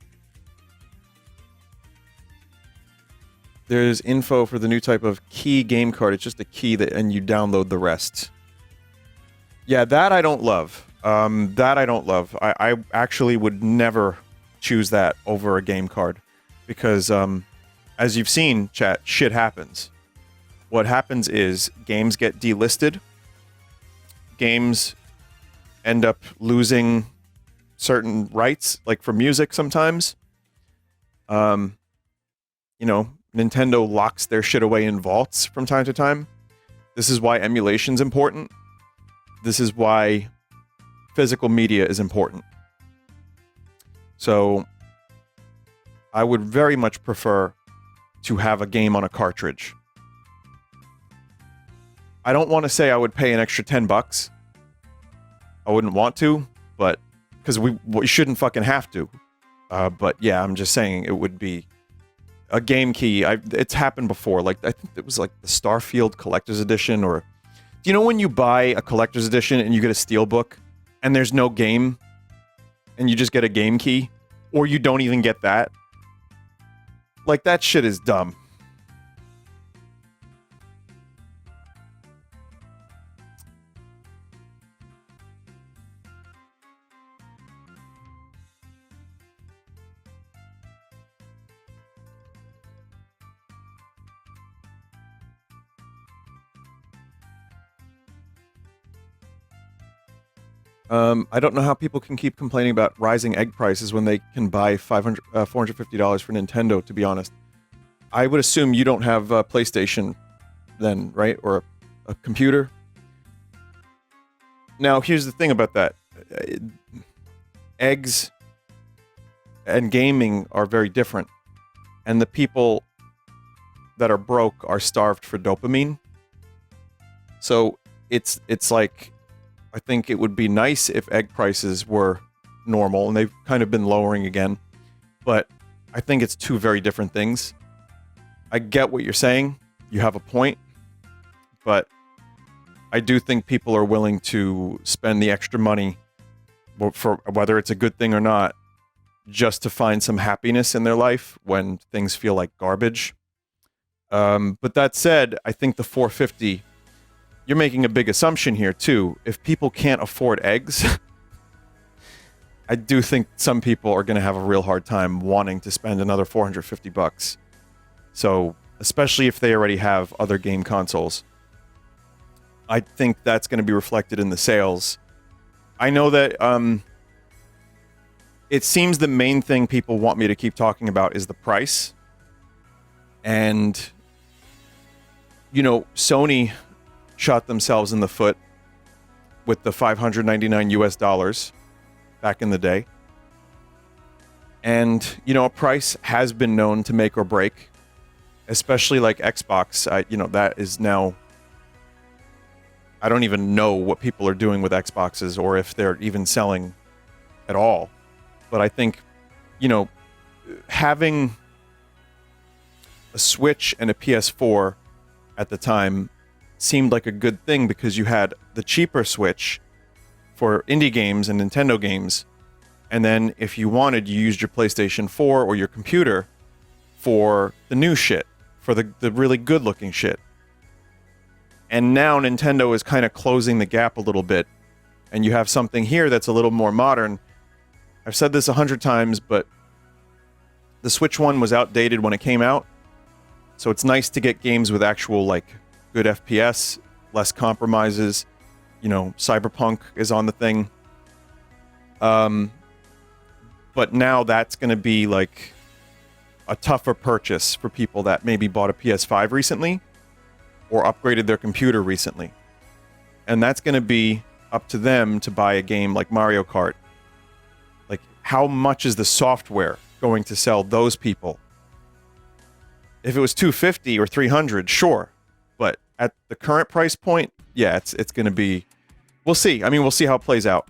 There's info for the new type of key game card. It's just a key and you download the rest. Yeah, that I don't love. I actually would never choose that over a game card because, as you've seen, chat, shit happens. What happens is games get delisted. Games end up losing certain rights, like for music sometimes. Nintendo locks their shit away in vaults from time to time. This is why emulation's important. This is why physical media is important. So I would very much prefer to have a game on a cartridge. I don't want to say I would pay an extra $10. I wouldn't want to, but because we shouldn't fucking have to. But yeah, I'm just saying it would be a game key. It's happened before. Like I think it was like the Starfield Collector's Edition, or do you know when you buy a Collector's Edition and you get a Steelbook and there's no game, and you just get a game key, or you don't even get that? Like that shit is dumb. I don't know how people can keep complaining about rising egg prices when they can buy $450 for Nintendo, to be honest. I would assume you don't have a PlayStation then, right? Or a computer? Now, here's the thing about that. Eggs and gaming are very different. And the people that are broke are starved for dopamine. So it's like, I think it would be nice if egg prices were normal, and they've kind of been lowering again. But I think it's two very different things. I get what you're saying. You have a point. But I do think people are willing to spend the extra money, for whether it's a good thing or not, just to find some happiness in their life when things feel like garbage. But that said, I think the $450... You're making a big assumption here, too. If people can't afford eggs, I do think some people are going to have a real hard time wanting to spend another $450. So, especially if they already have other game consoles, I think that's going to be reflected in the sales. I know that it seems the main thing people want me to keep talking about is the price. And, Sony shot themselves in the foot with the $599 US back in the day. And, a price has been known to make or break, especially like Xbox. That is now, I don't even know what people are doing with Xboxes or if they're even selling at all. But I think, having a Switch and a PS4 at the time seemed like a good thing because you had the cheaper Switch for indie games and Nintendo games, and then if you wanted, you used your PlayStation 4 or your computer for the new shit, for the really good-looking shit. And now Nintendo is kind of closing the gap a little bit. And you have something here that's a little more modern. I've said this 100 times, but the Switch one was outdated when it came out. So it's nice to get games with actual, like, good FPS, less compromises. You know, Cyberpunk is on the thing. But now that's going to be, like, a tougher purchase for people that maybe bought a PS5 recently or upgraded their computer recently. And that's going to be up to them to buy a game like Mario Kart. Like, how much is the software going to sell those people? If it was $250 or $300, sure. But at the current price point, yeah, it's going to be... We'll see. I mean, we'll see how it plays out.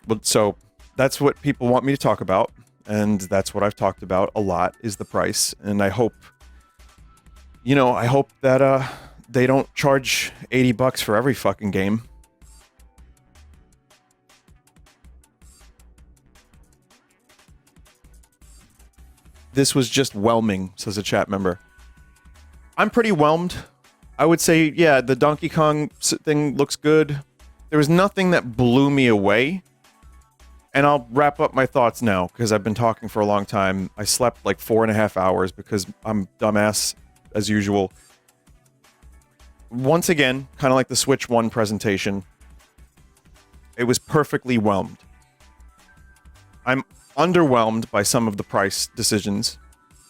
But so, that's what people want me to talk about. And that's what I've talked about a lot, is the price. And I hope... You know, I hope that they don't charge $80 for every fucking game. This was just whelming, says a chat member. I'm pretty whelmed. I would say, yeah, the Donkey Kong thing looks good. There was nothing that blew me away. And I'll wrap up my thoughts now, because I've been talking for a long time. I slept like 4.5 hours because I'm dumbass, as usual. Once again, kind of like the Switch 1 presentation, it was perfectly whelmed. I'm underwhelmed by some of the price decisions.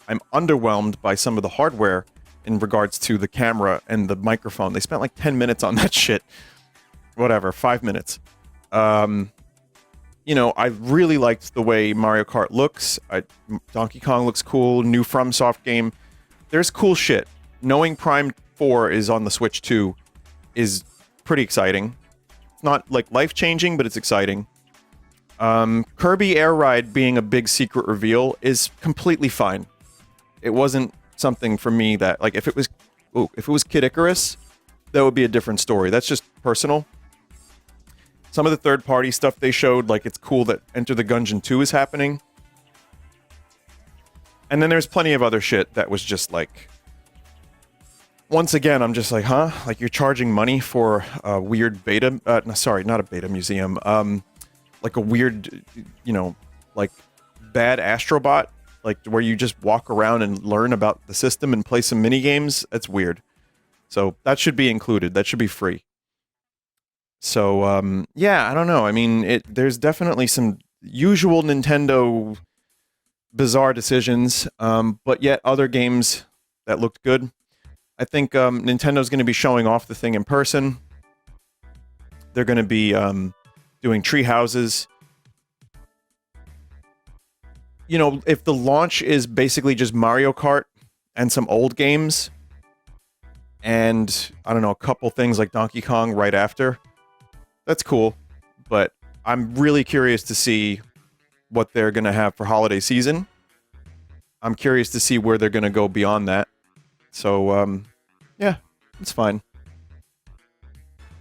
I'm underwhelmed by some of the hardware in regards to the camera and the microphone. They spent like 10 minutes on that shit. Whatever, 5 minutes. You know, I really liked the way Mario Kart looks. Donkey Kong looks cool. New FromSoft game. There's cool shit. Knowing Prime 4 is on the Switch 2 is pretty exciting. It's not, like, life-changing, but it's exciting. Kirby Air Ride being a big secret reveal is completely fine. It wasn't something for me that, like, if it was Kid Icarus, that would be a different story. That's just personal. Some of the third-party stuff they showed, like, it's cool that Enter the Gungeon 2 is happening. And then there's plenty of other shit that was just, like... Once again, I'm just like, huh? Like, you're charging money for a weird beta... no, sorry, not a beta museum. Like a weird, you know, like, bad Astrobot? Like, where you just walk around and learn about the system and play some mini-games? That's weird. So, that should be included. That should be free. So, yeah, I don't know. I mean, there's definitely some usual Nintendo bizarre decisions, but yet other games that looked good. I think Nintendo's going to be showing off the thing in person. They're going to be doing tree houses. You know, if the launch is basically just Mario Kart and some old games, and, I don't know, a couple things like Donkey Kong right after, that's cool. But I'm really curious to see what they're going to have for holiday season. I'm curious to see where they're going to go beyond that. So, yeah, it's fine.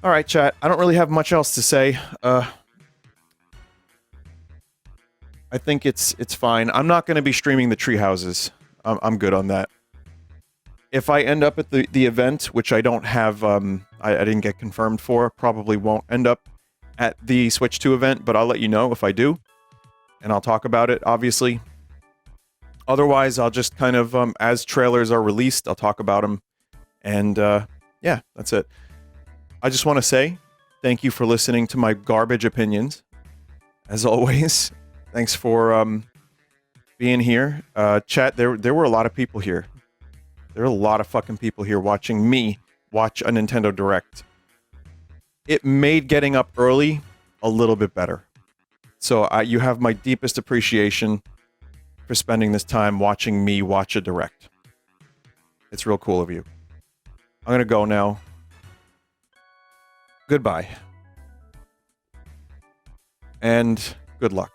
All right, chat. I don't really have much else to say. I think it's fine. I'm not going to be streaming the tree houses. I'm good on that. If I end up at the event, which I don't have, I didn't get confirmed for, probably won't end up at the Switch 2 event, but I'll let you know if I do. And I'll talk about it, obviously. Otherwise, I'll just kind of, as trailers are released, I'll talk about them. And, yeah, that's it. I just want to say thank you for listening to my garbage opinions. As always, thanks for being here. Chat, there were a lot of people here. There are a lot of fucking people here watching me watch a Nintendo Direct. It made getting up early a little bit better. So you have my deepest appreciation for spending this time watching me watch a Direct. It's real cool of you. I'm going to go now. Goodbye. And good luck.